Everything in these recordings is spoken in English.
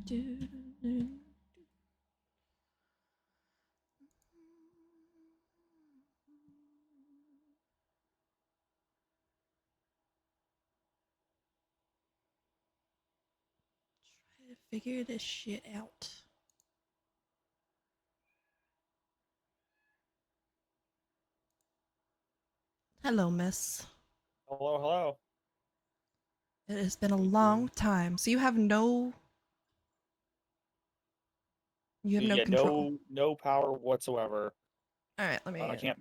Try to figure this shit out. Hello, miss. Hello, hello. It has been a long time. So you have no Yeah, control. no power whatsoever. All right, let me I can't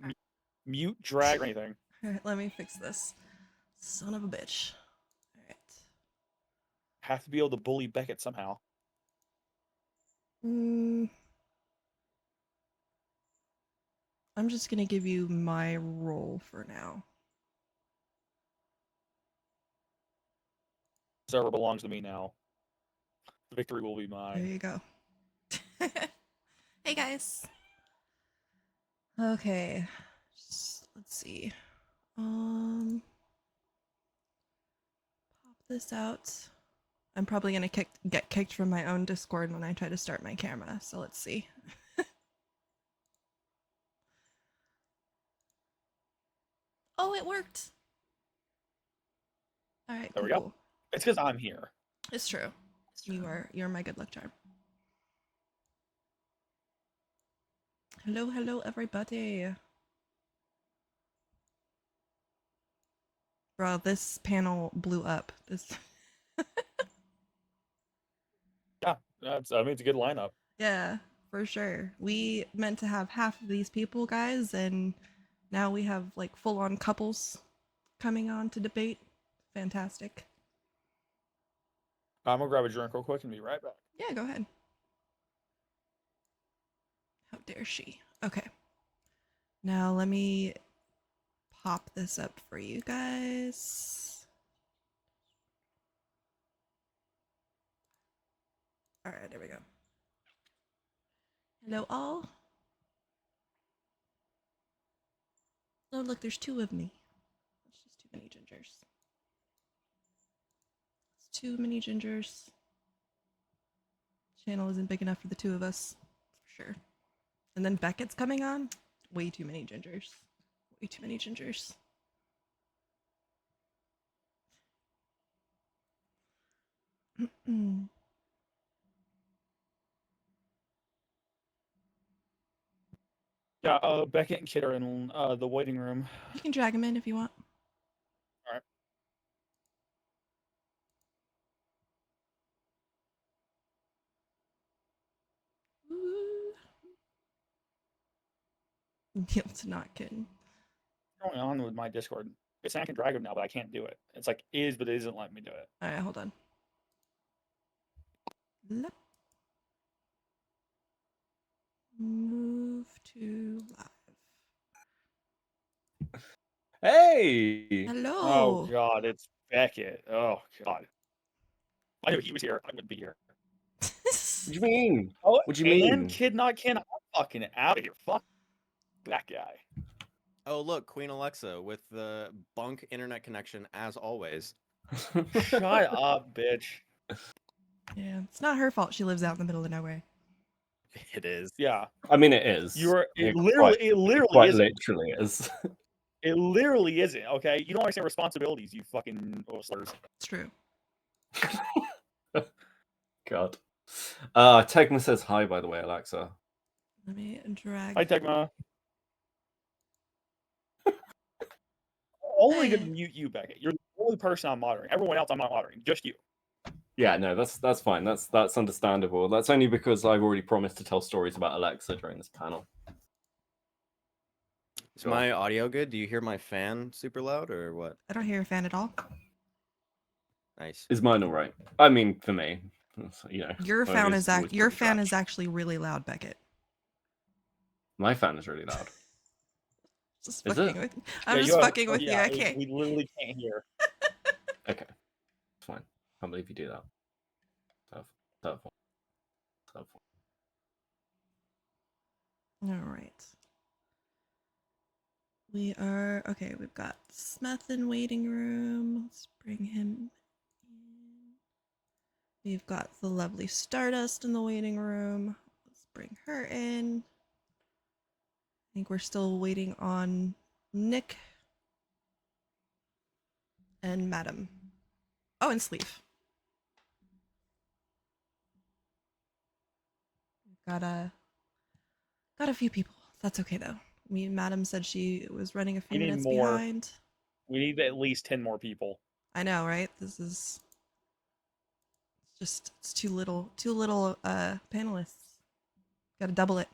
mute, drag, or anything. all right, let me fix this. Son of a bitch. All right. Have to be able to bully Beckett somehow. I'm just gonna give you my role for now. Server belongs to me now. Victory will be There mine. you go. Hey guys. Okay. Let's see. Pop this out. I'm probably gonna get kicked from my own Discord when I try to start my camera. So let's see. Oh, it worked. All right, There cool, we go. cool. It's because I'm here. It's true. You're my good luck charm. Hello, hello, everybody. Bro, this panel blew up. This. Yeah, I mean, it's a good lineup. Yeah, for sure. We meant to have half of these people, guys, and now we have like full-on couples coming on to debate. Fantastic. I'm gonna grab a drink real quick and be right back. Yeah, go ahead. How dare she? Okay. Now let me pop this up for you guys. All right, there we go. Hello, all. Oh, look, there's two of me. That's just too many gingers. It's too many gingers. Channel isn't big enough for the two of us, for sure. And then Beckett's coming on. Way too many gingers. Way too many gingers. Yeah, Beckett and Kid are in the waiting room. You can drag him in if you want. All right. Kidnotkin. What's going on with my Discord? It's saying I can drag him now, but I can't do it. It's like is, but it isn't letting me do it. All right, hold on. Move to live. Hey! Oh Hello. God, it's Beckett. Oh God. I knew he was here. I wouldn't be here. What do you mean? Oh, What do you and mean? Kidnotkin, I'm fucking out of here. Fuck that guy. Oh, look, Queen Alexa with the bunk internet connection as always. Shut up, bitch. Yeah, it's not her fault she lives out in the middle of nowhere. It is. Yeah. I mean, it is. It literally quite isn't. literally is. It literally isn't, okay? You don't understand responsibilities, you fucking slurs. It's true. God. Tegma says hi, by the way, Alexa. Let me drag. Hi, Tegma. Only Hey. gonna mute you, Beckett. You're the only person I'm moderating. Everyone else I'm not moderating. Just you. Yeah, no, that's fine. That's understandable. That's only because I've already promised to tell stories about Alexa during this panel. Is my audio good? Do you hear my fan super loud or what? I don't hear a fan at all. Nice. Is mine all right? I mean, for me, you know. Your fan is actually really loud, Beckett. My fan is really loud. Just Is fucking it? with. I'm just fucking with you. I can't. We literally can't hear. Okay, it's fine. Can't believe you do that. Tough. All right. We are okay. We've got Smeth in waiting room. Let's bring him in. We've got the lovely Stardust in the waiting room. Let's bring her in. I think we're still waiting on Nick and Madam. Oh, and Sleeve. Got a few people. That's okay though. Madam said she was running a few We need minutes more. behind. We need at least 10 more people. I know, right? It's too little panelists. Gotta double it.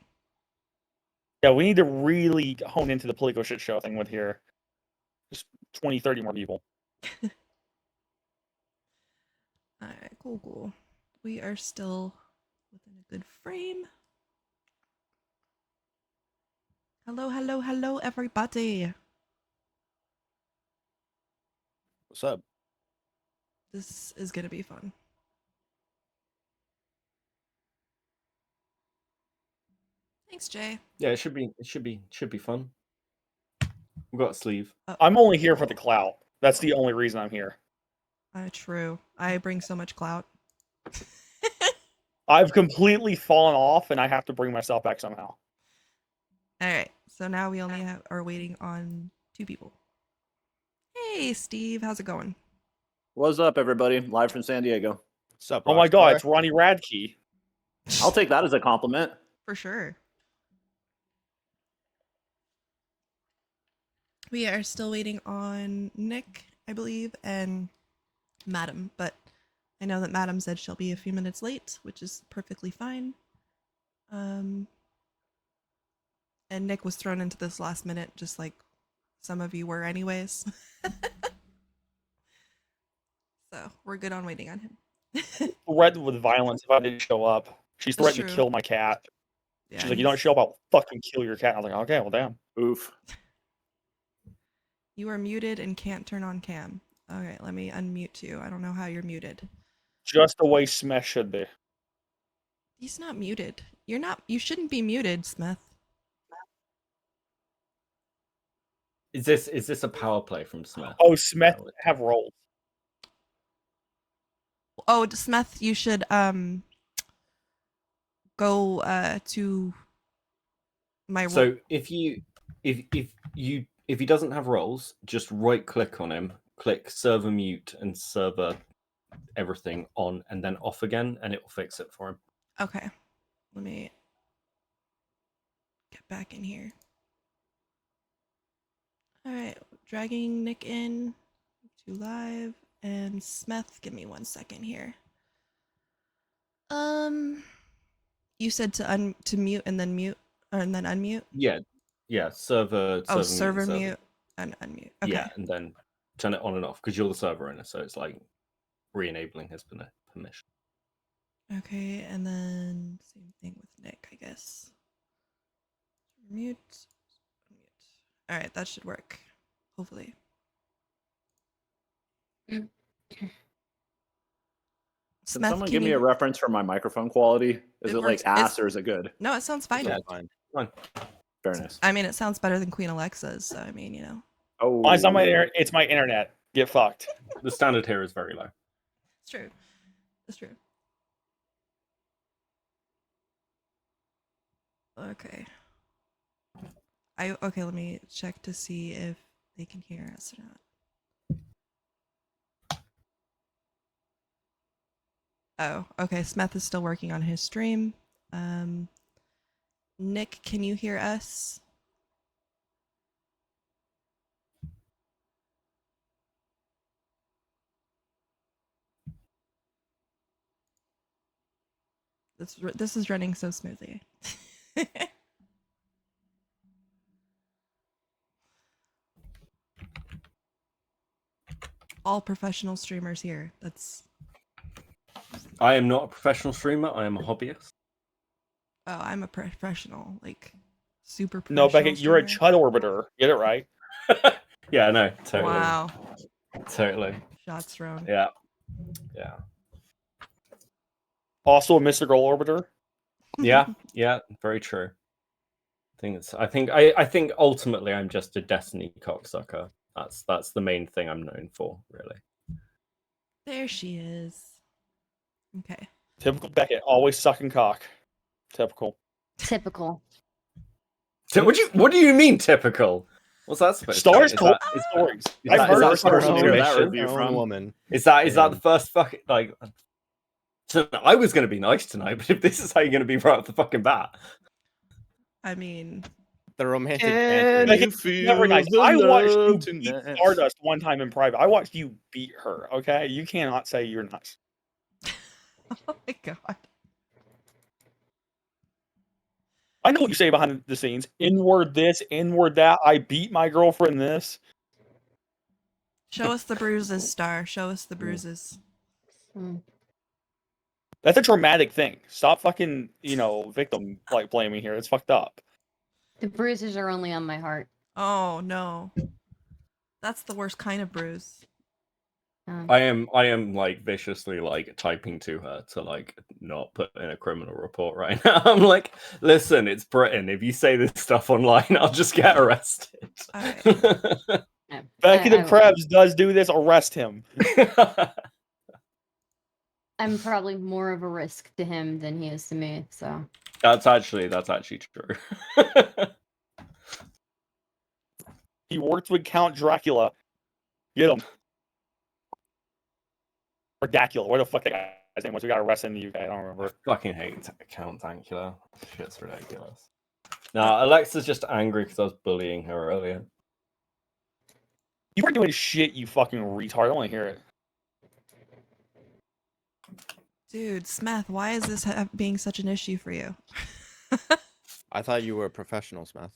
Yeah, we need to really hone into the political shit show thing with here. Just 20, 30 more people. Alright, cool. We are still within a good frame. Hello, everybody. What's up? This is gonna be fun. Thanks, Jay. Yeah, it should be fun. We've got a sleeve. I'm only here for the clout. That's the only reason I'm here. True. I bring so much clout. I've completely fallen off, and I have to bring myself back somehow. Alright, so now we only are waiting on 2 people. Hey, Steve, how's it going? What's up, everybody? Live from San Diego. What's up, Oh my god, Rockstar? it's Ronnie Radke. I'll take that as a compliment. For sure. We are still waiting on Nick, I believe, and Madam, but I know that Madam said she'll be a few minutes late, which is perfectly fine. And Nick was thrown into this last minute, just like some of you were anyways. So we're good on waiting on him. Threatened with violence if I didn't show up. She's That's threatened to true. kill my cat. Yeah, She's like, you don't show up, I'll fucking kill your cat. I was like, okay, well, damn. Oof. You are muted and can't turn on cam. Okay, let me unmute you. I don't know how you're muted. Just the way Smeth should be. He's not muted. You shouldn't be muted, Smeth. Is this a power play from Smith? Oh, Smeth have roles. Oh, Smeth, you should go to my So if he doesn't have roles, just right click on him, click server mute and server everything on, and then off again, and it will fix it for him. Okay. Let me get back in here. Alright, dragging Nick in to live. And Smeth, give me 1 second here. You said to mute and then mute, and then unmute? Yeah, server Server mute and unmute. Okay. Yeah, and then turn it on and off, because you're the server owner, so it's like re-enabling his permission. Okay, and then same thing with Nick, I guess. Mute. Unmute. Alright, that should work. Hopefully. Can Smeth, someone can give me you- a reference for my microphone quality? Is It it works- like ass it's- or is it good? No, it sounds fine. Yeah. Fine. Fine. Very nice. I mean, it sounds better than Queen Alexa's, so I mean, you know. Oh, Mine's not my it's my internet. Get fucked. The standard here is very low. It's true. It's true. Okay. Okay, let me check to see if they can hear us or not. Oh, okay. Smeth is still working on his stream. Nick, can you hear us? This is running so smoothly. All professional streamers here. I am not a professional streamer. I am a hobbyist. Oh, I'm a professional, like super professional. No, Beckett, you're a streamer. chud orbiter. Get it right. Yeah, no, totally. Wow. Totally. Shots thrown. Yeah. Also a mystical orbiter. Yeah, very true. I think ultimately I'm just a Destiny cocksucker. That's the main thing I'm known for, really. There she is. Okay. Typical Beckett, always sucking cock. Typical. Typical. What do you mean typical? What's that supposed Stars to told is stories. is I've that- heard is that her the first stories. one to to hear that mission? review Her own from? woman. Is that the Damn. first fucking like? So I was going to be nice tonight, but if this is how you're going to be right off the fucking bat, I mean, The romantic Can banter. Like, you it's feel never nice. the I watched you love beat tonight? Stardust one time in private. I watched you beat her. Okay, you cannot say you're nice. oh my god. I know what you say behind the scenes. Inward this, inward that. I beat my girlfriend this. Show us the bruises, Star. Show us the bruises. Mm. That's a traumatic thing. Stop fucking, victim like blaming here. It's fucked up. The bruises are only on my heart. Oh no. That's the worst kind of bruise. I am like viciously like typing to her to like not put in a criminal report right now. I'm like, listen, it's Britain. If you say this stuff online, I'll just get arrested. Alright. Yeah, Beckett I and Krebs does do this. Arrest him. I'm probably more of a risk to him than he is to me. So that's actually true. He worked with Count Dracula. Get him. Or Dracula. What the fuck that guy's name was? We got arrested in the UK. I don't remember. Fucking hate Count Dankula. Shit's ridiculous. No, Alexa's just angry because I was bullying her earlier. You weren't doing shit, you fucking retard. I want to hear it. Dude, Smeth, why is this being such an issue for you? I thought you were a professional, Smeth.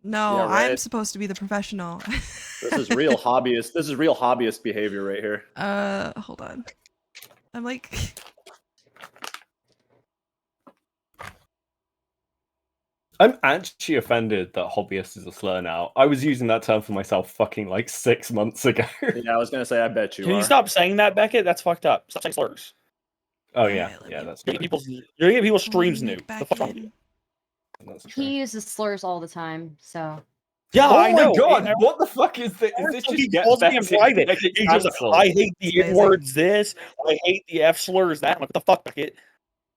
No, Yeah, I'm right. supposed to be the professional. This is real hobbyist. This is real hobbyist behavior right here. Hold on. I'm like, I'm actually offended that hobbyist is a slur now. I was using that term for myself fucking like 6 months ago. Yeah, I was gonna say. I bet you Can are. you stop saying that, Beckett? That's fucked up. Stop saying slurs. Oh Alright, yeah, let yeah, me- that's You're true. gonna get people's streams new. Nick The fuck wrong with Beckett. you? That's true. he uses slurs all the time. So Yeah, Oh I my know. god, And what the fuck is this? Is every this time just he get calls me in Beckett- private. Beckett He's just cancelled? like, I hate the It's N words this. I hate the F slurs that. I'm like, what the fuck, Beckett?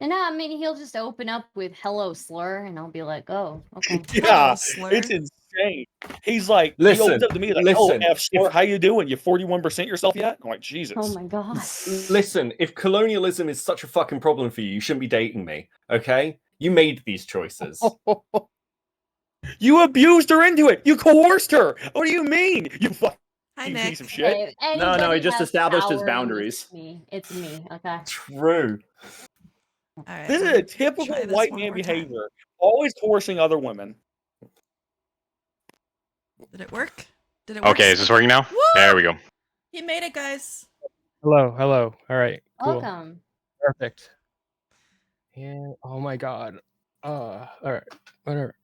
and no, I mean he'll just open up with "hello slur," and I'll be like, "Oh, okay." Yeah, slur. it's insane. He's like, he Listen, opens up to me like, oh, listen, F slur, how you doing? You 41% yourself yet? I'm like, Jesus. Oh my god. Listen, if colonialism is such a fucking problem for you, you shouldn't be dating me, okay? You made these choices. You abused her into it. You coerced her. What do you mean? You fucking hi piece Nick. of shit. Hey, No, he anybody just has established his power, boundaries. It's me. Okay. True. Alright, This is let a me typical try this white one man more time. behavior. Always coercing other women. Did it work? Did it work? Okay, is this working now? Woo! There we go. He made it, guys. Hello. All right. Cool. Welcome. Perfect. Yeah. Oh my god. All right. Whatever.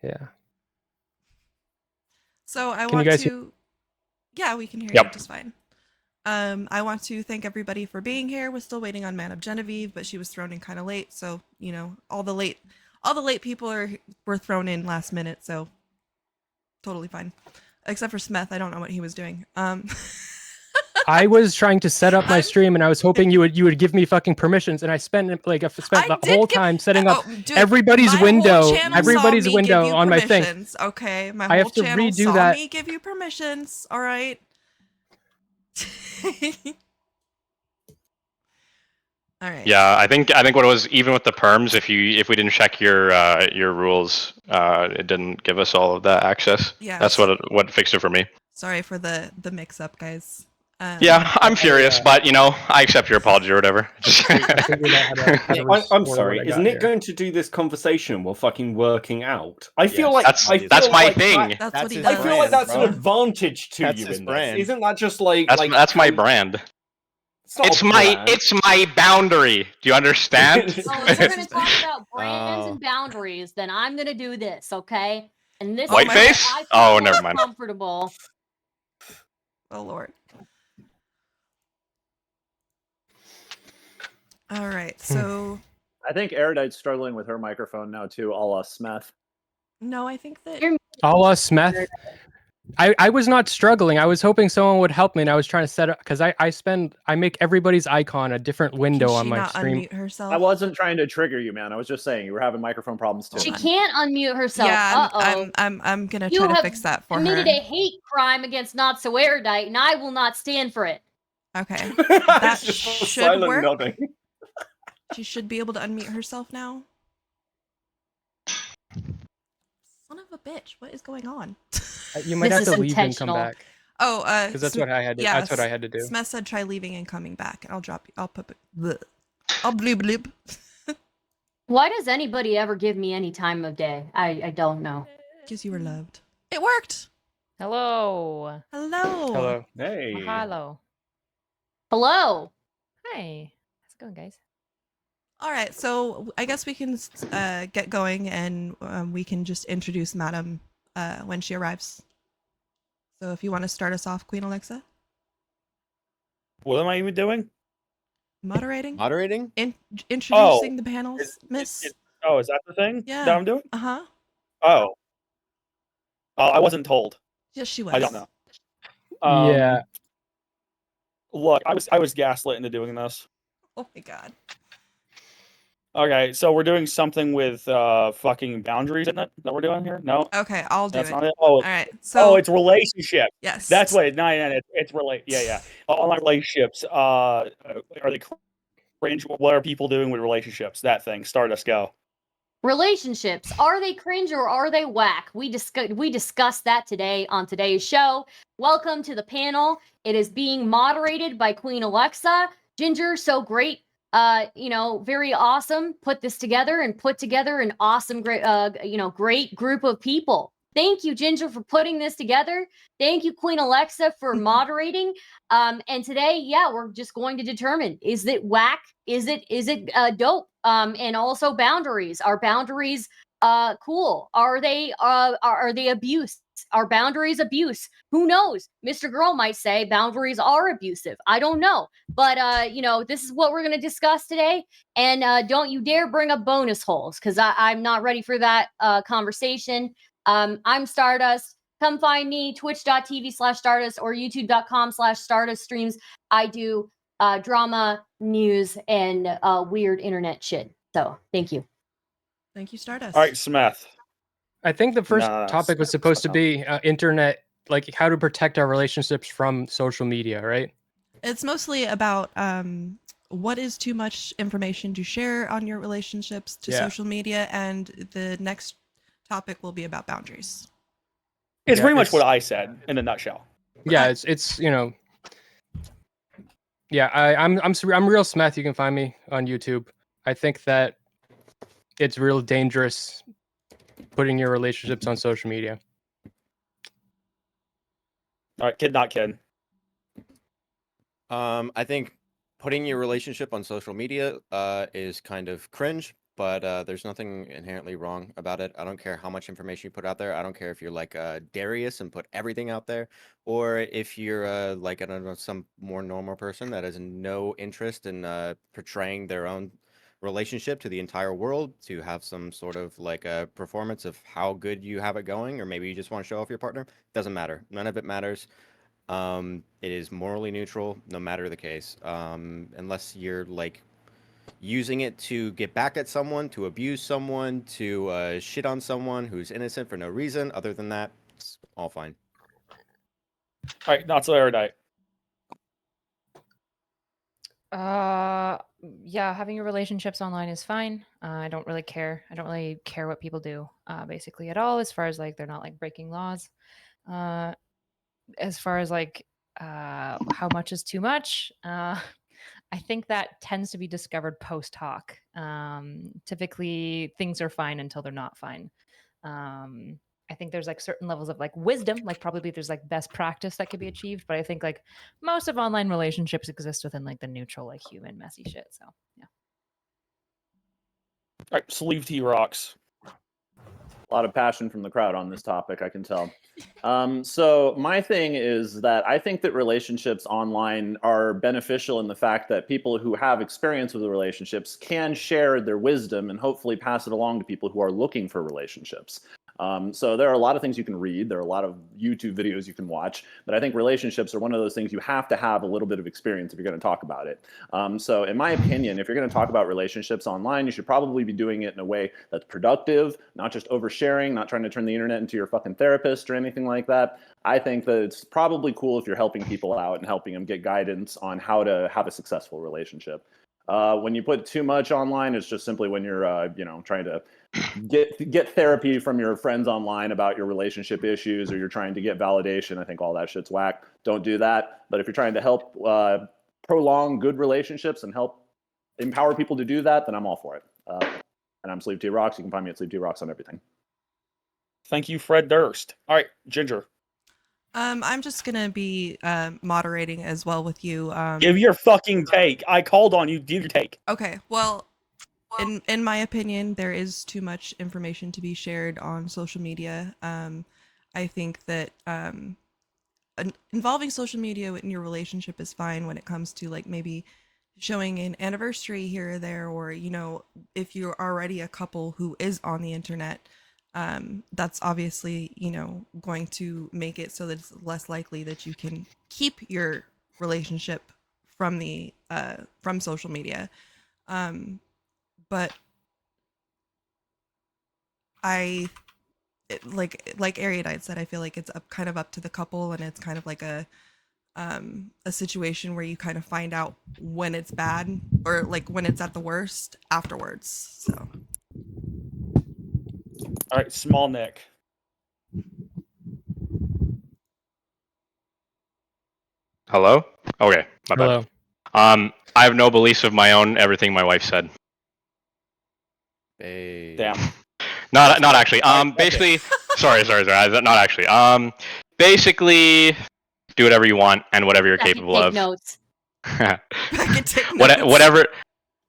Yeah. So I Can you want guys to. Yeah, we can hear Yep. you just fine. I want to thank everybody for being here. We're still waiting on Madam Genevieve, but she was thrown in kind of late, so all the late people were thrown in last minute, so totally fine. Except for Smeth, I don't know what he was doing. I was trying to set up my I'm- stream, and I was hoping you would give me fucking permissions, and I spent the did whole give- time setting up dude, everybody's my whole window, channel everybody's saw me window give you on my thing. permissions, okay, my I whole have to channel redo saw that. me give you permissions. All right. All right. Yeah, I think what it was, even with the perms, if we didn't check your rules, it didn't give us all of that access. Yeah. That's what fixed it for me. Sorry for the mix up, guys. Yeah, I'm furious, but I accept your apology or whatever. I figured out how to I'm restore sorry. what I Is got Nick here. going to do this conversation while fucking working out? I feel Yes. like that's I feel that's my like thing. that- That's what he his I does. feel like that's bro. an advantage to That's you his in brand. this. Isn't that just like That's my brand. It's, not It's a my brand. it's my boundary. Do you understand? Oh, if we're gonna talk about brands Oh. and boundaries, then I'm gonna do this, okay? And this Whiteface? is where I feel Oh, more never mind. comfortable. Oh Lord. All right. So I think Erudite's struggling with her microphone now too, a la Smeth. no, I think that You're- A la Smeth. I was not struggling. I was hoping someone would help me, and I was trying to set up because I make everybody's icon a different Can window on she my not stream. unmute herself? I wasn't trying to trigger you, man. I was just saying you were having microphone problems too. She on. can't unmute herself. Yeah, Uh-oh. I'm gonna You try to have fix that for committed her. a hate crime against Notsoerudite, and I will not stand for it. Okay, It's that just a should silent work. nodding. She should be able to unmute herself now. Son of a bitch! What is going on? You might This have to is leave and come intentional. back Oh, because that's what I had. yeah, That's what I had to do. Smeth said try leaving and coming back, and I'll drop you. I'll put. Bleh. I'll bloop bloop. Why does anybody ever give me any time of day? I don't know. Because you were loved. It worked. Hello. Hello. Hello. Hey. Mahalo. Hello. Hi. How's it going, guys? All right, so I guess we can get going, and we can just introduce Madam when she arrives. So if you want to start us off, Queen Alexa. What am I even doing? Moderating? Moderating? Introducing the panels, Miss. Oh, is that the thing Yeah. that I'm doing? Uh-huh. Oh. I wasn't told. Yes, she was. I don't know. Yeah. Look, I was gaslit into doing this. Oh my god. Okay, so we're doing something with fucking boundaries, isn't it? That we're doing here? No, Okay, I'll do that's it. not it. All right, so... it's relationship. Yes. That's what it. No, it's relate. Yeah. Online relationships. Are they cringe? What are people doing with relationships? That thing. Stardust, go. Relationships, are they cringe or are they whack? We discussed that today on today's show. Welcome to the panel. It is being moderated by Queen Alexa. Ginger, so great. Very awesome. Put this together and put together an awesome, great group of people. Thank you, Ginger, for putting this together. Thank you, Queen Alexa, for moderating. And today, we're just going to determine, is it whack? Is it dope? And also boundaries. Are boundaries cool? Are they abuse? Are boundaries abuse? Who knows? Mr. Girl might say boundaries are abusive. I don't know. But this is what we're gonna discuss today. And don't you dare bring up bonus holes, because I'm not ready for that conversation. I'm Stardust. Come find me, twitch.tv/Stardust or youtube.com/Stardust streams. I do drama, news, and weird internet shit. So thank you. Thank you, Stardust. All right, Smeth. I think the first Nah, topic was supposed to be internet, like how to protect our relationships from social media, right? It's mostly about what is too much information to share on your relationships to social media, and the next topic will be about boundaries. It's Yeah, pretty much what I said in a nutshell. Yeah, it's Yeah, I'm real Smeth. You can find me on YouTube. I think that it's real dangerous putting your relationships on social media. All right, Kidnotkin. I think putting your relationship on social media is kind of cringe, but there's nothing inherently wrong about it. I don't care how much information you put out there. I don't care if you're like Darius and put everything out there, or if you're like, I don't know, some more normal person that has no interest in portraying their own relationship to the entire world, to have some sort of like a performance of how good you have it going, or maybe you just want to show off your partner. Doesn't matter. None of it matters. It is morally neutral, no matter the case. Unless you're like using it to get back at someone, to abuse someone, to shit on someone who's innocent for no reason. Other than that, it's all fine. All right, Notsoerudite. Yeah, having your relationships online is fine. I don't really care. I don't really care what people do, basically at all, as far as like they're not like breaking laws. As far as like how much is too much, I think that tends to be discovered post hoc. Typically, things are fine until they're not fine. I think there's like certain levels of like wisdom, like probably there's like best practice that could be achieved, but I think like most of online relationships exist within like the neutral, like human messy shit. So yeah. All right, Sleeve T rocks. A lot of passion from the crowd on this topic, I can tell. So my thing is that I think that relationships online are beneficial in the fact that people who have experience with the relationships can share their wisdom and hopefully pass it along to people who are looking for relationships. So there are a lot of things you can read. There are a lot of YouTube videos you can watch. But I think relationships are one of those things you have to have a little bit of experience if you're going to talk about it. So in my opinion, if you're going to talk about relationships online, you should probably be doing it in a way that's productive, not just oversharing, not trying to turn the internet into your fucking therapist or anything like that. I think that it's probably cool if you're helping people out and helping them get guidance on how to have a successful relationship. When you put too much online, it's just simply when you're, trying to get therapy from your friends online about your relationship issues, or you're trying to get validation. I think all that shit's whack. Don't do that. But if you're trying to help prolong good relationships and help empower people to do that, then I'm all for it. And I'm Sleep T Rocks. You can find me at Sleep T Rocks on everything. Thank you, Fred Durst. All right, Ginger. I'm just gonna be moderating as well with you. Give your fucking take. I called on you. Give your take. Okay. Well, in my opinion, there is too much information to be shared on social media. I think that involving social media in your relationship is fine when it comes to like maybe showing an anniversary here or there, or if you're already a couple who is on the internet. That's obviously going to make it so that it's less likely that you can keep your relationship from the from social media. But like Erudite said, I feel like it's kind of up to the couple, and it's kind of like a situation where you kind of find out when it's bad, or like when it's at the worst afterwards. So. All right, Small Nick. Hello? Okay, my Hello. bad. I have no beliefs of my own. Everything my wife said. Hey. Damn. Not actually. Basically, sorry. Not actually. Basically, do whatever you want and whatever you're capable Take of. notes. I can take notes.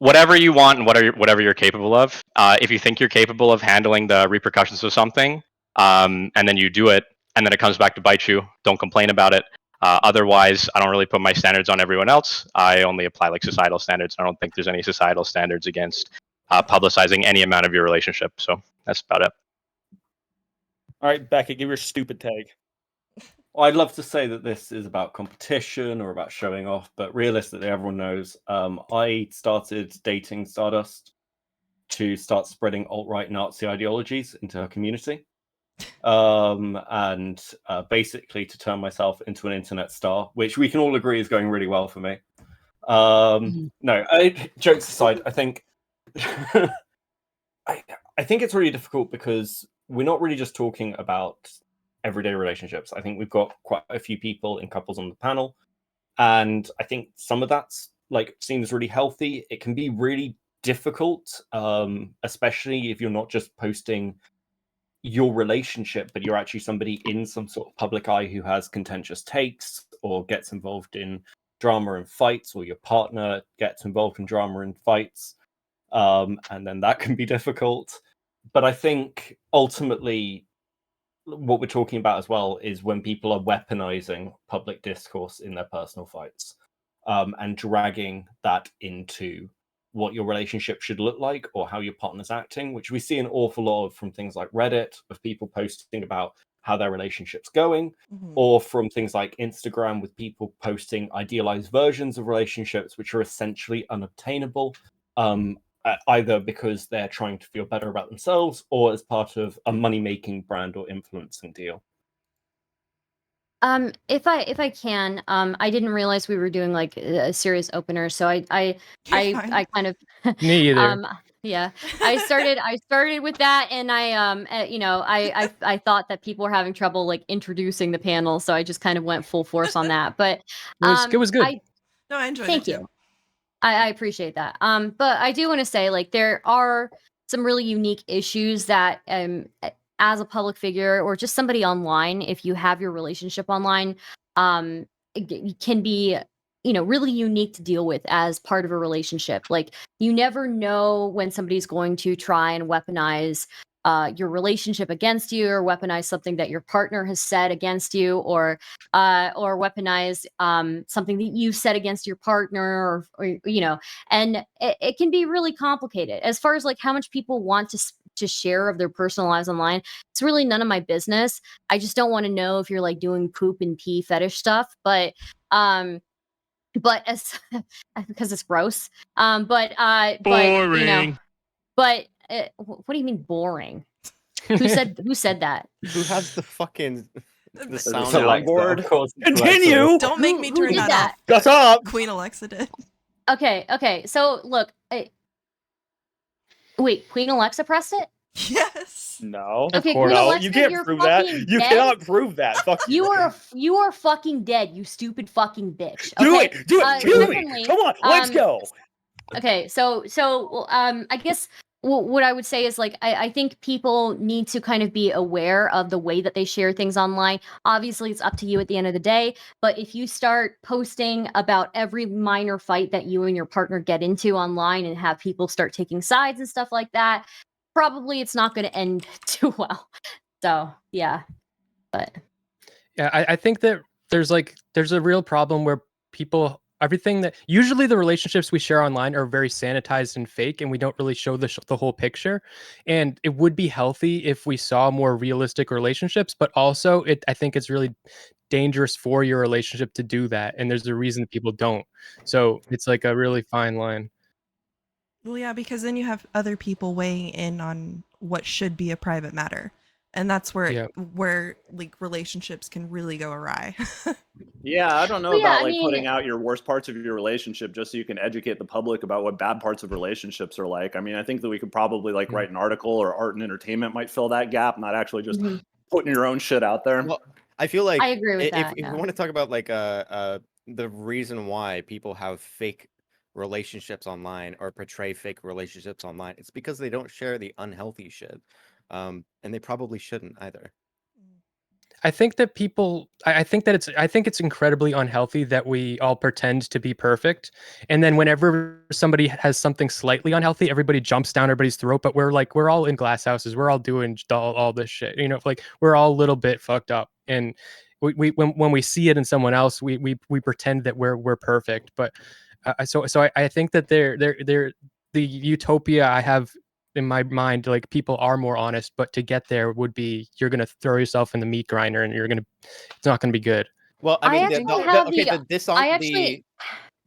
Whatever you want and whatever you're capable of. If you think you're capable of handling the repercussions of something, and then you do it, and then it comes back to bite you, don't complain about it. Otherwise, I don't really put my standards on everyone else. I only apply like societal standards. I don't think there's any societal standards against publicizing any amount of your relationship. So that's about it. All right, Beckett, give your stupid take. Well, I'd love to say that this is about competition or about showing off, but realistically, everyone knows I started dating Stardust to start spreading alt-right Nazi ideologies into her community, and basically to turn myself into an internet star, which we can all agree is going really well for me. No, jokes aside, I think I think it's really difficult because we're not really just talking about everyday relationships. I think we've got quite a few people in couples on the panel, and I think some of that's like seems really healthy. It can be really difficult, especially if you're not just posting your relationship, but you're actually somebody in some sort of public eye who has contentious takes or gets involved in drama and fights, or your partner gets involved in drama and fights, and then that can be difficult. But I think ultimately what we're talking about as well is when people are weaponizing public discourse in their personal fights, and dragging that into what your relationship should look like or how your partner's acting, which we see an awful lot of from things like Reddit, of people posting about how their relationship's going, or from things like Instagram with people posting idealized versions of relationships which are essentially unobtainable, either because they're trying to feel better about themselves or as part of a money-making brand or influencing deal. If I can, I didn't realize we were doing like a serious opener, so I kind of Me either. Yeah, I started with that, and I thought that people were having trouble like introducing the panel, so I just kind of went full force on that. But It was good. No, I enjoyed Thank it. you. I appreciate that. But I do want to say, like, there are some really unique issues that, as a public figure or just somebody online, if you have your relationship online, it can be, really unique to deal with as part of a relationship. Like, you never know when somebody's going to try and weaponize your relationship against you, or weaponize something that your partner has said against you, or weaponize something that you said against your partner, or and it can be really complicated as far as like how much people want to share of their personal lives online, it's really none of my business. I just don't want to know if you're like doing poop and pee fetish stuff, but as because it's gross. But you know, but what do you mean boring? Who said that? Who has the fucking the There's a sound soundboard. Of course, it's Continue. Alexa. Don't make me Who turn did that that? off. Shut up. Queen Alexa did. Okay. So look, wait, Queen Alexa pressed it? Yes. No. Okay, course. Queen No, Alexa, you can't you're prove that. fucking You dead. cannot prove that. Fuck You are fucking dead, you stupid fucking bitch. Do Okay? it. Do it. Kill me. Come on. Let's go. Okay, so I guess what I would say is like I think people need to kind of be aware of the way that they share things online. Obviously, it's up to you at the end of the day, but if you start posting about every minor fight that you and your partner get into online and have people start taking sides and stuff like that, probably it's not going to end too well. So, yeah. But Yeah, I think that there's a real problem where people everything that usually the relationships we share online are very sanitized and fake, and we don't really show the whole picture. And it would be healthy if we saw more realistic relationships, but also I think it's really dangerous for your relationship to do that, and there's a reason people don't. So it's like a really fine line. Well, yeah, because then you have other people weighing in on what should be a private matter, and that's where Yeah. where like relationships can really go awry. Yeah, I don't know Well, yeah, about I like mean- putting out your worst parts of your relationship just so you can educate the public about what bad parts of relationships are like. I mean, I think that we could probably like write an article, or art and entertainment might fill that gap, not actually just Mhm. putting your own shit out there. Well, I feel like I agree with if, that, if yeah. you want to talk about like the reason why people have fake relationships online or portray fake relationships online, it's because they don't share the unhealthy shit, and they probably shouldn't either. I think that I think it's incredibly unhealthy that we all pretend to be perfect, and then whenever somebody has something slightly unhealthy, everybody jumps down everybody's throat. But we're all in glass houses, we're all doing all this shit, like we're all a little bit fucked up, and when we see it in someone else, we pretend that we're perfect. But so I think that the utopia I have in my mind, like people are more honest, but to get there would be you're gonna throw yourself in the meat grinder, and it's not gonna be good. Well, I I mean, actually have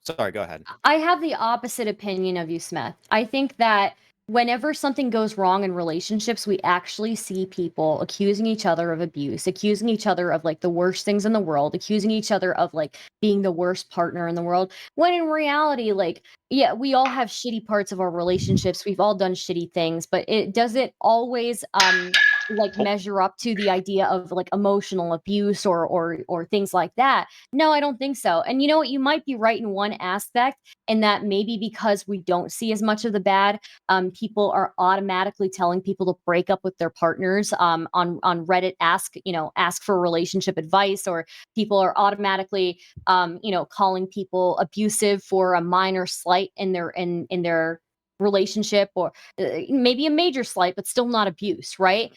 sorry, go ahead. I have the opposite opinion of you, Smeth. I think that whenever something goes wrong in relationships, we actually see people accusing each other of abuse, accusing each other of like the worst things in the world, accusing each other of like being the worst partner in the world. When in reality, like, yeah, we all have shitty parts of our relationships. We've all done shitty things, but does it always like measure up to the idea of like emotional abuse or things like that? No, I don't think so. And you know what? You might be right in one aspect, in that maybe because we don't see as much of the bad, people are automatically telling people to break up with their partners. On Reddit, ask for relationship advice, or people are automatically calling people abusive for a minor slight in their relationship, or maybe a major slight, but still not abuse, right?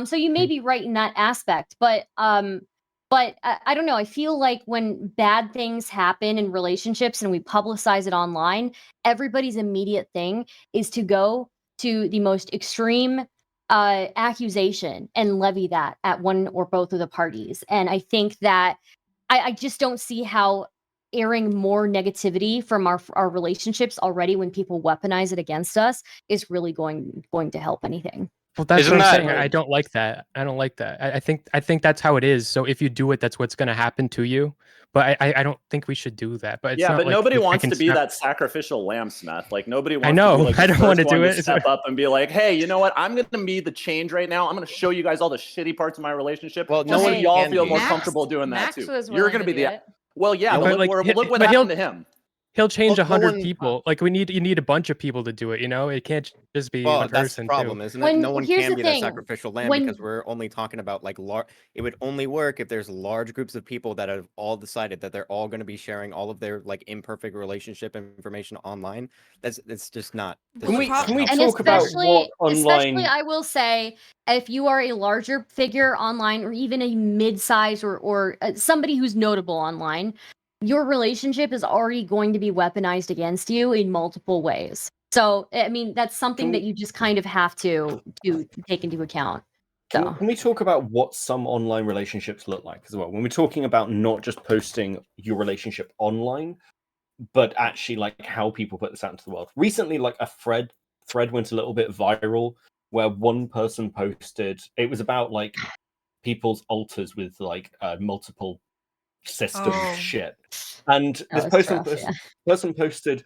So you may be right in that aspect, but I don't know. I feel like when bad things happen in relationships and we publicize it online, everybody's immediate thing is to go to the most extreme accusation and levy that at one or both of the parties. And I think that I just don't see how airing more negativity from our relationships already, when people weaponize it against us, is really going to help anything. Well, that's Isn't what I'm that- saying. I don't like that. I don't like that. I think that's how it is. So if you do it, that's what's going to happen to you. But I don't think we should do that. But it's Yeah, not but like nobody I wants can to be snap- that sacrificial lamb, Smeth. Like nobody wants I know. to be like I the don't first wanna one do to it. step up and be like, hey, you know what? I'm going to be the change right now. I'm going to show you guys all the shitty parts of my relationship. Well, just so nobody y'all can feel be. more Max- comfortable doing that Max too. was You're willing going to to be do the it. well, yeah, No, but but, look, like, look what but happened to him. He'll change Well, no 100 one- people. Like you need a bunch of people to do it. It can't just be Well, one that's the person problem, too. isn't it? No one Here's can the be that thing. sacrificial lamb, When- because we're only talking about like it would only work if there's large groups of people that have all decided that they're all going to be sharing all of their like imperfect relationship information online. It's just not. that's Can just we- not can we helpful. And talk about especially, what online- I will say, if you are a larger figure online, or even a mid-size or somebody who's notable online, your relationship is already going to be weaponized against you in multiple ways. So, I mean, that's something that you just kind of have to take into account. So. Can we talk about what some online relationships look like as well? When we're talking about not just posting your relationship online, but actually like how people put this out into the world. Recently, like a thread went a little bit viral where one person posted, it was about like people's altars with like multiple system shit. And this person posted,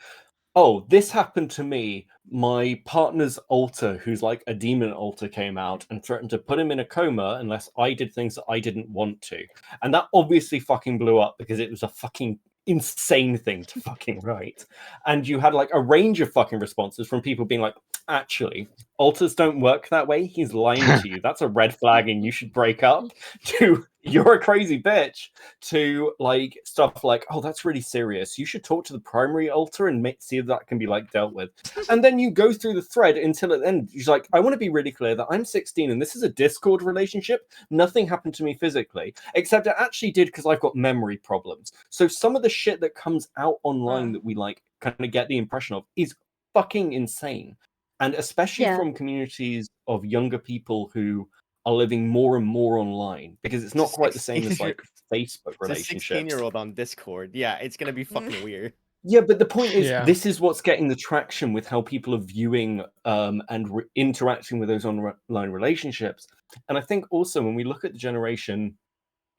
oh, this happened to me. My partner's altar, who's like a demon altar, came out and threatened to put him in a coma unless I did things that I didn't want to. And that obviously fucking blew up because it was a fucking insane thing to fucking write. And you had like a range of fucking responses from people being like, actually, altars don't work that way. He's lying to you. That's a red flag and you should break up. To you're a crazy bitch. To like stuff like, oh, that's really serious. You should talk to the primary altar and see if that can be like dealt with. And then you go through the thread until at the end, you're like, I want to be really clear that I'm 16 and this is a Discord relationship. Nothing happened to me physically, except it actually did because I've got memory problems. So some of the shit that comes out online that we like kind of get the impression of is fucking insane. And especially from communities of younger people who are living more and more online, because it's not quite the same as like Facebook relationships. 16-year-old on Discord. Yeah, it's going to be fucking weird. Yeah, but the point is, this is what's getting the traction with how people are viewing and interacting with those online relationships. And I think also when we look at the generation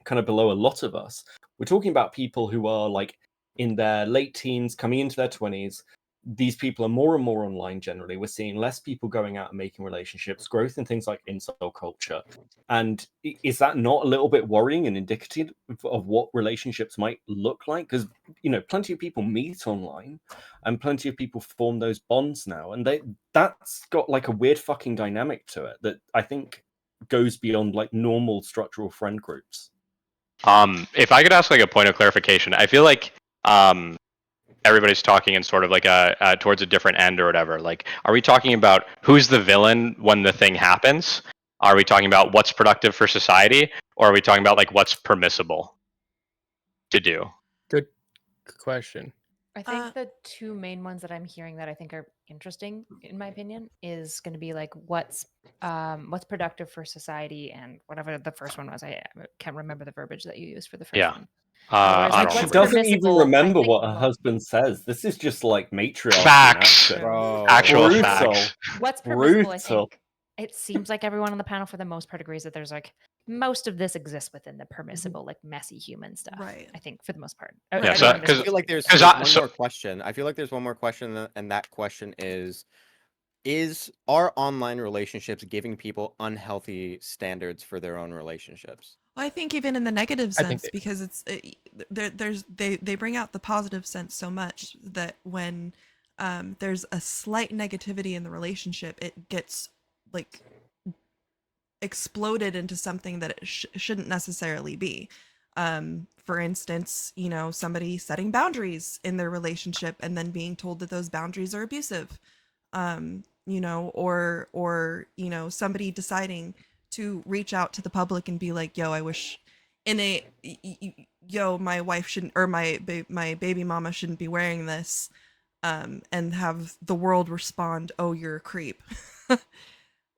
kind of below a lot of us, we're talking about people who are like in their late teens, coming into their 20s. These people are more and more online generally. We're seeing less people going out and making relationships, growth in things like incel culture. And is that not a little bit worrying and indicative of what relationships might look like? Because, you know, plenty of people meet online and plenty of people form those bonds now. And that's got like a weird fucking dynamic to it that I think goes beyond like normal structural friend groups. If I could ask like a point of clarification, I feel like everybody's talking in sort of like towards a different end or whatever. Like, are we talking about who's the villain when the thing happens? Are we talking about what's productive for society, or are we talking about like what's permissible to do? Good question. I think the two main ones that I'm hearing that I think are interesting, in my opinion, is going to be like what's productive for society and whatever the first one was. I can't remember the verbiage that you used for the first one. She doesn't even remember what her husband says. This is just like matriarchy. Facts. Actual brutal. Facts. What's permissible, I think it seems like everyone on the panel for the most part agrees that there's like most of this exists within the permissible, like messy human stuff. Right. I think for the most part. Yeah, so, I feel like there's one more question. I feel like there's one more question, and that question is are online relationships giving people unhealthy standards for their own relationships? Well, I think even in the negative sense, because it's they bring out the positive sense so much that when there's a slight negativity in the relationship, it gets like exploded into something that it shouldn't necessarily be. For instance, you know, somebody setting boundaries in their relationship and then being told that those boundaries are abusive. You know, or you know, somebody deciding to reach out to the public and be like, yo, I wish my wife shouldn't, or my baby mama shouldn't be wearing this, and have the world respond, oh, you're a creep.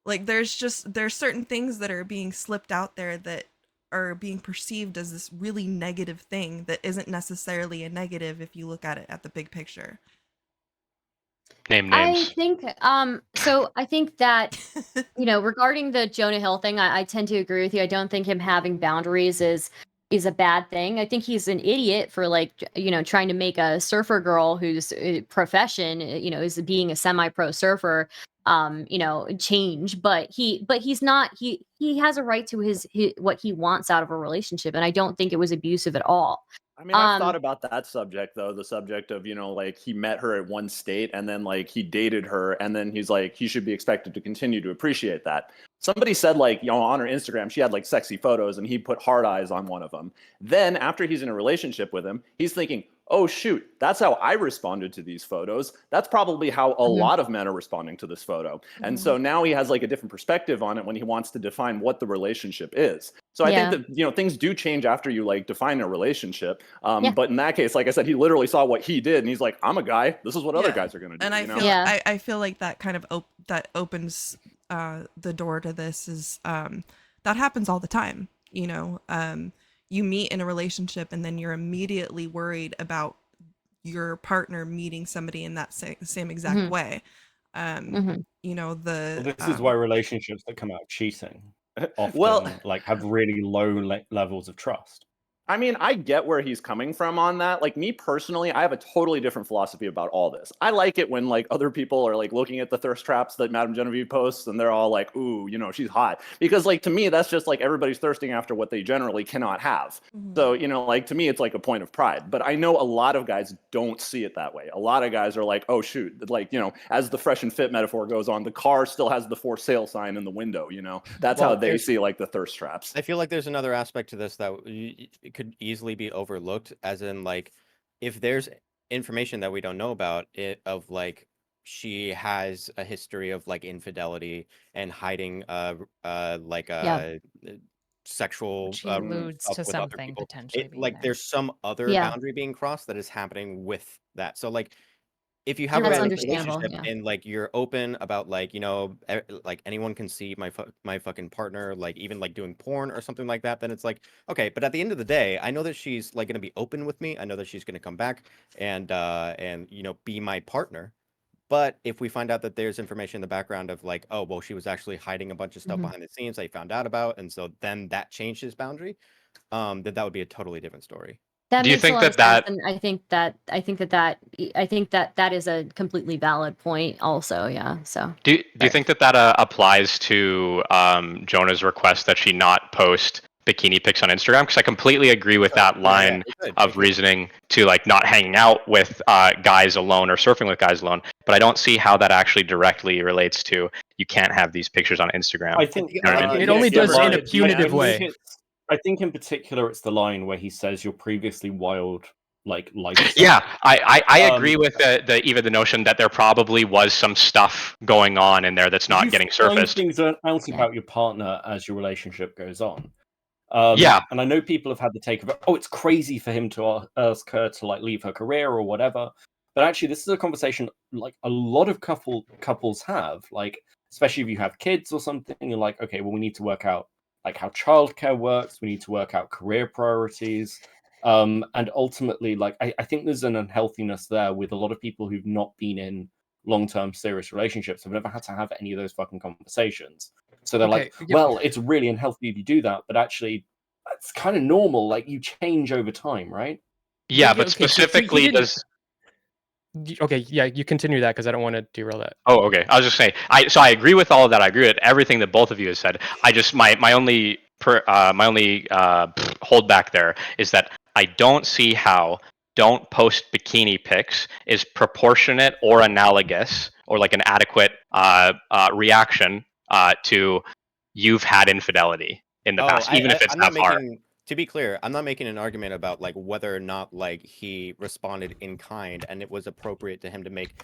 Like there's certain things that are being slipped out there that are being perceived as this really negative thing that isn't necessarily a negative if you look at it at the big picture. Name names. I think so I think that you know, regarding the Jonah Hill thing, I tend to agree with you. I don't think him having boundaries is a bad thing. I think he's an idiot for like, you know, trying to make a surfer girl whose profession, you know, is being a semi-pro surfer, you know, change, but he's not, he has a right to his what he wants out of a relationship, and I don't think it was abusive at all. I mean, I've thought about that subject, though, the subject of, you know, like he met her at one state and then like he dated her and then he's like, he should be expected to continue to appreciate that. Somebody said, like, on her Instagram, she had like sexy photos and he put hard eyes on one of them. Then after he's in a relationship with him, he's thinking, oh shoot, that's how I responded to these photos. That's probably how a lot of men are responding to this photo. And so now he has like a different perspective on it when he wants to define what the relationship is. So I think that, things do change after you like define a relationship. But in that case, like I said, he literally saw what he did and he's like, I'm a guy. This is what other guys are going to do. And I feel like that kind of that opens the door to this is that happens all the time. You meet in a relationship and then you're immediately worried about your partner meeting somebody in that same exact way. This is why relationships that come out cheating often like have really low levels of trust. I mean, I get where he's coming from on that. Like, me personally, I have a totally different philosophy about all this. I like it when like other people are like looking at the thirst traps that Madame Genevieve posts and they're all like, ooh, she's hot. Because like to me, that's just like everybody's thirsting after what they generally cannot have. So, like to me, it's like a point of pride. But I know a lot of guys don't see it that way. A lot of guys are like, oh shoot, like, as the fresh and fit metaphor goes on, the car still has the for sale sign in the window, That's how they see like the thirst traps. I feel like there's another aspect to this that could easily be overlooked, as in like if there's information that we don't know about it, of like she has a history of like infidelity and hiding sexual Which alludes to with other something people, potentially being like there. there's some other boundary being crossed that is happening with that. So like if you have That's a understandable, relationship and like you're open about like like anyone can see my fucking partner, like even like doing porn or something like that, then it's like okay. But at the end of the day, I know that she's like gonna be open with me. I know that she's gonna come back and be my partner. But if we find out that there's information in the background of like, oh well, she was actually hiding a bunch of stuff behind the scenes I found out about, and so then that changed his boundary, then that would be a totally different story. That Do you makes think a lot that of sense, and I think that is a completely valid point. Also, yeah. So do you think that applies to Jonah's request that she not post bikini pics on Instagram? Because I completely agree with that line of reasoning to like not hanging out with guys alone or surfing with guys alone. But I don't see how that actually directly relates to you can't have these pictures on Instagram. I think it only does in a punitive way. I think in particular it's the line where he says your previously wild lifestyle. Yeah, I agree with even the notion that there probably was some stuff going on in there that's not getting surfaced. Things out about your partner as your relationship goes on. Yeah, and I know people have had the take of it. Oh, it's crazy for him to ask her to like leave her career or whatever. But actually, this is a conversation like a lot of couples have. Like, especially if you have kids or something, you're like, okay, well, we need to work out like how childcare works. We need to work out career priorities. And ultimately, like, I think there's an unhealthiness there with a lot of people who've not been in long-term serious relationships. Have never had to have any of those fucking conversations. So they're like, well, it's really unhealthy if you do that, but actually that's kind of normal. Like you change over time, right? Yeah, but specifically does... Okay, yeah, you continue that because I don't want to derail that. Oh, okay. I was just saying, I agree with all of that. I agree with everything that both of you have said. I just my only holdback there is that I don't see how don't post bikini pics is proportionate or analogous or like an adequate reaction to you've had infidelity in the past, even if it's that far. To be clear, I'm not making an argument about like whether or not like he responded in kind and it was appropriate to him to make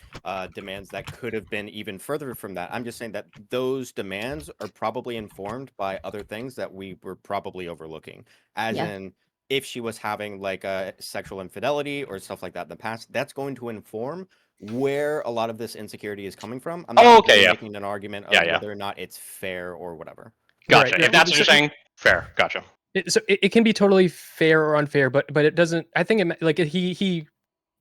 demands that could have been even further from that. I'm just saying that those demands are probably informed by other things that we were probably overlooking. As in, if she was having like a sexual infidelity or stuff like that in the past, that's going to inform where a lot of this insecurity is coming from. I'm not making an argument of whether or not it's fair or whatever. Gotcha. Right. If that's what you're saying, fair. Gotcha. So it can be totally fair or unfair, but it doesn't. I think he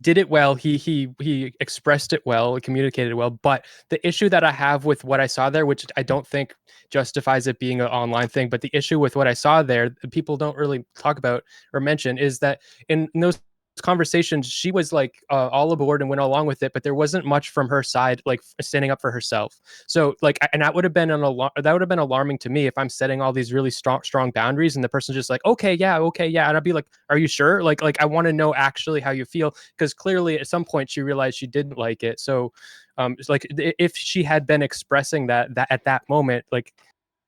did it well. He expressed it well, communicated it well. But the issue that I have with what I saw there, which I don't think justifies it being an online thing, but the issue with what I saw there, people don't really talk about or mention, is that in those conversations she was like all aboard and went along with it, but there wasn't much from her side like standing up for herself. So like, and that would have been alarming to me if I'm setting all these really strong boundaries and the person's just like, okay yeah, and I'd be like, are you sure? Like I want to know actually how you feel, because clearly at some point she realized she didn't like it. So it's like if she had been expressing that at that moment, like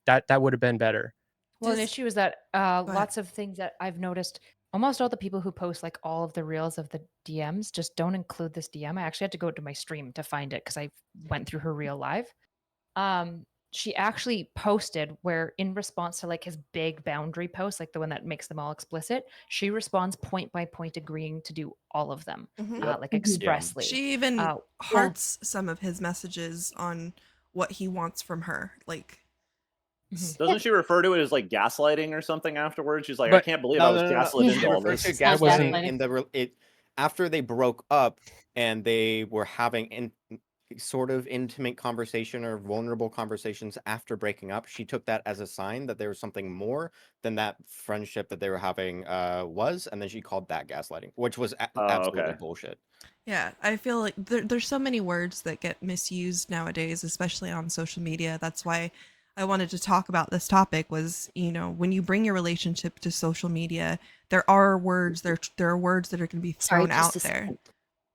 that would have been better. Well, an Just- issue is that ahead. lots of things that I've noticed, almost all the people who post like all of the reels of the DMs just don't include this DM. I actually had to go to my stream to find it because I went through her reel live. She actually posted where in response to like his big boundary post, like the one that makes them all explicit, she responds point by point agreeing to do all of them, Mhm. like expressly. She even yeah. hearts some of his messages on what he wants from her. Like, Doesn't she refer to it as like gaslighting or something afterwards? She's like, I But- can't believe I was gaslit She into all referred this. to That wasn't- gaslighting in the after they broke up and they were having sort of intimate conversation or vulnerable conversations after breaking up. She took that as a sign that there was something more than that friendship that they were having was, and then she called that gaslighting, which was absolutely okay. bullshit. yeah, I feel like there's so many words that get misused nowadays, especially on social media. That's why I wanted to talk about this topic was, when you bring your relationship to social media, there are words there are words that are going to be Sorry, thrown out just a there. second.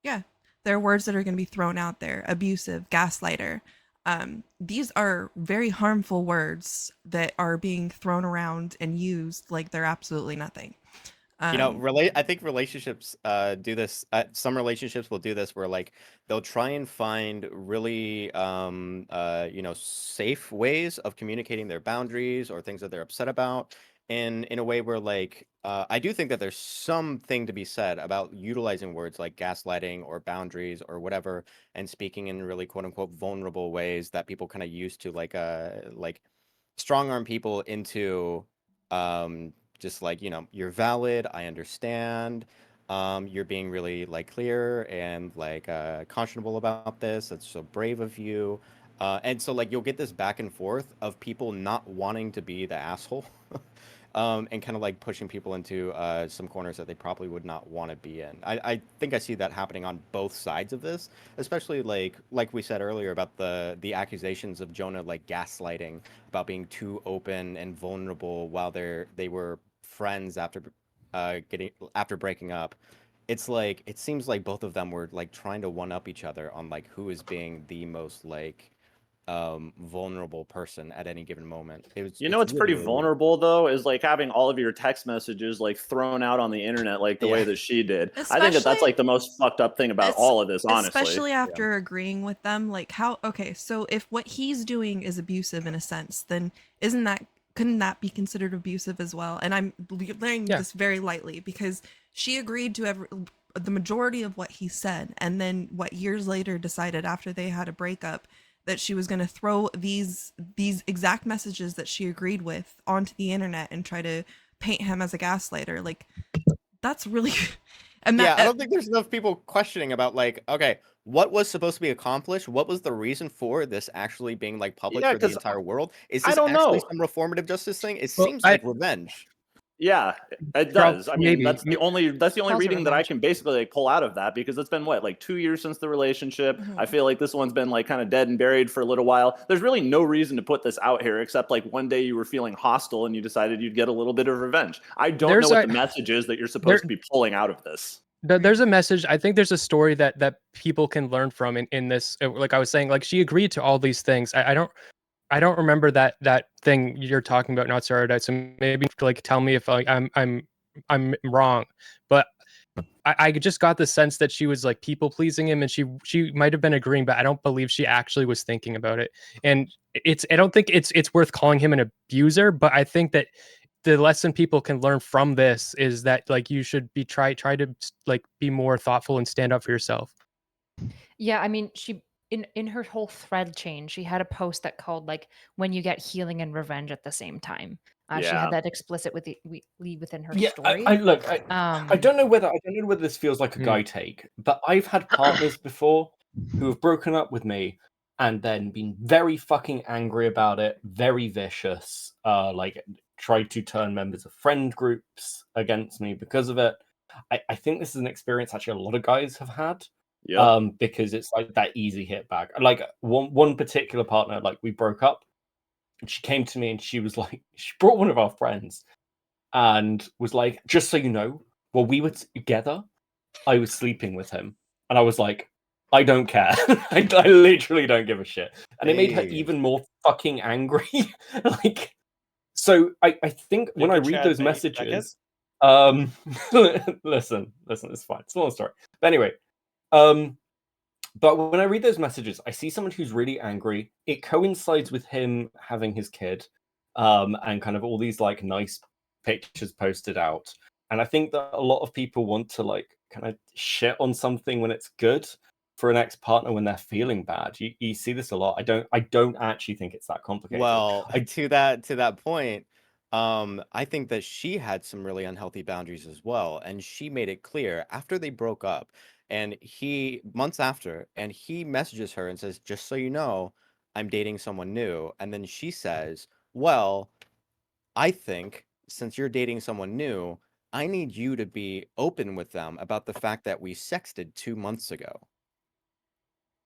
Yeah. There are words that are going to be thrown out there. Abusive, gaslighter. These are very harmful words that are being thrown around and used like they're absolutely nothing. I think relationships do this. Some relationships will do this where like they'll try and find really safe ways of communicating their boundaries or things that they're upset about in a way where like I do think that there's something to be said about utilizing words like gaslighting or boundaries or whatever and speaking in really quote unquote vulnerable ways that people kind of use to like strong arm people into just like you're valid, I understand, you're being really like clear and like conscionable about this, that's so brave of you, and so like you'll get this back and forth of people not wanting to be the asshole and kind of like pushing people into some corners that they probably would not want to be in. I think I see that happening on both sides of this, especially like we said earlier about the accusations of Jonah like gaslighting, about being too open and vulnerable while they were friends after breaking up. It's like it seems like both of them were like trying to one up each other on like who is being the most like vulnerable person at any given moment. What's really, pretty really weird. vulnerable though is like having all of your text messages like thrown out on the internet like the way that she did. I think that that's like the most fucked up thing about all of this, honestly. Especially after agreeing with them. Like so if what he's doing is abusive in a sense, then couldn't that be considered abusive as well? And I'm laying this very lightly because she agreed to the majority of what he said, and then years later decided after they had a breakup that she was going to throw these exact messages that she agreed with onto the internet and try to paint him as a gaslighter. Like, that's really I don't think there's enough people questioning about like, okay, what was supposed to be accomplished? What was the reason for this actually being like public for the entire world? Is this actually some reformative justice thing? It seems like revenge. Yeah, it does. I mean, maybe. that's the only reading that I revenge. can basically like pull out of that, because it's been like 2 years since the relationship. I feel like this one's been like kind of dead and buried for a little while. There's really no reason to put this out here except like one day you were feeling hostile and you decided you'd get a little bit of revenge. I don't know what the message is that you're supposed to be pulling out of this. There's a message. I think there's a story that people can learn from in this. Like I was saying, like she agreed to all these things. I don't remember that thing you're talking about, Notsoerudite. So maybe like tell me if I'm wrong. But I just got the sense that she was like people pleasing him, and she might have been agreeing, but I don't believe she actually was thinking about it. And I don't think it's worth calling him an abuser, but I think that the lesson people can learn from this is that like you should be try to like be more thoughtful and stand up for yourself. Yeah, I mean, she in her whole thread chain, she had a post that called like "When you get healing and revenge at the same time." She had that explicit within her story. I don't know whether this feels like a guy take, but I've had partners before who have broken up with me and then been very fucking angry about it, very vicious, like tried to turn members of friend groups against me because of it. I think this is an experience actually a lot of guys have had. Because it's like that easy hit back. Like one particular partner, like we broke up and she came to me and she was like, she brought one of our friends and was like, just so you know, while we were together, I was sleeping with him. And I was like, I don't care. I literally don't give a shit. And it made her Hey. even more fucking angry. Like, so I think when I Did read Chad those date Beckett? messages, listen, it's fine. It's a long story. But anyway, but when I read those messages, I see someone who's really angry. It coincides with him having his kid, and kind of all these like nice pictures posted out. And I think that a lot of people want to like kind of shit on something when it's good for an ex-partner when they're feeling bad. You see this a lot. I don't actually think it's that complicated. Well, to that point, I think that she had some really unhealthy boundaries as well, and she made it clear after they broke up, and he months after, and he messages her and says, "Just so you know, I'm dating someone new," and then she says, "Well, I think since you're dating someone new, I need you to be open with them about the fact that we sexted 2 months ago."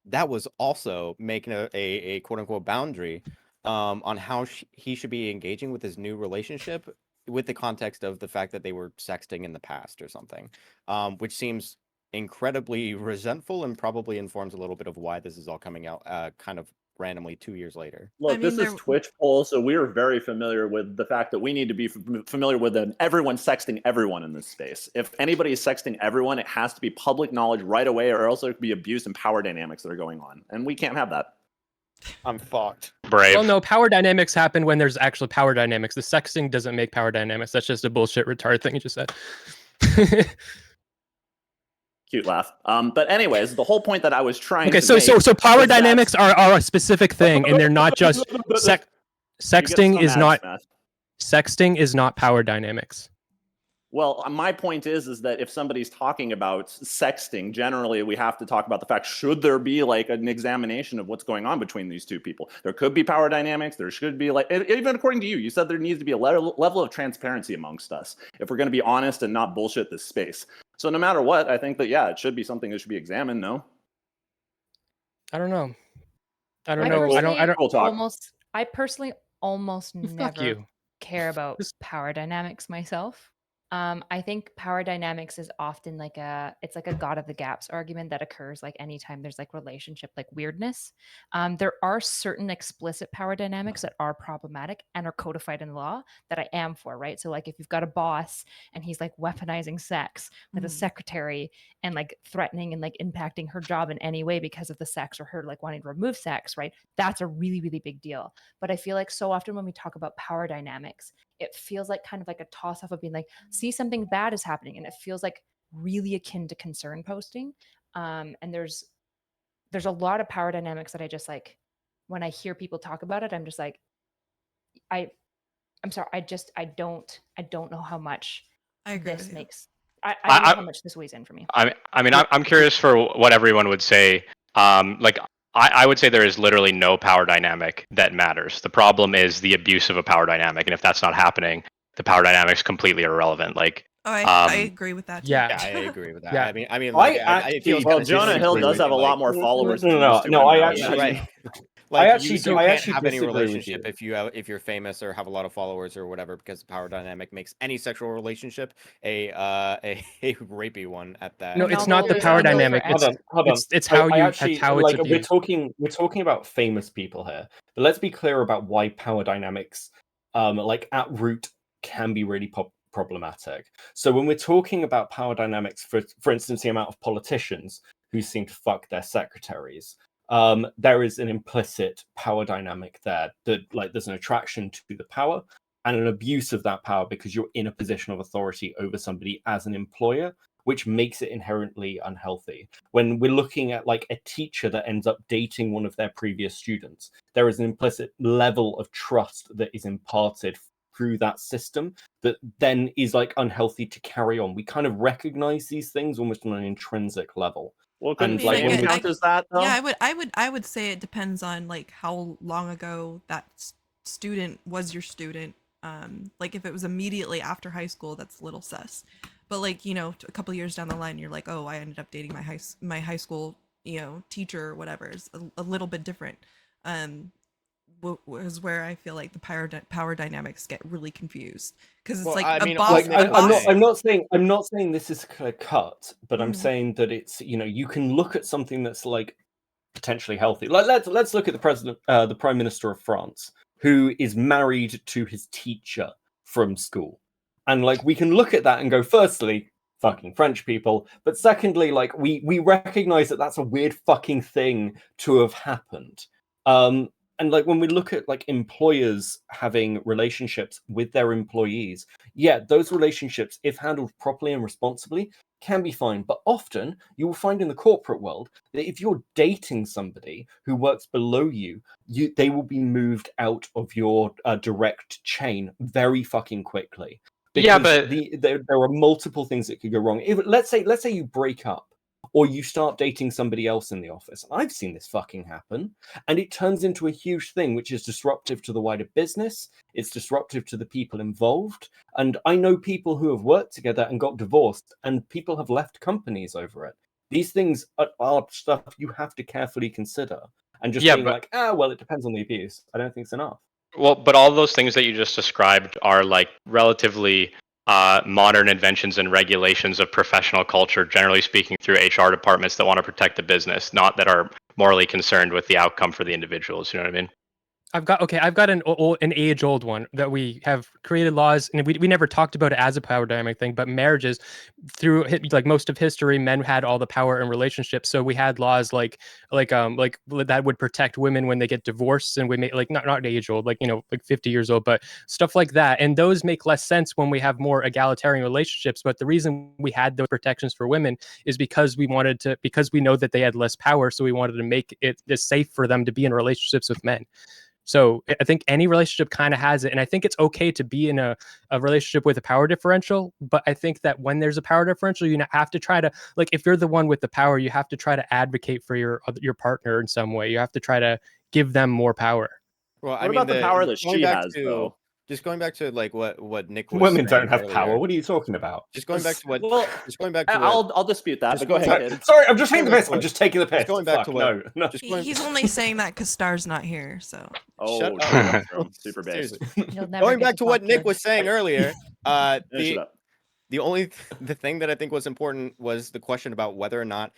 That was also making a quote unquote boundary on how he should be engaging with his new relationship with the context of the fact that they were sexting in the past or something, which seems incredibly resentful and probably informs a little bit of why this is all coming out kind of randomly 2 years later. Look, this is Twitch poll, so we are very familiar with the fact that we need to be familiar with everyone sexting everyone in this space. If anybody is sexting everyone, it has to be public knowledge right away, or else there could be abuse and power dynamics that are going on, and we can't have that. I'm fucked. Brave. Well, no, power dynamics happen when there's actual power dynamics. The sexting doesn't make power dynamics. That's just a bullshit retard thing you just said. Cute laugh. But anyways, the whole point that I was trying Okay, to so make power is that- dynamics are a specific thing, and they're not just sexting is not sexting is not power dynamics. Well, my point is that if somebody's talking about sexting, generally we have to talk about the fact, should there be like an examination of what's going on between these two people? There could be power dynamics. There should be, like, even according to you, you said there needs to be a level of transparency amongst us if we're going to be honest and not bullshit this space. So no matter what, I think that, yeah, it should be something that should be examined, no? I don't know. I don't I know. I personally don't. We'll talk. I personally almost Fuck never you. care about power dynamics myself. I think power dynamics is often like it's like a God of the gaps argument that occurs like anytime there's like relationship like weirdness. There are certain explicit power dynamics that are problematic and are codified in law that I am for, right? So like if you've got a boss and he's like weaponizing sex with a secretary and like threatening and like impacting her job in any way because of the sex or her like wanting to remove sex, right? That's a really, really big deal. But I feel like so often when we talk about power dynamics, it feels like kind of like a toss off of being like, see, something bad is happening. And it feels like really akin to concern posting. And there's a lot of power dynamics that I just like, when I hear people talk about it, I'm just like, I'm sorry. I don't know how much I agree this with you. makes. I don't know how much this weighs in for me. I mean, I'm curious for what everyone would say. Like, I would say there is literally no power dynamic that matters. The problem is the abuse of a power dynamic, and if that's not happening, the power dynamic is completely irrelevant. Like, Oh, I agree with that too. Yeah. Yeah, I agree with that. Yeah. I mean, like, it feels Well, kinda Jonah Hill disagree does with have you, a lot like- more followers. No, than no, used to no, in I now, actually- right. Like, actually you do- I can't actually have any disagree with relationship you. if you're famous or have a lot of followers or whatever, because the power dynamic makes any sexual relationship a rapey one at that. No, And it's all not the those power are those dynamic. forever. Hold on. It's how I you actually, it's how it's like, abused. we're talking about famous people here, but let's be clear about why power dynamics, like at root, can be really problematic. So when we're talking about power dynamics, for instance, the amount of politicians who seem to fuck their secretaries, there is an implicit power dynamic there. That, like, there's an attraction to the power and an abuse of that power because you're in a position of authority over somebody as an employer, which makes it inherently unhealthy. When we're looking at like a teacher that ends up dating one of their previous students, there is an implicit level of trust that is imparted through that system that then is like unhealthy to carry on. We kind of recognize these things almost on an intrinsic level. Well, couldn't And, like, like, when we- count as that, though? Yeah, I would say it depends on like how long ago that student was your student. Like if it was immediately after high school, that's a little sus. But like, you know, a couple years down the line, you're like, oh, I ended up dating my high school, you know, teacher or whatever. Is a little bit different. was where I feel like the power dynamics get really confused, because it's Well, like I a mean, boss. Like A I'm boss. not saying this is clear cut, but I'm Mhm. saying that it's, you know, you can look at something that's like potentially healthy. Like let's look at the Prime Minister of France, who is married to his teacher from school, and like we can look at that and go, firstly, fucking French people, but secondly, like we recognize that that's a weird fucking thing to have happened. And like when we look at like employers having relationships with their employees, yeah, those relationships, if handled properly and responsibly, can be fine. But often you will find in the corporate world that if you're dating somebody who works below you, they will be moved out of your direct chain very fucking quickly. Yeah, Because but there are multiple things that could go wrong. Let's say you break up or you start dating somebody else in the office. I've seen this fucking happen, and it turns into a huge thing, which is disruptive to the wider business. It's disruptive to the people involved. And I know people who have worked together and got divorced, and people have left companies over it. These things are stuff you have to carefully consider. And just yeah, being but like, well, it depends on the abuse, I don't think it's enough. well, but all those things that you just described are like relatively modern inventions and regulations of professional culture, generally speaking, through HR departments that want to protect the business, not that are morally concerned with the outcome for the individuals. You know what I mean? I've got an age-old one that we have created laws, and we never talked about it as a power dynamic thing, but marriages, through like most of history, men had all the power in relationships. So we had laws like that would protect women when they get divorced, and we made like not age-old, like, you know, like 50 years old, but stuff like that. And those make less sense when we have more egalitarian relationships. But the reason we had those protections for women is because we know that they had less power, so we wanted to make it safe for them to be in relationships with men. So I think any relationship kind of has it. And I think it's okay to be in a relationship with a power differential. But I think that when there's a power differential, you have to try to, like, if you're the one with the power, you have to try to advocate for your partner in some way. You have to try to give them more power. Well, What about the power that going she back has, to though? just going back to like what Nick was Women saying don't have power. earlier. What are you talking about? Just going back to what. Well, Just going back to what. I'll dispute that, just but go going ahead, back- kid. Sorry, I'm just going taking the back piss. to I'm what- just taking the piss. Just going back to Fuck, what. no. Just going. He's only saying that because Star's not here. So Oh, Shut true, up. true. Super base. Seriously. You'll never Going get back to to what talk, Nick kid. was saying earlier, Finish it up. the thing that I think was important was the question about whether or not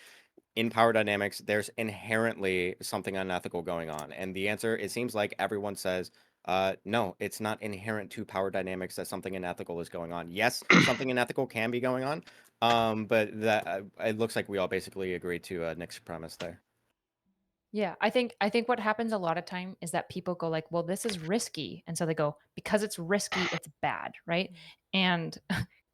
in power dynamics there's inherently something unethical going on. And the answer, it seems like everyone says, no, it's not inherent to power dynamics that something unethical is going on. Yes, something unethical can be going on, but that it looks like we all basically agree to Nick's premise there. Yeah, I think what happens a lot of time is that people go like, well, this is risky. And so they go, because it's risky, it's bad, right? And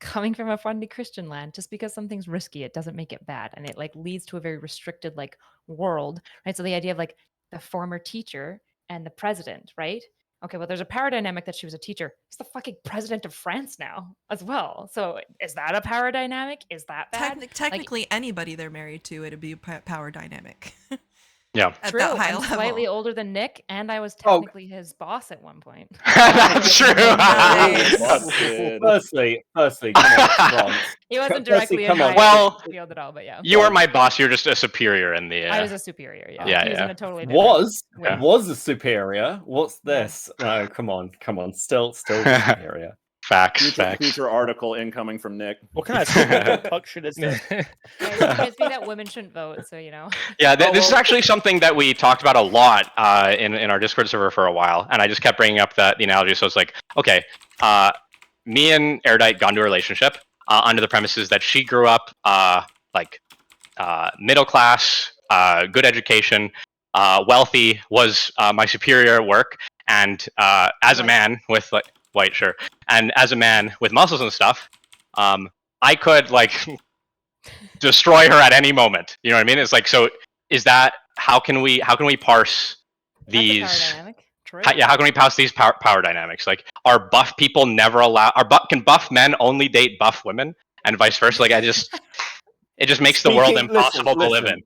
coming from a friendly Christian land, just because something's risky, it doesn't make it bad. And it like leads to a very restricted like world, right? So the idea of like the former teacher and the president, right? Okay, well, there's a power dynamic that she was a teacher. He's the fucking president of France now as well. So is that a power dynamic? Is that bad? technically, anybody they're married to, it'd be a power dynamic. Yeah. At True. that high I'm level. slightly older than Nick, and I was Oh. technically his boss at one point. That's true. Nice. Busted. Firstly, come on, France. He wasn't Firstly, directly come in on. my Well, field at all, but yeah. You weren't my boss. You're just a superior in the. I was a superior. Yeah. Yeah, He was in yeah. a totally different wing. Was a superior. What's Yeah. this? No, come on. Still the superior. Facts. Future article incoming from Nick. What kind of stupid puck shit is this? Yeah, he convinced me that women shouldn't vote, so you know. Yeah, this is actually something that we talked about a lot in our Discord server for a while, and I just kept bringing up the analogy. So it's like, okay, me and Erudite got into a relationship under the premises that she grew up middle class, good education, wealthy, was my superior at work, and as a man with like white, sure, and as a man with muscles and stuff, I could like destroy her at any moment. You know what I mean? It's like, so is that how can we parse these? That's a power dynamic. True. How can we parse these power dynamics? Like, are buff people never allowed? Can buff men only date buff women, and vice versa? Like, it just makes the world impossible to live in.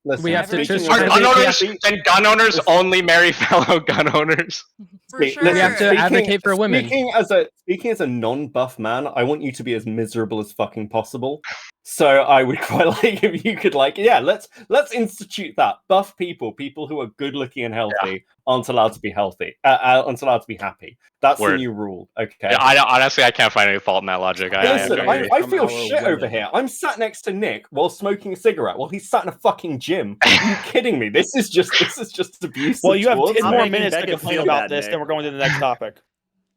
Listen, We have to just Are gun owners speaking- and gun owners only marry fellow gun owners? For Wait, sure. We have to advocate for women. Speaking as a non-buff man, I want you to be as miserable as fucking possible. So I would quite like if you could let's institute that. Buff people who are good looking and healthy aren't allowed to be healthy. Aren't allowed to be happy. That's the new rule. Okay. Yeah, honestly, I can't find any fault in that logic. Listen, agree. I feel shit over here. I'm sat next to Nick while smoking a cigarette while he's sat in a fucking gym. Are you kidding me? This is just abuse. Well, you have 10 more making minutes to Beckett complain feel about bad, this, Nick. then we're going to the next topic.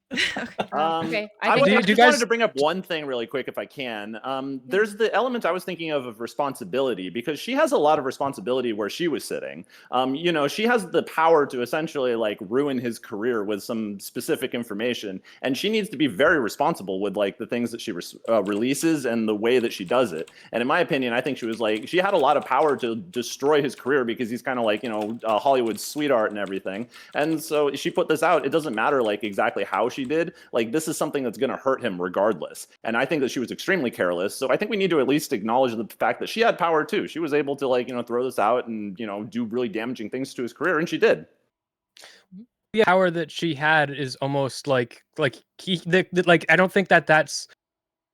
Okay, I think just wanted to bring up one thing really quick if I can. There's the element I was thinking of responsibility, because she has a lot of responsibility where she was sitting. You know, she has the power to essentially like ruin his career with some specific information, and she needs to be very responsible with like the things that she releases and the way that she does it. And in my opinion, I think she had a lot of power to destroy his career because he's kind of like, you know, Hollywood's sweetheart and everything. And so she put this out. It doesn't matter like exactly how she did. Like, this is something that's going to hurt him regardless. And I think that she was extremely careless. So I think we need to at least acknowledge the fact that she had power too. She was able to like, you know, throw this out and, you know, do really damaging things to his career, and she did. The power that she had is almost like I don't think that's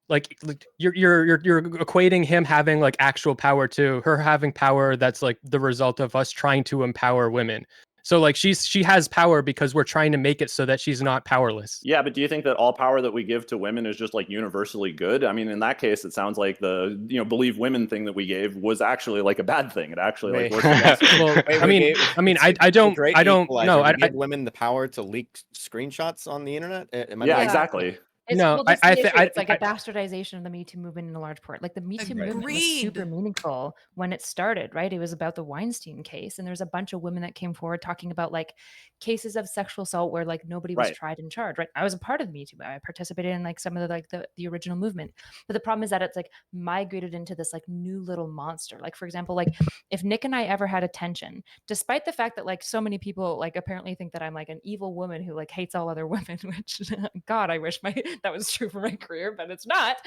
like you're equating him having like actual power to her having power that's like the result of us trying to empower women. So like she has power because we're trying to make it so that she's not powerless. Yeah, but do you think that all power that we give to women is just like universally good? I mean, in that case, it sounds like the, you know, believe women thing that we gave was actually like a bad thing. It actually like worked against us. Well, I don't know. I give women the power to leak screenshots on the internet. Yeah, exactly. It's, No, well, this is the issue. I It's like a bastardization of the Me Too movement in a large part. Like the Me Too movement was super meaningful when it started, right? It was about the Weinstein case, and there's a bunch of women that came forward talking about like cases of sexual assault where like nobody was tried and charged, right? I was a part of the Me Too. I participated in like some of the original movement, but the problem is that it's like migrated into this like new little monster. Like for example, like if Nick and I ever had a tension, despite the fact that like so many people like apparently think that I'm like an evil woman who like hates all other women, which God, I wish that was true for my career, but it's not.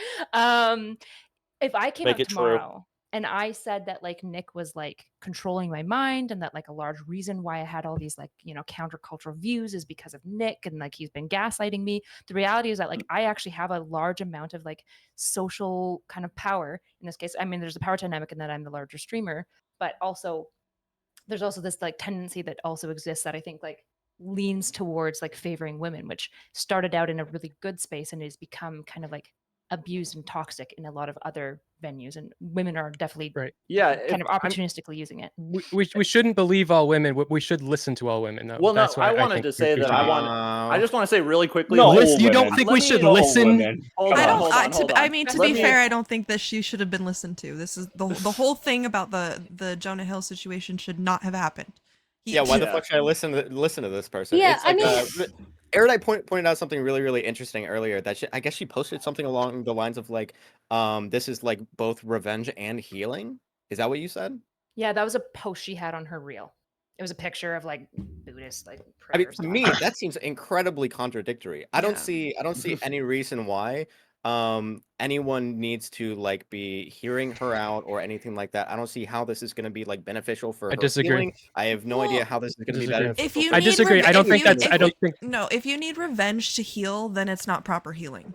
If I came up tomorrow and I said that like Nick was like controlling my mind and that like a large reason why I had all these like, you know, countercultural views is because of Nick and like he's been gaslighting me. The reality is that like I actually have a large amount of like social kind of power in this case. I mean, there's a power dynamic in that I'm the larger streamer, but also there's also this like tendency that also exists that I think like leans towards like favoring women, which started out in a really good space and has become kind of like abused and toxic in a lot of other venues, and women are definitely kind of opportunistically using it. We shouldn't believe all women. We should listen to all women though. Well, no, That's what I wanted to say that I just want to say really quickly. No, you don't think we should listen? Hold on. I mean, to be fair, I don't think that she should have been listened to. This is the whole thing about the Jonah Hill situation should not have happened. Why the fuck should I listen to this person? Yeah, it's like, Erudite pointed out something really, really interesting earlier. That I guess she posted something along the lines of like, this is like both revenge and healing. Is that what you said? Yeah, that was a post she had on her reel. It was a picture of like Buddhist like prayers. I mean, to me, that seems incredibly contradictory. I don't see any reason why anyone needs to like be hearing her out or anything like that. I don't see how this is going to be like beneficial for her healing. I have no idea how this is going to be beneficial. I disagree. I don't think that's. I don't think. No, if you need revenge to heal, then it's not proper healing.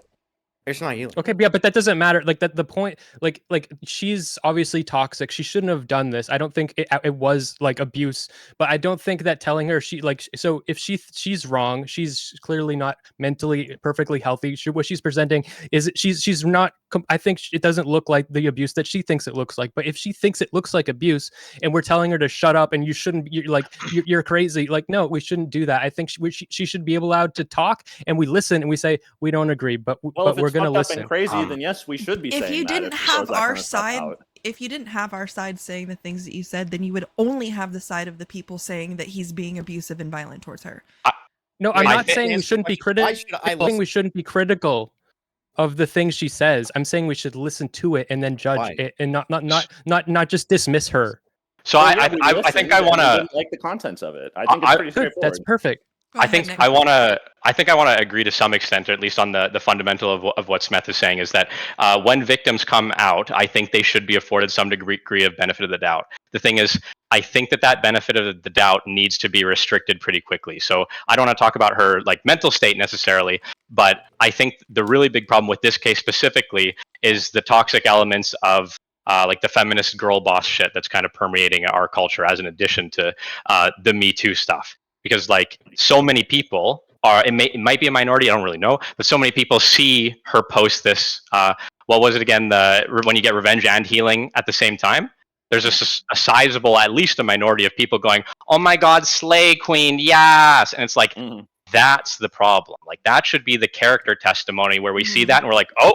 It's not healing. Okay, yeah, but that doesn't matter. Like that, the point, like she's obviously toxic. She shouldn't have done this. I don't think it was like abuse, but I don't think that telling her so if she's wrong, she's clearly not mentally perfectly healthy. What she's presenting is she's not. I think it doesn't look like the abuse that she thinks it looks like. But if she thinks it looks like abuse, and we're telling her to shut up and you shouldn't, you're crazy. Like no, we shouldn't do that. I think she should be allowed to talk, and we listen and we say we don't agree, but we're going to listen. And crazy, then yes, we should be saying if you that. Didn't have our side, if you didn't have our side saying the things that you said, then you would only have the side of the people saying that he's being abusive and violent towards her. No, I'm not saying we shouldn't be critical. I'm saying we shouldn't be critical of the things she says. I'm saying we should listen to it and then judge it, and not just dismiss her. So I think I want to like the contents of it. I think it's pretty straightforward. That's perfect. I think I want to agree to some extent, or at least on the fundamental of what Smeth is saying, is that when victims come out, I think they should be afforded some degree of benefit of the doubt. The thing is, I think that benefit of the doubt needs to be restricted pretty quickly. So I don't want to talk about her like mental state necessarily, but I think the really big problem with this case specifically is the toxic elements of like the feminist girl boss shit that's kind of permeating our culture as an addition to the Me Too stuff. Because like so many people are, it might be a minority, I don't really know, but so many people see her post this. What was it again? When you get revenge and healing at the same time. There's a sizable, at least a minority of people going, "Oh my God, slay queen, yes!" And it's like that's the problem. Like that should be the character testimony where we see that and we're like, "Oh,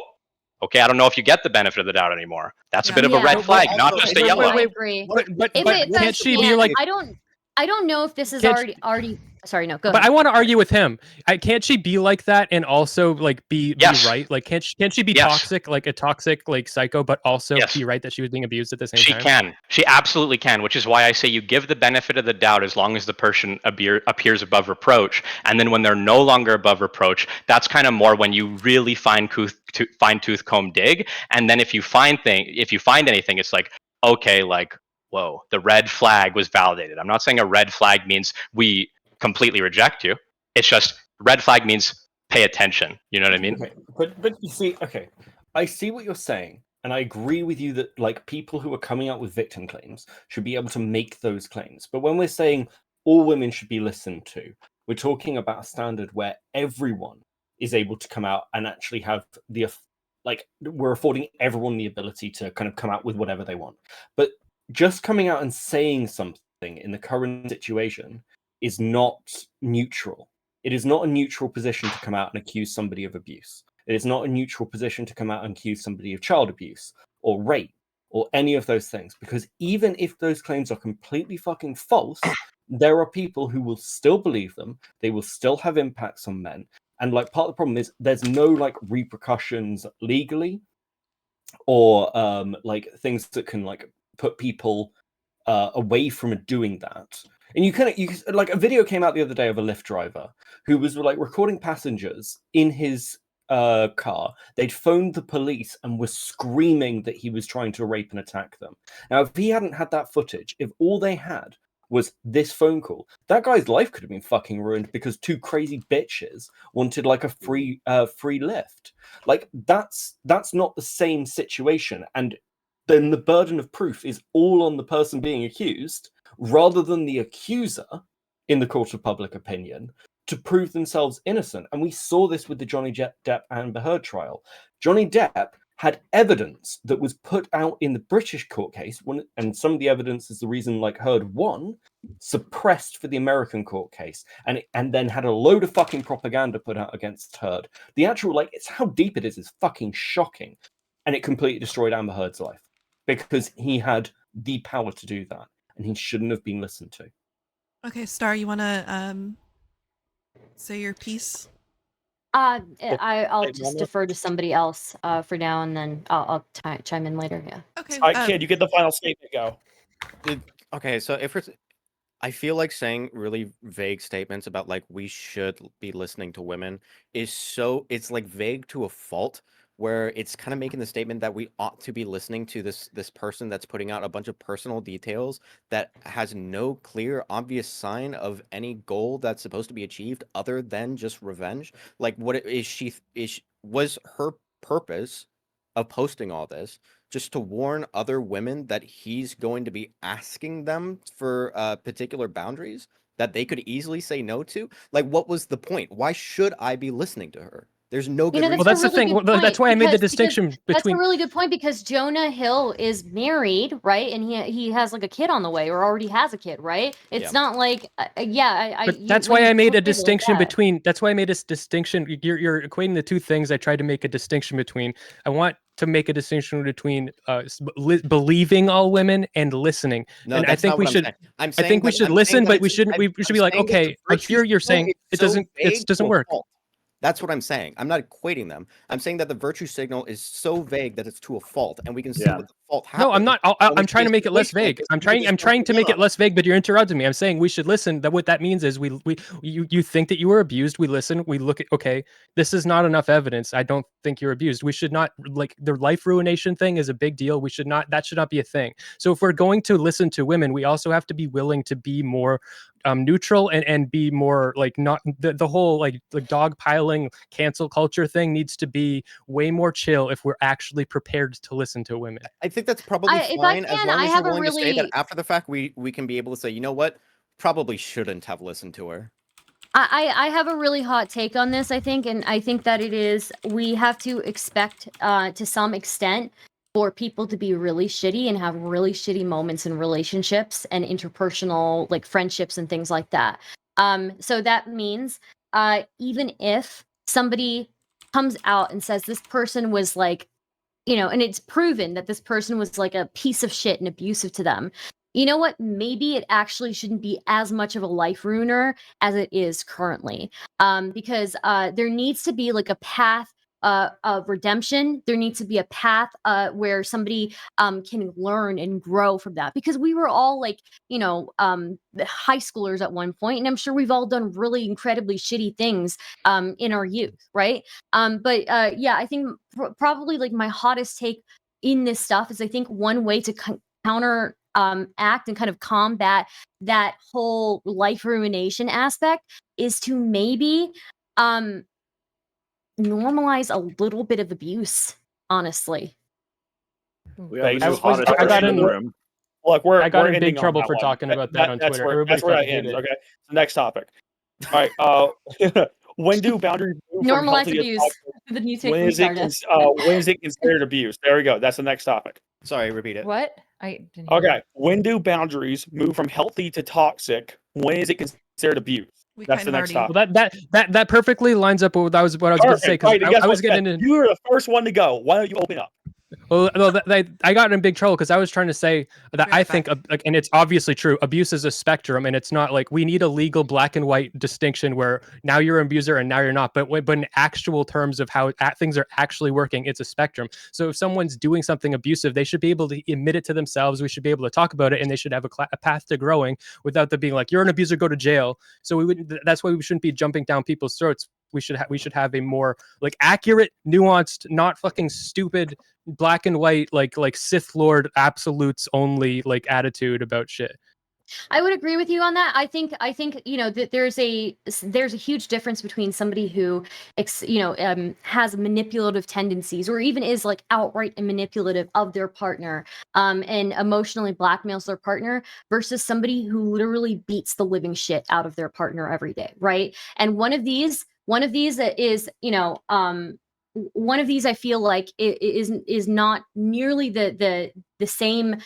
okay, I don't know if you get the benefit of the doubt anymore." That's a bit of a red flag, not just a yellow. I agree. But Can't she be like? I don't know if this is already. Sorry, no, go ahead. But I want to argue with him. Can't she be like that and also like be right? Like can't she be toxic, like a toxic like psycho, but also be right that she was being abused at the same time? She can. She absolutely can, which is why I say you give the benefit of the doubt as long as the person appears above reproach. And then when they're no longer above reproach, that's kind of more when you really fine tooth comb dig. And then if you find anything, it's like, okay, like, whoa, the red flag was validated. I'm not saying a red flag means we completely reject you. It's just red flag means pay attention. You know what I mean? Okay. But you see, okay, I see what you're saying, and I agree with you that like people who are coming out with victim claims should be able to make those claims. But when we're saying all women should be listened to, we're talking about a standard where everyone is able to come out and actually have the we're affording everyone the ability to kind of come out with whatever they want. But just coming out and saying something in the current situation is not neutral. It is not a neutral position to come out and accuse somebody of abuse. It is not a neutral position to come out and accuse somebody of child abuse or rape or any of those things. Because even if those claims are completely fucking false, there are people who will still believe them. They will still have impacts on men. And like part of the problem is there's no like repercussions legally or like things that can like put people away from doing that. And you like a video came out the other day of a Lyft driver who was like recording passengers in his car. They'd phoned the police and were screaming that he was trying to rape and attack them. Now, if he hadn't had that footage, if all they had was this phone call, that guy's life could have been fucking ruined because two crazy bitches wanted like a free lift. Like that's not the same situation. And then the burden of proof is all on the person being accused rather than the accuser in the court of public opinion to prove themselves innocent. And we saw this with the Johnny Depp Amber Heard trial. Johnny Depp had evidence that was put out in the British court case, and some of the evidence is the reason like Heard won, suppressed for the American court case, and then had a load of fucking propaganda put out against Heard. The actual, like, it's how deep it is fucking shocking. And it completely destroyed Amber Heard's life because he had the power to do that. And he shouldn't have been listened to. Okay, Star, you want to say your piece? I'll just defer to somebody else for now, and then I'll chime in later. Yeah. Okay. All right, Kid, you get the final statement. Go. Okay, so I feel like saying really vague statements about like we should be listening to women it's like vague to a fault, where it's kind of making the statement that we ought to be listening to this person that's putting out a bunch of personal details that has no clear, obvious sign of any goal that's supposed to be achieved other than just revenge. Like, what was her purpose of posting all this just to warn other women that he's going to be asking them for particular boundaries that they could easily say no to? Like, what was the point? Why should I be listening to her? There's no good reason. Well, that's the thing. That's why I made the distinction between. That's a really good point, because Jonah Hill is married, right? And he has like a kid on the way, or already has a kid, right? It's not like, that's why I made a distinction between. That's why I made this distinction. You're equating the two things. I tried to make a distinction between. I want to make a distinction between believing all women and listening. No, and I think we should. I think we should listen, but we shouldn't. We should be like, okay, I hear you're saying it doesn't. It doesn't work. That's what I'm saying. I'm not equating them. I'm saying that the virtue signal is so vague that it's to a fault, and we can see what the fault happens. No, I'm not. I'm trying to make it less vague. I'm trying to make it less vague, but you're interrupting me. I'm saying we should listen. That what that means is you think that you were abused. We listen. We look at, okay, this is not enough evidence. I don't think you're abused. We should not, like, the life ruination thing is a big deal. We should not. That should not be a thing. So if we're going to listen to women, we also have to be willing to be more neutral and be more like not the whole like dog piling cancel culture thing needs to be way more chill if we're actually prepared to listen to women. I think that's probably if I fine as can, long I as you're have a willing to say that really after the fact we can be able to say, you know what, probably shouldn't have listened to her. I have a really hot take on this, I think, and I think that it is we have to expect to some extent for people to be really shitty and have really shitty moments in relationships and interpersonal like friendships and things like that. So that means even if somebody comes out and says this person was like, you know, and it's proven that this person was like a piece of shit and abusive to them. You know what? Maybe it actually shouldn't be as much of a life ruiner as it is currently. Because there needs to be like a path of redemption. There needs to be a path where somebody can learn and grow from that. Because we were all like, you know, high schoolers at one point, and I'm sure we've all done really incredibly shitty things in our youth, right? But yeah, I think probably like my hottest take in this stuff is I think one way to counter act and kind of combat that whole life ruination aspect is to maybe normalize a little bit of abuse, honestly. We have the Thanks. new hottest I got person in the in- room. Look, I got we're in big ending on trouble that for one. talking about that on Twitter. Everybody That's where that fucking ends. hated it. Okay, so next topic. All right. When do boundaries move from Normalize healthy to abuse. toxic? The new take When from is it Stardust. when is it considered abuse? There we go. That's the next topic. Sorry, repeat it. What? I didn't hear Okay. When do boundaries move from healthy to toxic? When is it considered abuse? We That's kind the of next already. topic. Well, that perfectly lines up with what I was going to say, because Right. Guess I was what, getting Smeth? into. You were the first one to go. Why don't you open up? Well, no, I got in big trouble because I was trying to say that Be I right think, back. like, and it's obviously true, abuse is a spectrum, and it's not like we need a legal black and white distinction where now you're an abuser and now you're not. But in actual terms of how things are actually working, it's a spectrum. So if someone's doing something abusive, they should be able to admit it to themselves. We should be able to talk about it, and they should have a path to growing without them being like, "You're an abuser, go to jail." So we wouldn't. That's why we shouldn't be jumping down people's throats. We should have a more like accurate, nuanced, not fucking stupid black and white like Sith Lord absolutes only like attitude about shit. I would agree with you on that. I think you know that there's a huge difference between somebody who has manipulative tendencies or even is like outright manipulative of their partner and emotionally blackmails their partner versus somebody who literally beats the living shit out of their partner every day, right? And one of these is, you know, one of these I feel like is not nearly the same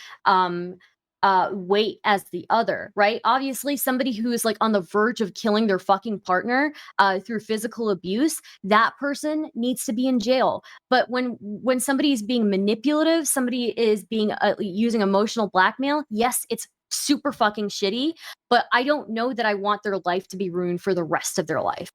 weight as the other, right? Obviously, somebody who is like on the verge of killing their fucking partner through physical abuse, that person needs to be in jail. But when somebody is being manipulative, somebody is being using emotional blackmail, yes, it's super fucking shitty, but I don't know that I want their life to be ruined for the rest of their life.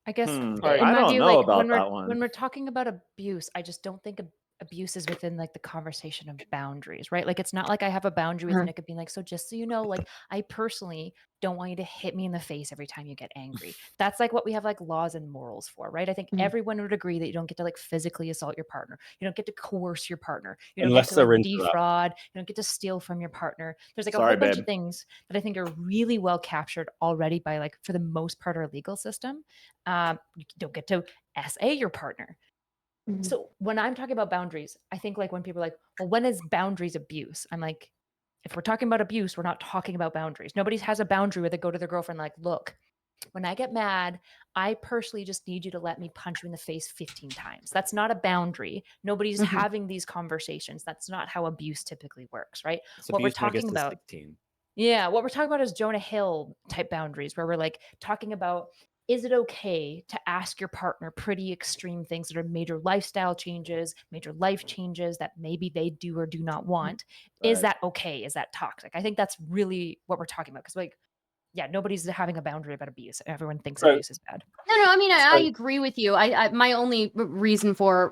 I guess I in my don't view, know like about when that one. we're talking about abuse, I just don't think abuse is within like the conversation of boundaries, right? Like it's not like I have a boundary with Nick of being like, so just so you know, like I personally don't want you to hit me in the face every time you get angry. That's like what we have like laws and morals for, right? I think everyone would agree that you don't get to like physically assault your partner. You don't get to coerce your partner. You don't Unless get to they're like into that. defraud. You don't get to steal from your partner. There's like a Sorry, whole bunch babe. of things that I think are really well captured already by like, for the most part, our legal system. You don't get to SA your partner. So when I'm talking about boundaries, I think like when people are like, well, when is boundaries abuse? I'm like, if we're talking about abuse, we're not talking about boundaries. Nobody has a boundary where they go to their girlfriend like, look, when I get mad, I personally just need you to let me punch you in the face 15 times. That's not a boundary. Nobody's having these conversations. That's not how abuse typically works, right? It's What we're abuse when it gets talking to about 16. Yeah, what we're talking about is Jonah Hill type boundaries, where we're like talking about, is it okay to ask your partner pretty extreme things that are major lifestyle changes, major life changes that maybe they do or do not want? Is Right. that okay? Is that toxic? I think that's really what we're talking about. Because like, yeah, nobody's having a boundary about abuse. Everyone thinks So- abuse is bad. No, I mean, I agree with you. I my only reason for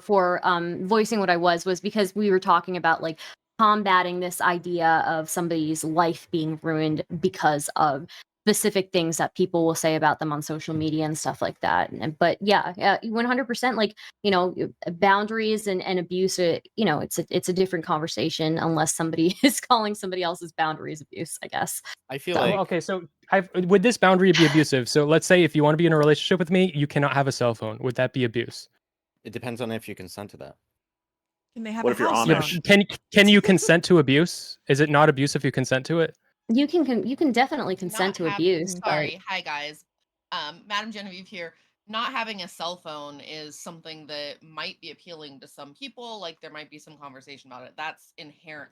voicing what I was because we were talking about like combating this idea of somebody's life being ruined because of specific things that people will say about them on social media and stuff like that. But yeah, 100%. Like, you know, boundaries and abuse. You know, it's a different conversation unless somebody is calling somebody else's boundaries abuse, I guess. I feel So- like Well, okay, so would this boundary be abusive? So let's say if you want to be in a relationship with me, you cannot have a cell phone. Would that be abuse? It depends on if you consent to that. Can they have What a if you're house Amish? phone? Can you consent to abuse? Is it not abuse if you consent to it? You can definitely consent Not to having- abuse. Sorry, hi guys. Madam Genevieve here. Not having a cell phone is something that might be appealing to some people. Like there might be some conversation about it. That's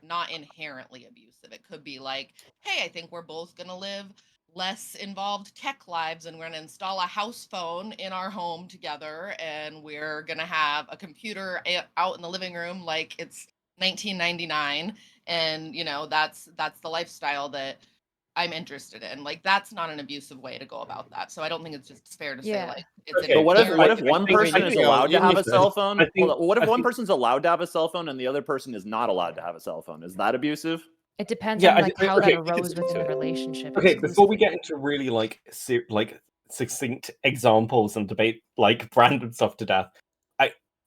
not inherently abusive. It could be like, hey, I think we're both gonna live less involved tech lives and we're going to install a house phone in our home together and we're going to have a computer out in the living room like it's 1999 and that's the lifestyle that I'm interested in. Like that's not an abusive way to go about that. So I don't think it's just fair to say like it's But what if I one think- person I is think- allowed to have a cell I phone? think- Hold on, what if I one think- person's allowed to have a cell phone and the other person is not allowed to have a cell phone? Is that abusive? It depends Yeah, on like how okay, that arose within the relationship. Okay, before we exclusively. get into really like succinct examples and debate like Brandon stuff to death,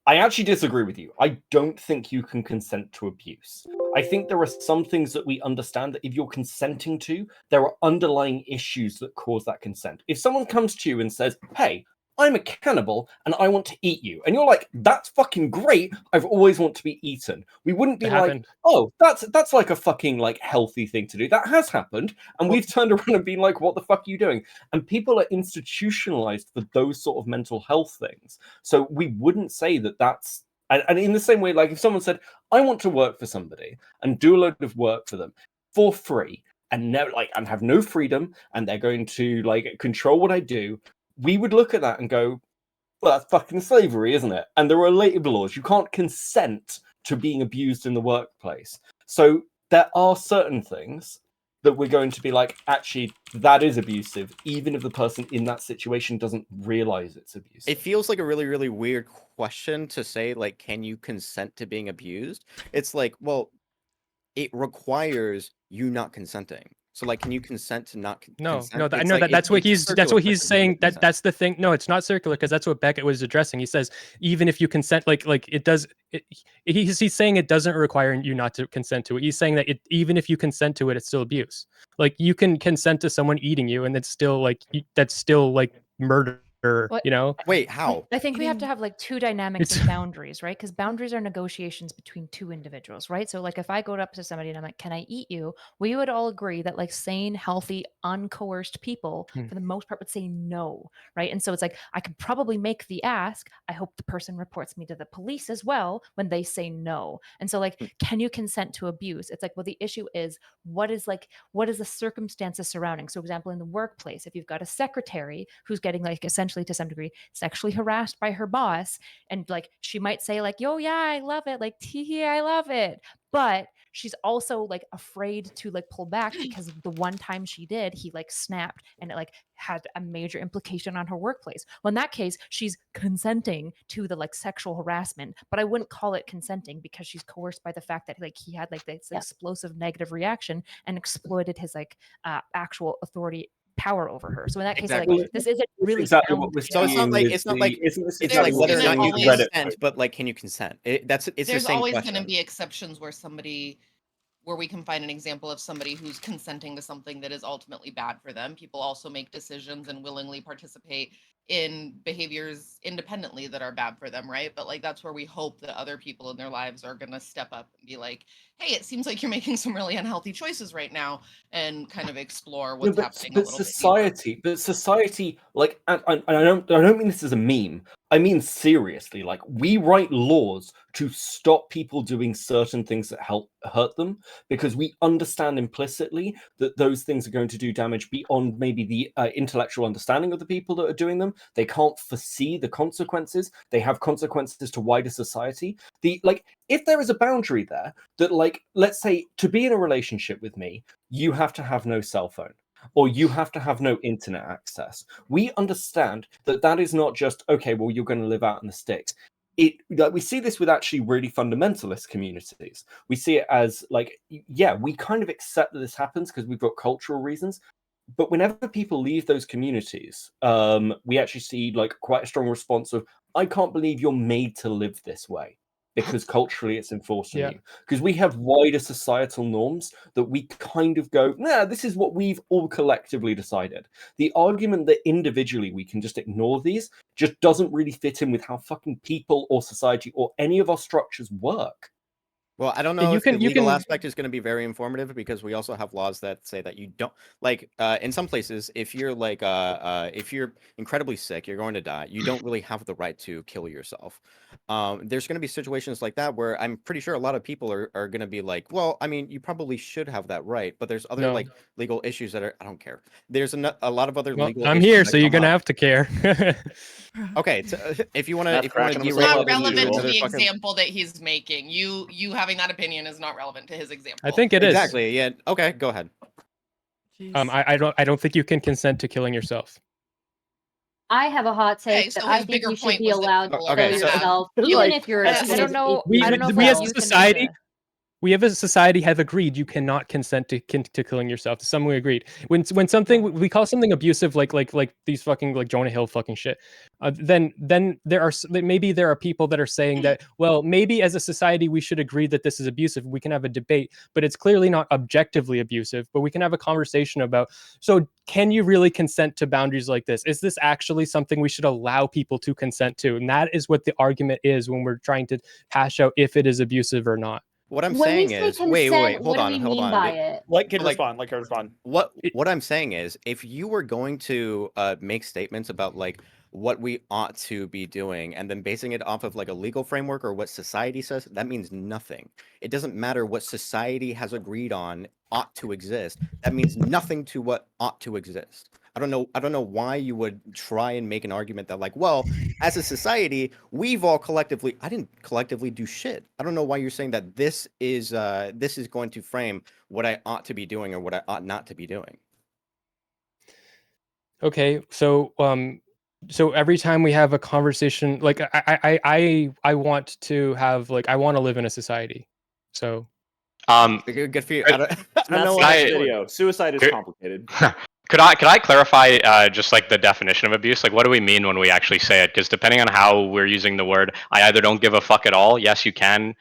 I actually disagree with you. I don't think you can consent to abuse. I think there are some things that we understand that if you're consenting to, there are underlying issues that cause that consent. If someone comes to you and says, "Hey, I'm a cannibal and I want to eat you," and you're like, "That's fucking great. I've always wanted to be eaten." We wouldn't be It like, happened. "Oh, that's like a fucking like healthy thing to do." That has happened, and we've turned around and been like, "What the fuck are you doing?" And people are institutionalized for those sort of mental health things. So we wouldn't say that that's and in the same way, like if someone said, "I want to work for somebody and do a load of work for them for free and never like and have no freedom and they're going to like control what I do," we would look at that and go, "Well, that's fucking slavery, isn't it?" And there are labor laws. You can't consent to being abused in the workplace. So there are certain things that we're going to be like, actually, that is abusive, even if the person in that situation doesn't realize it's abusive. It feels like a really, really weird question to say, like, can you consent to being abused? It's like, well, it requires you not consenting. So, like, can you consent to not consent? No, It's no, like, that's what it's a he's circular saying. question, That consent. that's the thing. No, it's not circular because that's what Beckett was addressing. He says even if you consent, like it does. He's saying it doesn't require you not to consent to it. He's saying that even if you consent to it, it's still abuse. Like you can consent to someone eating you, and it's still like that's still like murder. What- You know? Wait, how? I think we have to Eating- have like two dynamics It's- and boundaries, right? Because boundaries are negotiations between two individuals, right? So, like, if I go up to somebody and I'm like, "Can I eat you?" We would all agree that like sane, healthy, uncoerced people, for the most part, would say no, right? And so it's like I could probably make the ask. I hope the person reports me to the police as well when they say no. And so, like, can you consent to abuse? It's like, well, the issue is what is the circumstances surrounding. So, example, in the workplace, if you've got a secretary who's getting like essentially to some degree sexually harassed by her boss, and like she might say like, "Yo, yeah, I love it," like, "Tee, I love it," but she's also like afraid to like pull back because the one time she did, he like snapped and it like had a major implication on her workplace. Well, in that case, she's consenting to the like sexual harassment, but I wouldn't call it consenting because she's coerced by the fact that like he had like this explosive negative reaction and exploited his like actual authority power over her. So in that case, Exactly. like this isn't That's really exactly what bound- we're So it's not seeing like with it's not the- like isn't this it's exactly like what whether we're or not seeing you with always- Reddit? consent, but like, can you consent? It's the There's same always question. going to be exceptions where we can find an example of somebody who's consenting to something that is ultimately bad for them. People also make decisions and willingly participate in behaviors independently that are bad for them, right? But like that's where we hope that other people in their lives are going to step up and be like, "Hey, it seems like you're making some really unhealthy choices right now," and kind of explore No, what's but, happening a but little bit deeper. society, like, and I don't mean this as a meme. I mean seriously. Like, we write laws to stop people doing certain things that hurt them because we understand implicitly that those things are going to do damage beyond maybe the intellectual understanding of the people that are doing them. They can't foresee the consequences. They have consequences to wider society. If there is a boundary there that, like, let's say to be in a relationship with me, you have to have no cell phone or you have to have no internet access. We understand that that is not just, okay, well, you're going to live out in the sticks. We see this with actually really fundamentalist communities. We see it as like, yeah, we kind of accept that this happens because we've got cultural reasons. But whenever people leave those communities, we actually see like quite a strong response of, "I can't believe you're made to live this way." because culturally it's enforced on you. Because we have wider societal norms that we kind of go, nah, this is what we've all collectively decided. The argument that individually we can just ignore these just doesn't really fit in with how fucking people or society or any of our structures work. Well, I don't know if the legal aspect is going to be very informative, because we also have laws that say that you don't, like, in some places, if you're like if you're incredibly sick, you're going to die, you don't really have the right to kill yourself. There's going to be situations like that where I'm pretty sure a lot of people are going to be like, well, I mean, you probably should have that right, but there's other like legal issues that are, I don't care. There's a lot of other legal I'm issues here, that so you're come gonna up. have to care. Okay, so if you want to It's not relevant to the example that he's making. You having that opinion is not relevant to his example. I think it is. Exactly. Yeah. Okay. Go ahead. I don't think you can consent to killing yourself. I have a hot take Okay, so that I his think bigger you should point be was that allowed to people kill are gonna have- yourself, Like, even if you're. I don't know. We I don't know if as a euthanasia- society, we as a society have agreed you cannot consent to killing yourself. To some we agreed. When something we call something abusive, like these fucking like Jonah Hill fucking shit, then there are maybe there are people that are saying that, well, maybe as a society we should agree that this is abusive. We can have a debate, but it's clearly not objectively abusive. But we can have a conversation about, so can you really consent to boundaries like this? Is this actually something we should allow people to consent to? And that is what the argument is when we're trying to hash out if it is abusive or not. What I'm When we saying say is, wait, consent, hold what on, do we hold mean on. by it? Let Kid respond. Let Kid respond. What I'm saying is, if you were going to make statements about like what we ought to be doing, and then basing it off of like a legal framework or what society says, that means nothing. It doesn't matter what society has agreed on ought to exist. That means nothing to what ought to exist. I don't know why you would try and make an argument that like, well, as a society, we've all collectively, I didn't collectively do shit. I don't know why you're saying that this is going to frame what I ought to be doing or what I ought not to be doing. Okay, so so every time we have a conversation, like I want to have, like, I want to live in a society. So good for you. I don't know That's the video. Suicide is complicated. Could I clarify just like the definition of abuse? Like, what do we mean when we actually say it? Because depending on how we're using the word, I either don't give a fuck at all. Yes, you can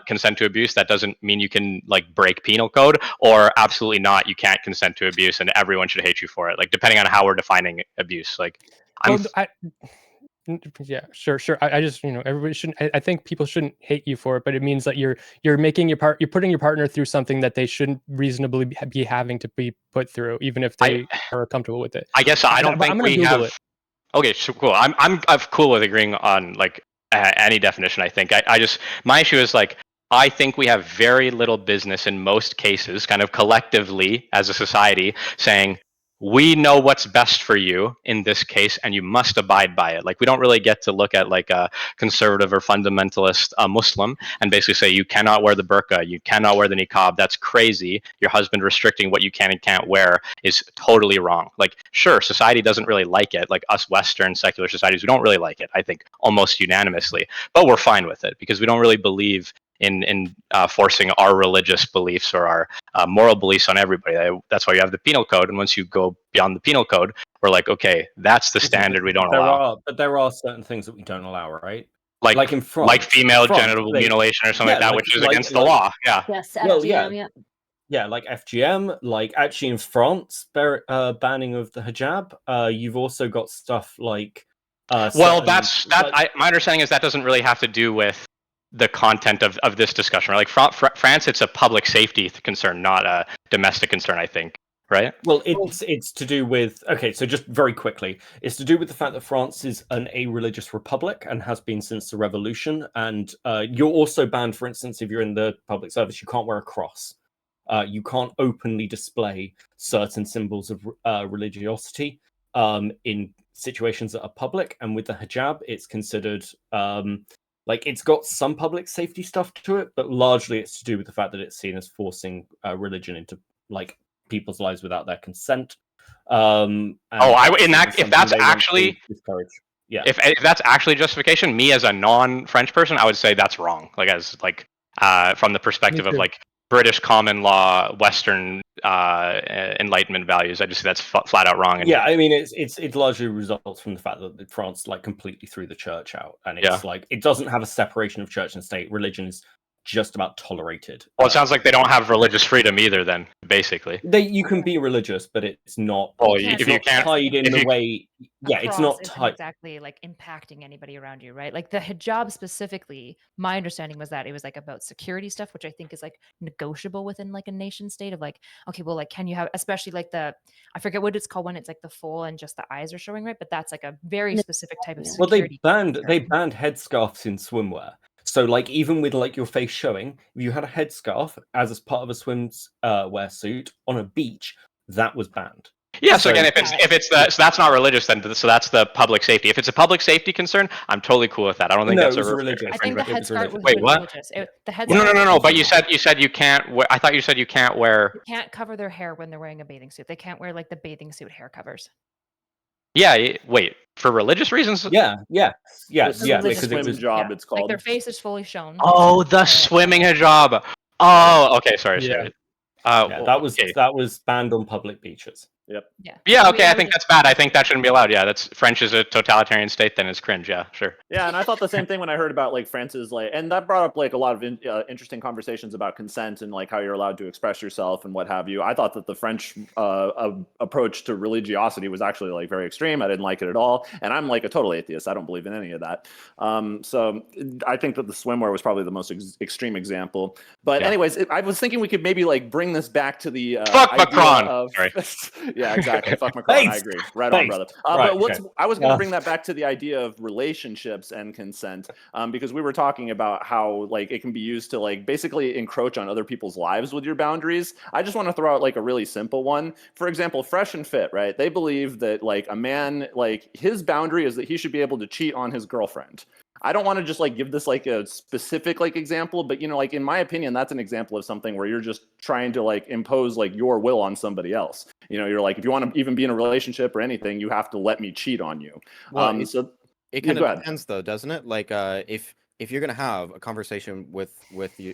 consent to abuse. That doesn't mean you can like break penal code, or absolutely not. You can't consent to abuse, and everyone should hate you for it. Like, depending on how we're defining abuse. Like, yeah, sure. I just, everybody shouldn't. I think people shouldn't hate you for it, but it means that you're making you're putting your partner through something that they shouldn't reasonably be having to be put through, even if they are comfortable with it. I guess I don't think I'm gonna we Google have. it. Okay, so cool. I'm cool with agreeing on like any definition. I think I just, my issue is like, I think we have very little business in most cases, kind of collectively as a society, saying, we know what's best for you in this case, and you must abide by it. Like, we don't really get to look at like a conservative or fundamentalist Muslim and basically say, you cannot wear the burqa, you cannot wear the niqab. That's crazy. Your husband restricting what you can and can't wear is totally wrong. Like, sure, society doesn't really like it. Like us Western secular societies, we don't really like it, I think, almost unanimously. But we're fine with it because we don't really believe in forcing our religious beliefs or our moral beliefs on everybody. That's why you have the penal code. And once you go beyond the penal code, we're like, okay, that's the standard we don't allow. But there are certain things that we don't allow, right? Like in France, like female genital mutilation or something like that, which is against the law. Yeah. Yes, Well, FGM, yeah, like FGM, like actually in France, banning of the hijab. You've also got stuff like. Well, my understanding is that doesn't really have to do with the content of this discussion. Like France, it's a public safety concern, not a domestic concern, I think. Right? Well, it's to do with, okay, so just very quickly, it's to do with the fact that France is an a-religious republic and has been since the revolution. And you're also banned, for instance, if you're in the public service, you can't wear a cross. You can't openly display certain symbols of religiosity in situations that are public. And with the hijab, it's considered like it's got some public safety stuff to it, but largely it's to do with the fact that it's seen as forcing religion into like people's lives without their consent. If that's actually yeah, if that's actually justification, me as a non-French person, I would say that's wrong. Like from the perspective of like British common law, Western Enlightenment values. I just think that's flat out wrong. Yeah, I mean, it largely results from the fact that France like completely threw the church out, and it's like it doesn't have a separation of church and state. Religion is just about tolerated. Well, it sounds like they don't have religious freedom either. Then, basically, you can be religious, but it's not. Well, It's if you not can't, tied in the way. Yeah, it's not isn't tied. exactly like impacting anybody around you, right? Like the hijab specifically, my understanding was that it was like about security stuff, which I think is like negotiable within like a nation state of like, okay, well, like, can you have, especially like I forget what it's called when it's like the full and just the eyes are showing, right? But that's like a very specific type of Well, security. they banned headscarves in swimwear. So, like, even with like your face showing, if you had a headscarf as part of a swimwear suit on a beach, that was banned. Yeah. So again, if it's so that's not religious, then so that's the public safety. If it's a public safety concern, I'm totally cool with that. I don't think that's it was religious. I think the headscarf was Wait, what? religious. The headscarf. No. But you said you can't wear. I thought you said you can't wear. You can't cover their hair when they're wearing a bathing suit. They can't wear like the bathing suit hair covers. Yeah. Wait, for religious reasons? Yeah. Because it was job. It's called like their face is fully shown. Oh, the swimming hijab. Oh, okay. Sorry. That was banned on public beaches. Yep. Yeah. Okay. I think that's bad. I think that shouldn't be allowed. Yeah. That's French is a totalitarian state. Then it's cringe. Yeah. Sure. Yeah, and I thought the same thing when I heard about like France's and that brought up like a lot of interesting conversations about consent and like how you're allowed to express yourself and what have you. I thought that the French approach to religiosity was actually like very extreme. I didn't like it at all, and I'm like a total atheist. I don't believe in any of that. So I think that the swimwear was probably the most extreme example. But anyways, I was thinking we could maybe like bring this back to the fuck Macron. Sorry. Yeah, exactly. Fuck Macron. I agree. Right on, brother. But I was going to bring that back to the idea of relationships and consent, because we were talking about how like it can be used to like basically encroach on other people's lives with your boundaries. I just want to throw out like a really simple one. For example, Fresh and Fit, right? They believe that like a man, like his boundary is that he should be able to cheat on his girlfriend. I don't want to just like give this like a specific like example, but like in my opinion, that's an example of something where you're just trying to like impose like your will on somebody else. You're like, if you want to even be in a relationship or anything, you have to let me cheat on you. Well, it kind of depends though, doesn't it? Like if you're gonna have a conversation with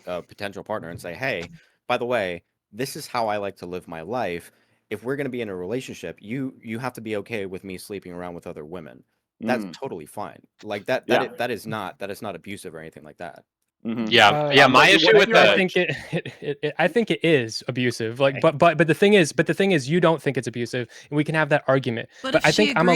a potential partner and say, hey, by the way, this is how I like to live my life. If we're gonna be in a relationship, you have to be okay with me sleeping around with other women. That's totally fine. Like that is not abusive or anything like that. Mm-hmm. Yeah. My issue with that, I think it is abusive. Like, but the thing is, you don't think it's abusive, and we can have that argument. But I think I'm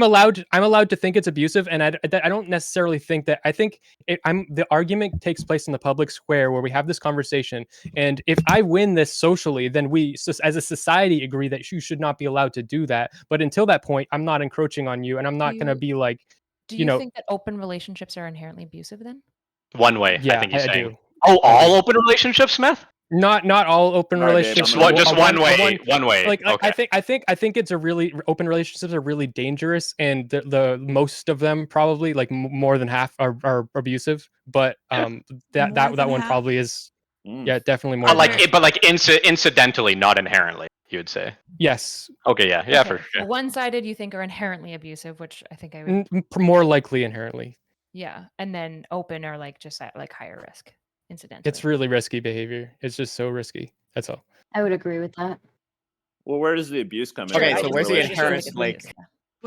allowed to think it's abusive, and I don't necessarily think that. I think the argument takes place in the public square where we have this conversation, and if I win this socially, then we, as a society, agree that you should not be allowed to do that. But until that point, I'm not encroaching on you, and I'm not going to be like. Do you think that open relationships are inherently abusive then? One way, yeah, I think he's saying. do. Oh, all open relationships, Smith? Not all open relationships. Just one way. One way. Like okay. I think it's a really open relationships are really dangerous, and the most of them probably like more than half are abusive. But that one probably is. Yeah, definitely more. But incidentally, not inherently. You would say. Yes. Okay. Yeah. For sure. So one-sided, you think are inherently abusive, which I think I would. More likely inherently. Yeah, and then open are like just at like higher risk, incidentally. It's really risky behavior. It's just so risky. That's all. I would agree with that. Well, where does the abuse come in? Okay, so where's the inherent like?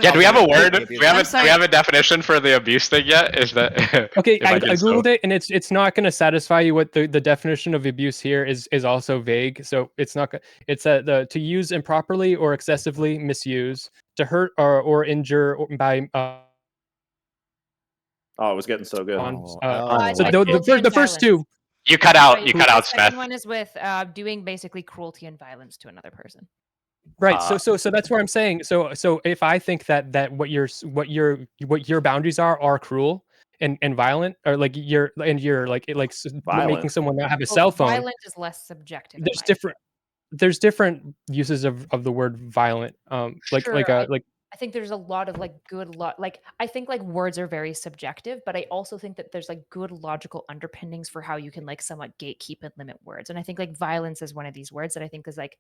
Yeah, do we have a word? Do we have a definition for the abuse thing yet? Is that okay? I googled it, and it's not going to satisfy you. What the definition of abuse here is also vague. So it's not. It's to use improperly or excessively misuse, to hurt or injure by. Oh, it was getting so good. So the first two. You cut out. You cut out, The Smith. second one is with doing basically cruelty and violence to another person. Right. So that's what I'm saying. So if I think that what your boundaries are cruel and violent, or like you're making someone not have a cell phone. Violent is less subjective. There's different uses of the word violent. I think there's a lot of like I think like words are very subjective, but I also think that there's like good logical underpinnings for how you can like somewhat gatekeep and limit words. And I think like violence is one of these words that I think is like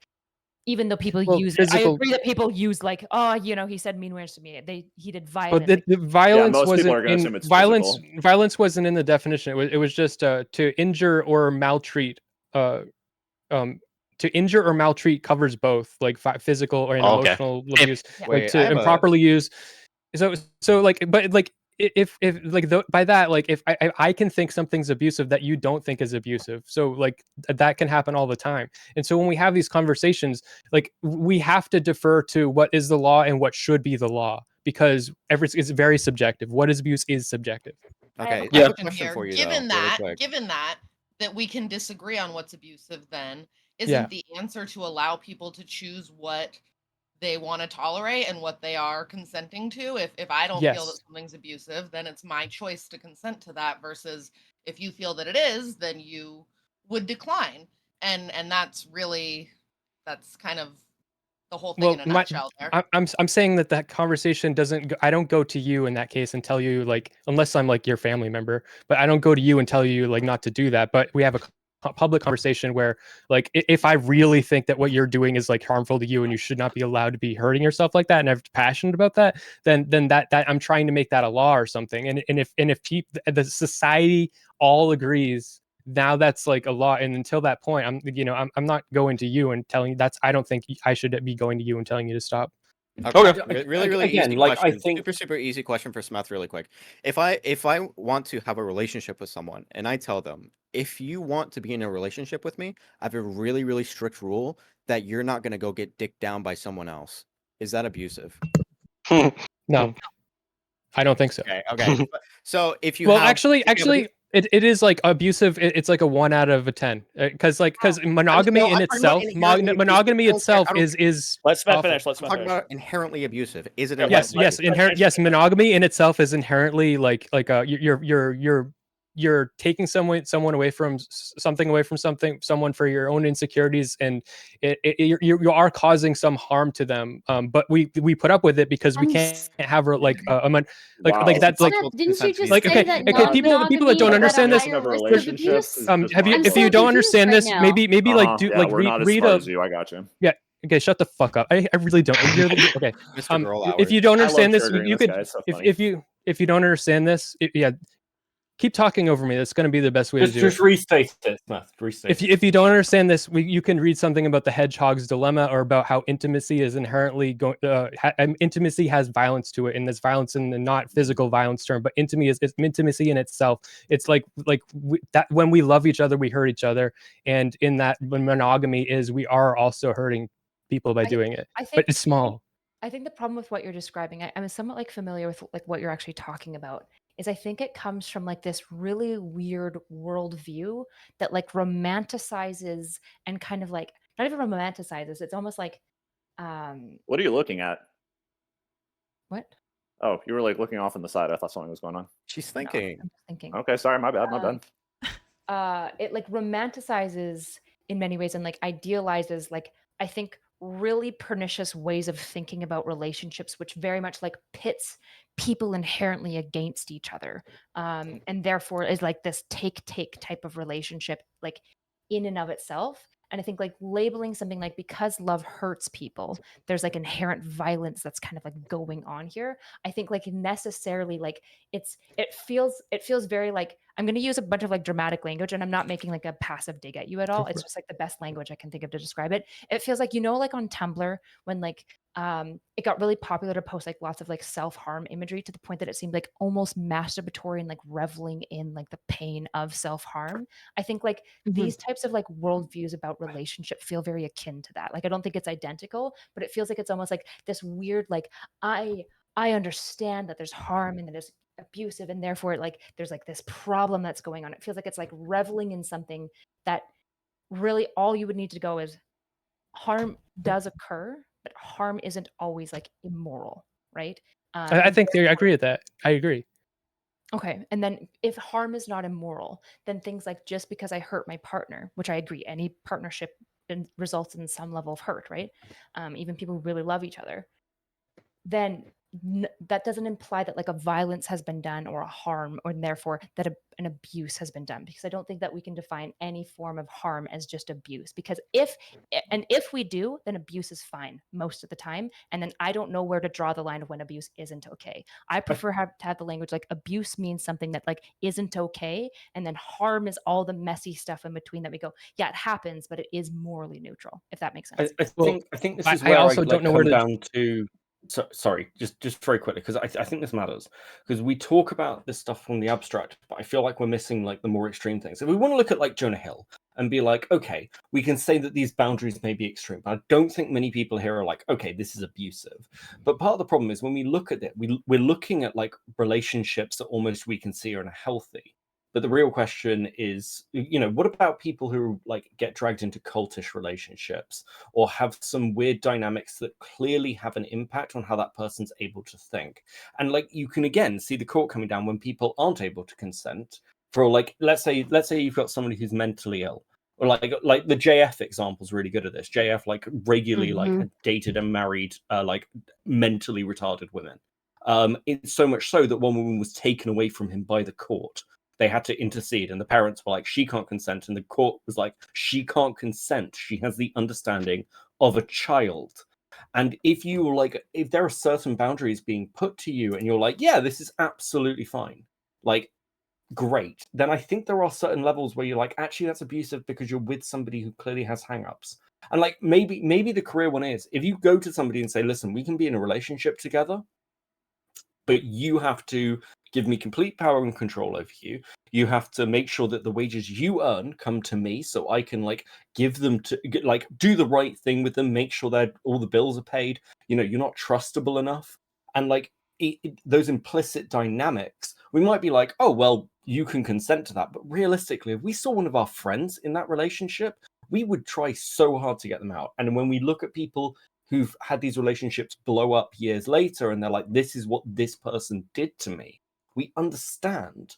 even though people Well, use it. I physical. agree that people use like, oh, you know, he said mean words to me. He did Well, violent. the violence most people wasn't are gonna in assume it's violence. physical. Violence wasn't in the definition. It was just to injure or maltreat. Um, to injure or maltreat covers both, like physical or Oh, okay. emotional abuse. Yeah. Like Wait, I to have a improperly use. So like, but like if like by that, like if I can think something's abusive that you don't think is abusive, so like that can happen all the time. And so when we have these conversations, like we have to defer to what is the law and what should be the law, because it's very subjective. What is abuse is subjective. I have a okay. I Yeah. have a question question here. for you though, really quick. Given that we can disagree on what's abusive, then Yeah. isn't the answer to allow people to choose what they want to tolerate and what they are consenting to? If I don't feel that Yes. something's abusive, then it's my choice to consent to that, versus if you feel that it is, then you would decline. And that's kind of the whole thing in Well, a nutshell there. I'm saying that conversation doesn't. I don't go to you in that case and tell you, like, unless I'm like your family member, but I don't go to you and tell you like not to do that. But we have a public conversation where, like, if I really think that what you're doing is like harmful to you and you should not be allowed to be hurting yourself like that, and I'm passionate about that, then that I'm trying to make that a law or something. And if the society all agrees, now that's like a law. And until that point, I'm not going to you and telling you I don't think I should be going to you and telling you to stop. Okay. Really Again, easy like, I question. think- Super easy question for Smeth, really quick. If I want to have a relationship with someone and I tell them, if you want to be in a relationship with me, I have a really strict rule that you're not gonna go get dicked down by someone else. Is that abusive? No, I don't think so. Okay. So if you Well, have actually, it is like abusive. It's like a 1 out of a 10, because monogamy in I'm talking about itself, inherently abusive. monogamy I don't care. itself I don't is Let Smith awful. finish. Let I'm Smith talking finish. about inherently abusive. Is it Yeah, Yes, inherently yes, yes. Monogamy in itself is inherently like you're taking someone away from something, someone for your own insecurities, and you are causing some harm to them. But we put up with it because we can't have like that's like. Smith, didn't you just Like, say okay, that people that don't non-monogamy is at a understand this, Definition higher of a risk of relationship abuse? is have just you one I'm if word. you so don't confused understand right this, now. maybe like do Yeah, like we're not as read smart a as you. I got you. yeah. Okay, shut the fuck up. I really don't. Okay. Mr. Girl Hour? If you don't I love understand this, triggering you this could guy. It's so if funny. if you don't understand this, yeah, keep talking over me. That's going to be the best way to do Just it. restate it, Smith. Restate. If you don't understand this, you can read something about the hedgehog's dilemma, or about how intimacy is inherently going. Intimacy has violence to it, and there's violence in the not physical violence term, but intimacy in itself. It's like that when we love each other, we hurt each other, and in that, when monogamy is, we are also hurting people by doing it. I think But it's small. I think the problem with what you're describing, I'm somewhat like familiar with like what you're actually talking about, is I think it comes from like this really weird worldview that like romanticizes and kind of like not even romanticizes. It's almost like What are you looking at? what? Oh, you were like looking off on the side. I thought something was going on. She's No, thinking. I'm just thinking. Okay, sorry, my bad. My bad. It like romanticizes in many ways and like idealizes like I think really pernicious ways of thinking about relationships, which very much like pits people inherently against each other, and therefore is like this take type of relationship, like in and of itself. And I think like labeling something like because love hurts people, there's like inherent violence that's kind of like going on here. I think like necessarily like it feels very like I'm going to use a bunch of like dramatic language, and I'm not making like a passive dig at you at all. It's just like the best language I can think of to describe it. It feels like, like on Tumblr when like it got really popular to post like lots of like self-harm imagery to the point that it seemed like almost masturbatory and like reveling in like the pain of self-harm. I think like these types of like worldviews about relationship feel very akin to that. Like I don't think it's identical, but it feels like it's almost like this weird like I understand that there's harm and that it's abusive, and therefore like there's like this problem that's going on. It feels like it's like reveling in something that really all you would need to go is harm does occur, but harm isn't always like immoral, right? I And think I agree with that. I agree. okay, and then if harm is not immoral, then things like just because I hurt my partner, which I agree, any partnership results in some level of hurt, right? Even people who really love each other, then that doesn't imply that like a violence has been done or a harm, or therefore that an abuse has been done, because I don't think that we can define any form of harm as just abuse, because if we do, then abuse is fine most of the time, and then I don't know where to draw the line of when abuse isn't okay. I prefer to have the language like abuse means something that like isn't okay, and then harm is all the messy stuff in between that we go, yeah, it happens, but it is morally neutral, if that makes sense. I think this is I where also I don't like know where come to. down to. Sorry, just very quickly, because I think this matters, because we talk about this stuff from the abstract, but I feel like we're missing like the more extreme things. If we want to look at like Jonah Hill and be like, okay, we can say that these boundaries may be extreme, but I don't think many people here are like, okay, this is abusive. But part of the problem is when we look at it, we're looking at like relationships that almost we can see are unhealthy. But the real question is, what about people who like get dragged into cultish relationships or have some weird dynamics that clearly have an impact on how that person's able to think? And like you can again see the court coming down when people aren't able to consent for like let's say you've got somebody who's mentally ill. Or like the JF example is really good at this. JF like regularly like dated and married like mentally retarded women. It's so much so that one woman was taken away from him by the court. They had to intercede, and the parents were like, she can't consent, and the court was like, she can't consent, she has the understanding of a child. And if there are certain boundaries being put to you and you're like, yeah, this is absolutely fine, like great, then I think there are certain levels where you're like, actually that's abusive because you're with somebody who clearly has hang-ups. And like maybe the career one is, if you go to somebody and say, listen, we can be in a relationship together, but you have to give me complete power and control over you. You have to make sure that the wages you earn come to me so I can like give them to like do the right thing with them, make sure that all the bills are paid. You're not trustable enough. And like those implicit dynamics, we might be like, oh, well, you can consent to that. But realistically, if we saw one of our friends in that relationship, we would try so hard to get them out. And when we look at people who've had these relationships blow up years later and they're like, this is what this person did to me, we understand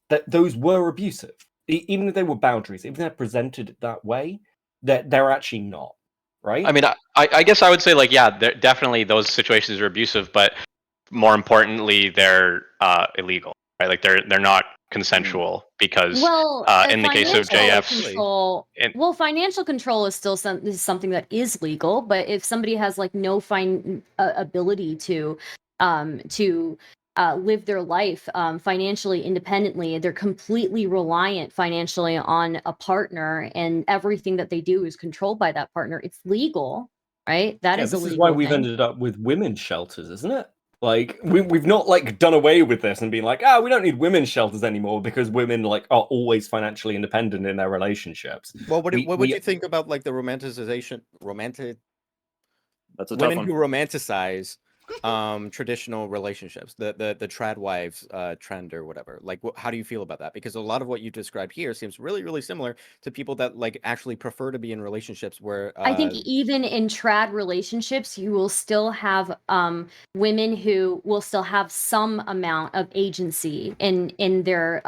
that those were abusive. Even if they were boundaries, even if they're presented that way, they're actually not, right? I mean, I guess I would say like, yeah, definitely those situations are abusive, but more importantly, they're illegal, right? Like they're not consensual because in the case of financial JF's, control. Well, financial control is still something that is legal, but if somebody has like no ability to live their life financially independently, they're completely reliant financially on a partner, and everything that they do is controlled by that partner. It's legal, right? That is a this is legal why we've thing. ended up with women's shelters, isn't it? Like we've not like done away with this and been like, we don't need women's shelters anymore because women like are always financially independent in their relationships. Well, what would you think about like the romanticization That's a tough women one. who romanticize traditional relationships, the trad wives trend or whatever? Like how do you feel about that? Because a lot of what you described here seems really similar to people that like actually prefer to be in relationships where I think even in trad relationships, you will still have women who will still have some amount of agency in their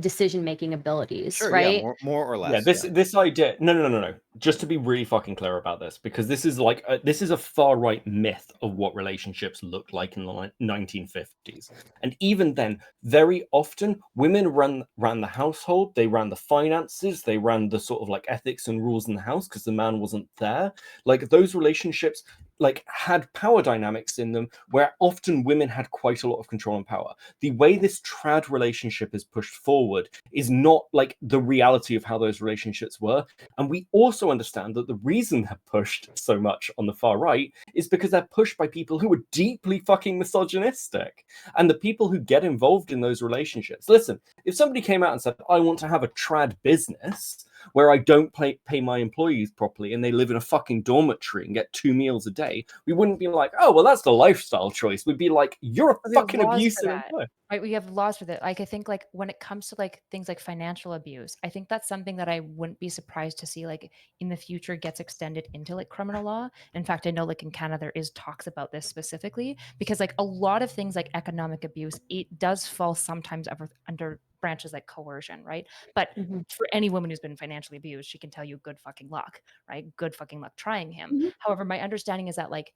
decision making abilities, sure, right? yeah, more or less. This idea, no. Just to be really fucking clear about this, because this is like this is a far right myth of what relationships looked like in the 1950s, and even then, very often women ran the household, they ran the finances, they ran the sort of like ethics and rules in the house because the man wasn't there. Like those relationships like had power dynamics in them where often women had quite a lot of control and power. The way this trad relationship is pushed forward is not like the reality of how those relationships were. And we also understand that the reason they're pushed so much on the far right is because they're pushed by people who are deeply fucking misogynistic. And the people who get involved in those relationships, listen, if somebody came out and said, I want to have a trad business where I don't pay my employees properly and they live in a fucking dormitory and get 2 meals a day, we wouldn't be like, oh, well, that's the lifestyle choice. We'd be like, you're a fucking abusive employer. Right, we have laws for that. Like I think like when it comes to like things like financial abuse, I think that's something that I wouldn't be surprised to see like in the future gets extended into like criminal law. In fact, I know like in Canada there is talks about this specifically because like a lot of things like economic abuse, it does fall sometimes under branches like coercion, right? But for any woman who's been financially abused, she can tell you good fucking luck, right? Good fucking luck trying him. However, my understanding is that like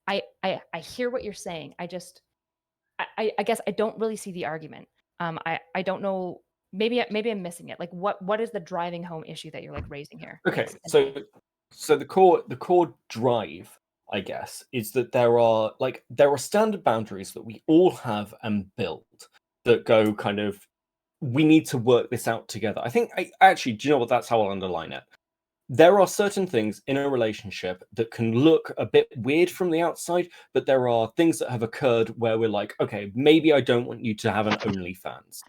I hear what you're saying. I guess I don't really see the argument. I don't know. Maybe I'm missing it. Like, what is the driving home issue that you're like raising here? Okay, Like, simply. so the core drive, I guess, is that there are standard boundaries that we all have and build that go kind of, we need to work this out together. I think actually, do you know what? That's how I'll underline it. There are certain things in a relationship that can look a bit weird from the outside, but there are things that have occurred where we're like, okay, maybe I don't want you to have an OnlyFans,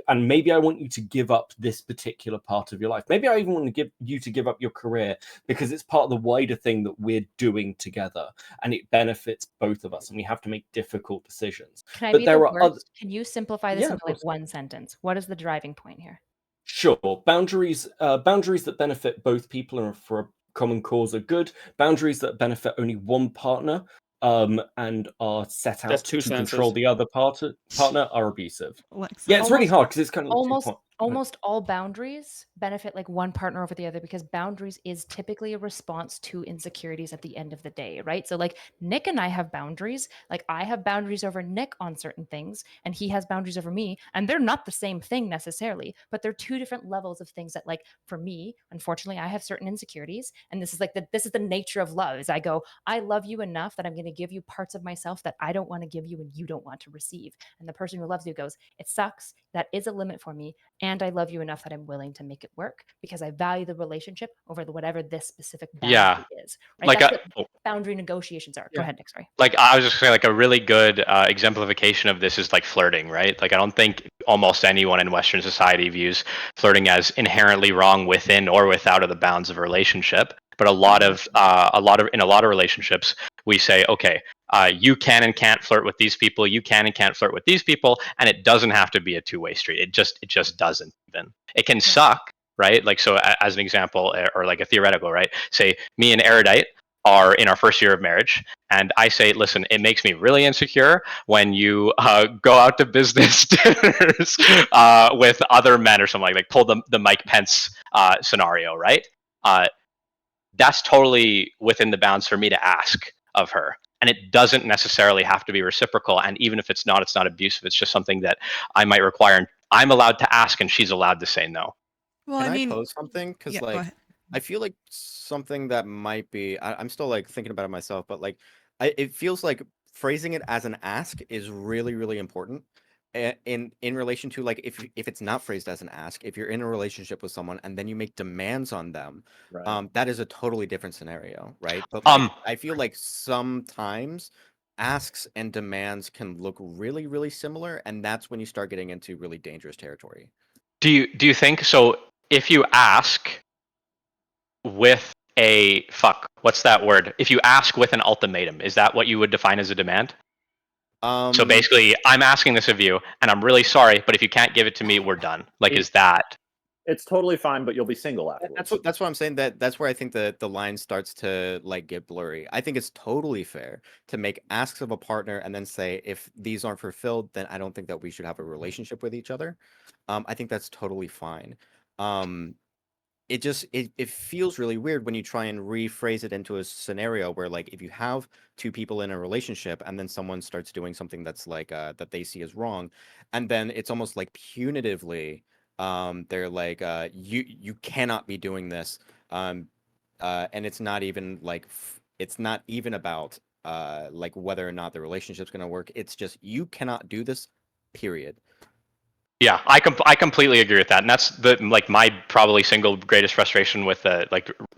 and maybe I want you to give up this particular part of your life. Maybe I even want to give up your career because it's part of the wider thing that we're doing together, and it benefits both of us, and we have to make difficult decisions. Can I But be there the are other, worst? Can you simplify this yeah, of into like course. one sentence? What is the driving point here? Sure, boundaries that benefit both people and for a common cause are good. Boundaries that benefit only one partner and are set out That's 2 to control sentences. the other partner are abusive. Alexa. Yeah, it's really Almost hard because it's kind of almost 2 point. almost all boundaries benefit like one partner over the other because boundaries is typically a response to insecurities at the end of the day, right? So like Nick and I have boundaries. Like I have boundaries over Nick on certain things and he has boundaries over me, and they're not the same thing necessarily, but they're two different levels of things that, like, for me, unfortunately, I have certain insecurities, and this is like this is the nature of love. Is I go, I love you enough that I'm going to give you parts of myself that I don't want to give you and you don't want to receive. And the person who loves you goes, it sucks. That is a limit for me. And I love you enough that I'm willing to make it work because I value the relationship over whatever this specific boundary is. Right? Like That's what boundary negotiations are. Go Yeah. ahead, Nick. Sorry. like I was just saying, like a really good exemplification of this is like flirting, right? Like I don't think almost anyone in Western society views flirting as inherently wrong within or without of the bounds of a relationship. But in a lot of relationships, we say, okay, you can and can't flirt with these people. You can and can't flirt with these people, and it doesn't have to be a two-way street. It just doesn't. Even it can suck, right? Like so, as an example, or like a theoretical, right? Say me and Erudite are in our first year of marriage, and I say, listen, it makes me really insecure when you go out to business dinners with other men or something like pull the Mike Pence scenario, right? That's totally within the bounds for me to ask of her. And it doesn't necessarily have to be reciprocal. And even if it's not abusive. It's just something that I might require. And I'm allowed to ask and she's allowed to say no. Well, Can I mean, pose something? Because yeah, go like ahead. I feel like something that might be I'm still like thinking about it myself, but like it feels like phrasing it as an ask is really, really important. In relation to like if it's not phrased as an ask, if you're in a relationship with someone and then you make demands on them, Right. that is a totally different scenario, right? But like I feel like sometimes asks and demands can look really, really similar, and that's when you start getting into really dangerous territory. Do you think so? If you ask with what's that word? If you ask with an ultimatum, is that what you would define as a demand? So basically, I'm asking this of you, and I'm really sorry, but if you can't give it to me, we're done. Like, is that? It's totally fine, but you'll be single afterwards. That's what I'm saying. That's where I think the line starts to like get blurry. I think it's totally fair to make asks of a partner and then say if these aren't fulfilled, then I don't think that we should have a relationship with each other. I think that's totally fine. It feels really weird when you try and rephrase it into a scenario where like if you have two people in a relationship and then someone starts doing something that's like that they see as wrong, and then it's almost like punitively they're like you cannot be doing this, and it's not even like it's not even about like whether or not the relationship's going to work. It's just you cannot do this, period. Yeah, I completely agree with that, and that's my probably single greatest frustration with the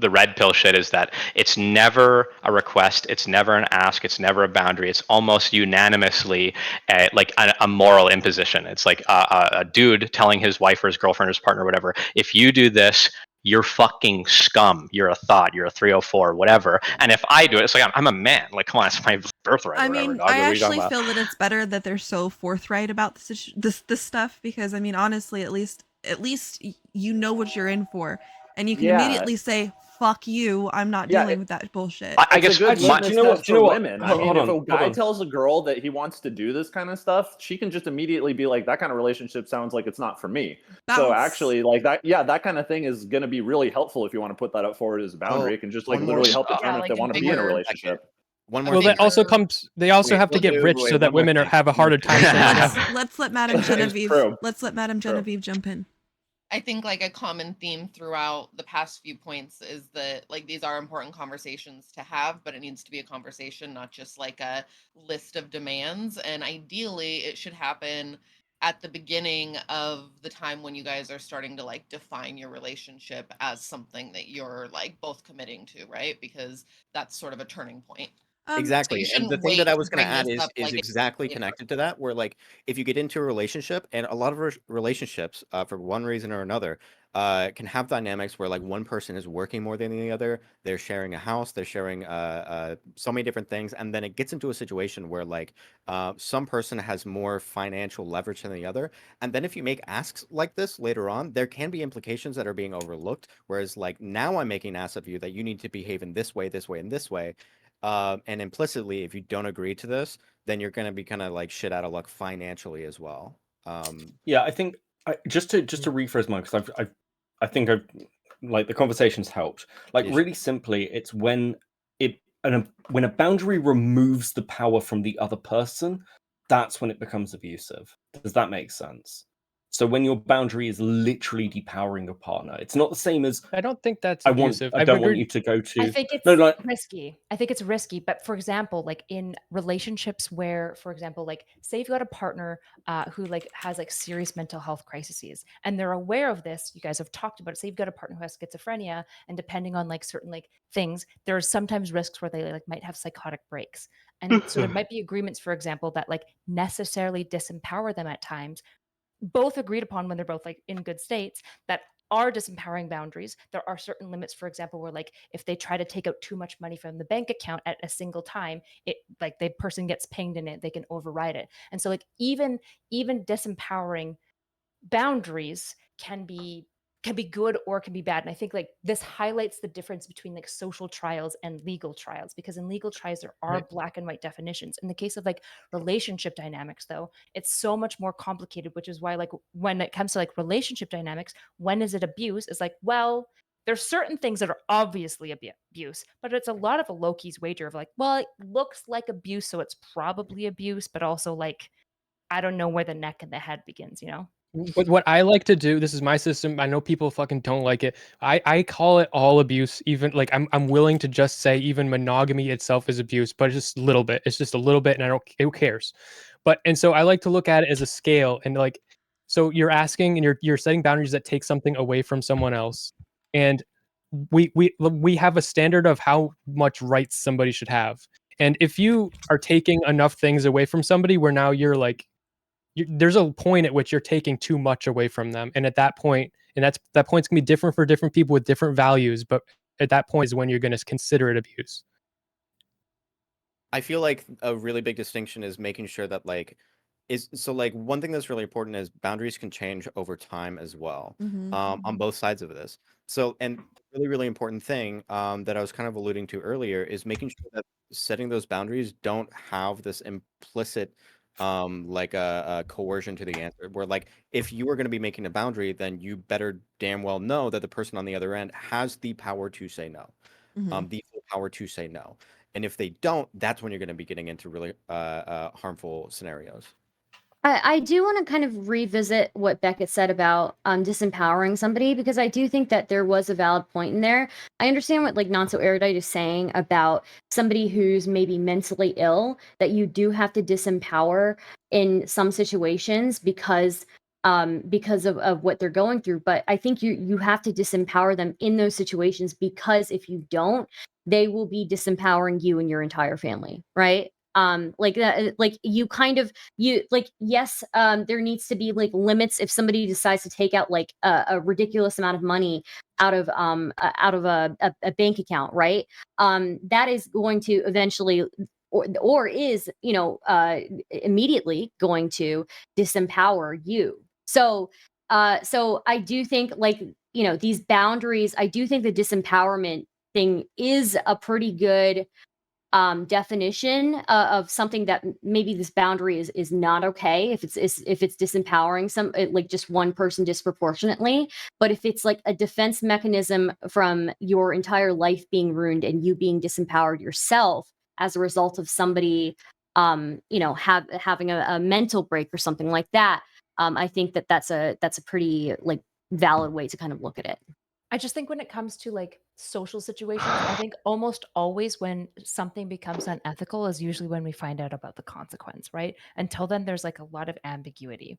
red pill shit is that it's never a request, it's never an ask, it's never a boundary. It's almost unanimously a moral imposition. It's like a dude telling his wife or his girlfriend or his partner or whatever, if you do this, you're fucking scum. You're a thought. You're a 304, whatever. And if I do it, it's like I'm a man. Like, come on, it's my birthright. I Or whatever, mean, dog. I What are you talking actually about? feel that it's better that they're so forthright about this stuff because I mean, honestly, at least you know what you're in for, and you can immediately say, "Fuck you, I'm not dealing with that bullshit." I guess it's a good litmus do you know what? test Do you know for what? women. I Hold mean, if on, a guy hold on. tells a girl that he wants to do this kind of stuff, she can just immediately be like, "That kind of relationship sounds like it's not for me." So Bounce. actually, like that, yeah, that kind of thing is going to be really helpful if you want to put that up forward as a boundary. It can just like one more literally s- help Yeah, determine if like they in want to be in a bigger- relationship. One more Well, thing. that also comes. They also Wait, have to we'll get do- rich wait, so that one more women thing. have a harder time saying no. Let's let Madam Genevieve. true. Let's let Madam True. Genevieve jump in. I think like a common theme throughout the past few points is that like these are important conversations to have, but it needs to be a conversation, not just like a list of demands. And ideally, it should happen at the beginning of the time when you guys are starting to like define your relationship as something that you're like both committing to, right? Because that's sort of a turning point. So you Exactly. And shouldn't the thing wait that I to was going to bring add this is up like exactly later. connected to that, where like if you get into a relationship, and a lot of relationships, for one reason or another, can have dynamics where like one person is working more than the other. They're sharing a house, they're sharing so many different things, and then it gets into a situation where like some person has more financial leverage than the other. And then if you make asks like this later on, there can be implications that are being overlooked. Whereas like now I'm making asks of you that you need to behave in this way, this way, and this way. And implicitly, if you don't agree to this, then you're going to be kind of like shit out of luck financially as well. Yeah, I think just to rephrase mine, because I think I've like the conversation's helped. Like Yeah, really simply, it's when when a boundary removes the power from the other person, that's when it becomes abusive. Does that make sense? So when your boundary is literally depowering your partner, it's not the same as I don't think that's I abusive. don't want you to go I to think it's no, like risky. I think it's risky. But for example, like in relationships where, for example, like say you've got a partner who like has like serious mental health crises, and they're aware of this. You guys have talked about it. Say you've got a partner who has schizophrenia, and depending on like certain like things, there are sometimes risks where they like might have psychotic breaks. And so there might be agreements, for example, that like necessarily disempower them at times, both agreed upon when they're both like in good states, that are disempowering boundaries. There are certain limits, for example, where like if they try to take out too much money from the bank account at a single time, it like the person gets pinged in it, they can override it. And so like even disempowering boundaries can be good or can be bad. And I think like this highlights the difference between like social trials and legal trials, because in legal trials there are Right. black and white definitions. In the case of like relationship dynamics though, it's so much more complicated, which is why like when it comes to like relationship dynamics, when is it abuse? It's like, well, there's certain things that are obviously abuse, but it's a lot of a low-key's wager of like, well, it looks like abuse, so it's probably abuse, but also like I don't know where the neck and the head begins, you know? What I like to do, this is my system. I know people fucking don't like it. I call it all abuse. Even like I'm willing to just say even monogamy itself is abuse, but it's just a little bit. It's just a little bit, and I don't. Who cares? But and so I like to look at it as a scale, and like, so you're asking and you're setting boundaries that take something away from someone else, and we have a standard of how much rights somebody should have. And if you are taking enough things away from somebody, where now you're like there's a point at which you're taking too much away from them, and at that point, and that point's gonna be different for different people with different values, but at that point is when you're gonna consider it abuse. I feel like a really big distinction is making sure that like is so like one thing that's really important is boundaries can change over time as well, Mm-hmm. on both sides of this. So and really important thing that I was kind of alluding to earlier is making sure that setting those boundaries don't have this implicit like a coercion to the answer, where like if you are going to be making a boundary, then you better damn well know that the person on the other end has the power to say no, Mm-hmm. the full power to say no. And if they don't, that's when you're going to be getting into really harmful scenarios. I do want to kind of revisit what Beckett said about disempowering somebody, because I do think that there was a valid point in there. I understand what like Notsoerudite is saying about somebody who's maybe mentally ill, that you do have to disempower in some situations because of what they're going through. But I think you have to disempower them in those situations, because if you don't, they will be disempowering you and your entire family, right? Like that, like you kind of you like yes, there needs to be like limits if somebody decides to take out like a ridiculous amount of money out of a bank account, right? That is going to eventually or is immediately going to disempower you. So I do think like these boundaries, I do think the disempowerment thing is a pretty good definition of something that maybe this boundary is not okay if it's disempowering like just one person disproportionately. But if it's like a defense mechanism from your entire life being ruined and you being disempowered yourself, as a result of somebody, having a mental break or something like that. I think that's a pretty like valid way to kind of look at it. I just think when it comes to like social situations, I think almost always when something becomes unethical is usually when we find out about the consequence, right? Until then, there's like a lot of ambiguity,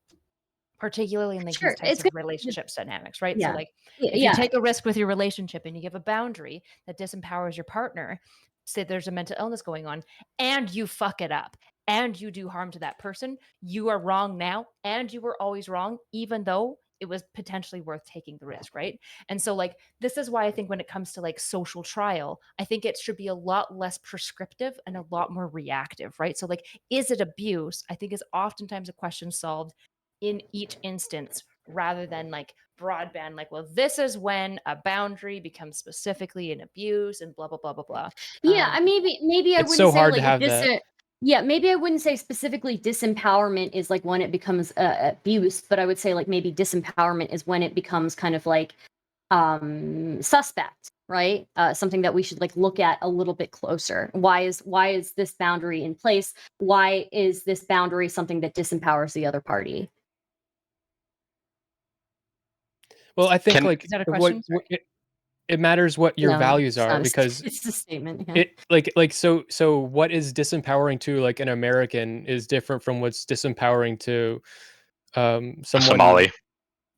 particularly in like Sure, these types it's of good. relationships dynamics, right? So Yeah. like Yeah, if you yeah. take a risk with your relationship and you give a boundary that disempowers your partner, say there's a mental illness going on, and you fuck it up and you do harm to that person, you are wrong now and you were always wrong, even though it was potentially worth taking the risk, right? And so like this is why I think when it comes to like social trial, I think it should be a lot less prescriptive and a lot more reactive, right? So like, is it abuse? I think is oftentimes a question solved in each instance rather than like broadband, like, well, this is when a boundary becomes specifically an abuse and blah blah blah blah blah. Yeah, maybe I It's wouldn't so say hard to like have that. yeah, maybe I wouldn't say specifically disempowerment is like when it becomes abuse, but I would say like maybe disempowerment is when it becomes kind of like suspect, right? Something that we should like look at a little bit closer. Why is this boundary in place? Why is this boundary something that disempowers the other party? Well, I think Can- like Is that a question? it matters what your No, values it's are not because it's a statement. Yeah. it like so what is disempowering to like an American is different from what's disempowering to someone. Somali.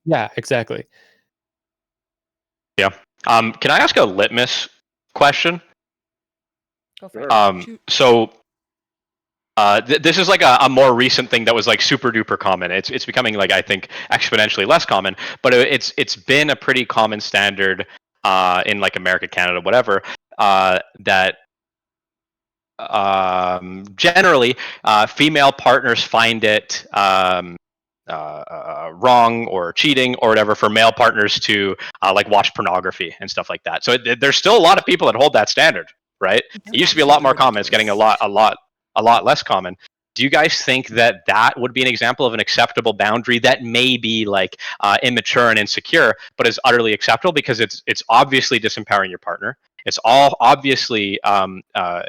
Yeah, exactly. Yeah. Can I ask a litmus question? Go for it. Shoot. So this is like a more recent thing that was like super duper common. It's becoming like I think exponentially less common, but it's been a pretty common standard in like America, Canada, whatever. That generally female partners find it wrong or cheating or whatever for male partners to like watch pornography and stuff like that. So there's still a lot of people that hold that standard, right? It used to be a lot more common. It's getting a lot less common. Do you guys think that that would be an example of an acceptable boundary that may be like immature and insecure, but is utterly acceptable because it's obviously disempowering your partner? It's all obviously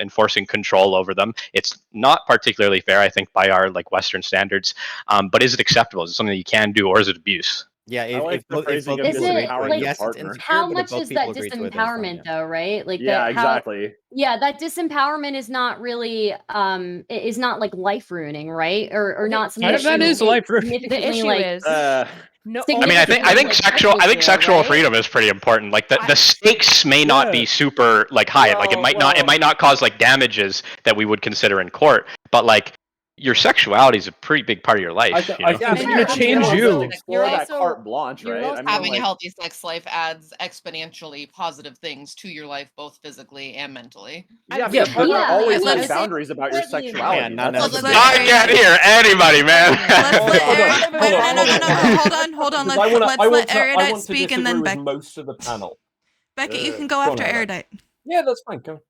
enforcing control over them. It's not particularly fair, I think, by our like Western standards. But is it acceptable? Is it something that you can do, or is it abuse? Yeah, I like the phrasing of Is it, disempowering like, the yes, it's partner. insecure, How but if much both is that people agree to it, then it's fine, disempowerment yeah. though, right? Like Yeah, that how exactly. yeah, that disempowerment is not really is not like life ruining, right? Or not something That is life ruining. The significantly issue like is no. I mean, I think Significantly sexual right? freedom is pretty important. Like the stakes may not be super like high. Like it might not cause like damages that we would consider in court, but like your sexuality is a pretty big part of your life. I think And it's gonna change you. you. Explore You're that also- carte blanche, you're right? also I mean, Having a like, healthy sex life adds exponentially positive things to your life, both physically and mentally. yeah, Yeah, but partner yeah, always I mean, has boundaries about your partly in sexuality. Yeah, not That's- necessarily. I can't hear anybody, man. Let's let Hold on, Aaron. Wait, hold on, no. Hold on. Because Let's let Erudite to speak, and disagree then with most of the panel. Beckett, you can go Go on, after Erudite. Erudite. Yeah, that's fine. Go.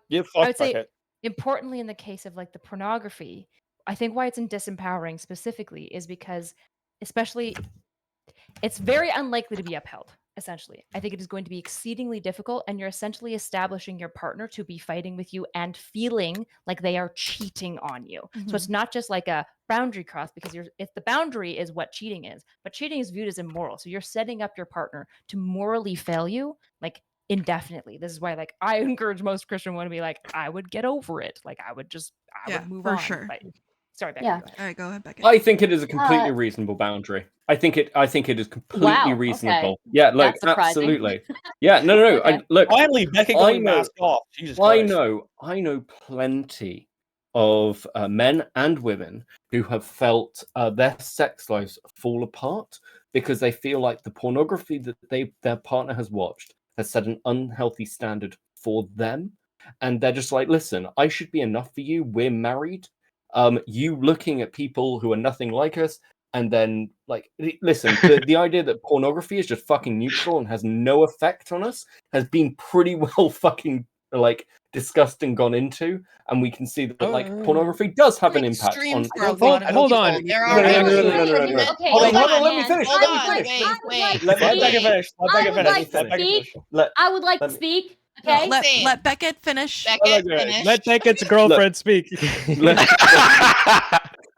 Yeah, I fuck would say Beckett. importantly in the case of like the pornography, I think why it's in disempowering specifically is because especially it's very unlikely to be upheld. Essentially, I think it is going to be exceedingly difficult, and you're essentially establishing your partner to be fighting with you and feeling like they are cheating on you. So it's not just like a boundary cross because if the boundary is what cheating is, but cheating is viewed as immoral. So you're setting up your partner to morally fail you, like indefinitely. This is why, like, I encourage most Christian women to be like, I would get over it. Like, I would move for on. sure. But, sorry, Becky. Yeah. Go ahead. All right, go ahead, Beckett. I think it is a completely reasonable boundary. I think it is completely Wow, okay. reasonable. Yeah, like That's surprising. absolutely. Yeah, no. Okay. Look, Finally, Beckett I going know- mask off. Jesus Christ. I know plenty of men and women who have felt their sex lives fall apart because they feel like the pornography that their partner has watched has set an unhealthy standard for them, and they're just like, listen, I should be enough for you. We're married. You looking at people who are nothing like us. And then, like, listen, the idea that pornography is just fucking neutral and has no effect on us has been pretty well fucking, like, discussed and gone into. And we can see that, like, pornography does have an impact on... Extremes for a lot of hold people. on. There No, are no, no, really- no, no, no, no, no. Okay, Hold on, man. let me finish. Hold Let me on, finish. wait. Let Let me Beckett finish. Let I Beckett would finish. like to Let Beckett speak. finish. I would like to let me- speak. Okay. Let Beckett finish. Beckett, Okay, finish. Let Beckett's girlfriend speak.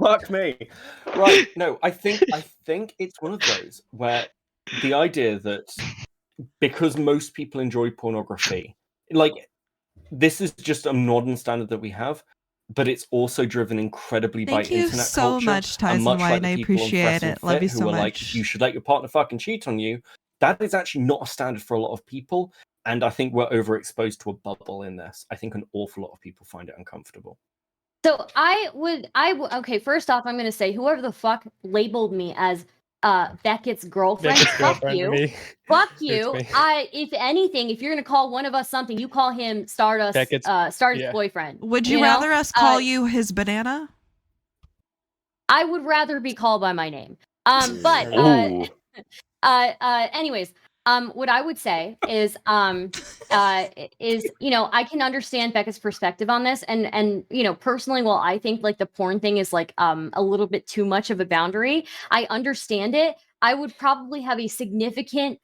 Fuck me. Right. No, I think it's one of those where the idea that because most people enjoy pornography, like this is just a modern standard that we have, but it's also driven incredibly by Thank you internet so culture. much, And Tyson much like White. the I people on appreciate Fresh and it. Love Fit you who so are like, much. you should let your partner fucking cheat on you. That is actually not a standard for a lot of people. And I think we're overexposed to a bubble in this. I think an awful lot of people find it uncomfortable. So okay, first off, I'm going to say whoever the fuck labeled me as Beckett's girlfriend, Beckett's fuck girlfriend to you. me. Fuck It's you. me. If anything, if you're going to call one of us something, you call him Stardust Beckett's- Stardust yeah. boyfriend. Would you know? rather us call you his banana? I would rather be called by my name. But Ooh. anyways, what I would say is I can understand Becca's perspective on this, and personally, while I think like the porn thing is like a little bit too much of a boundary, I understand it. I would probably have a significant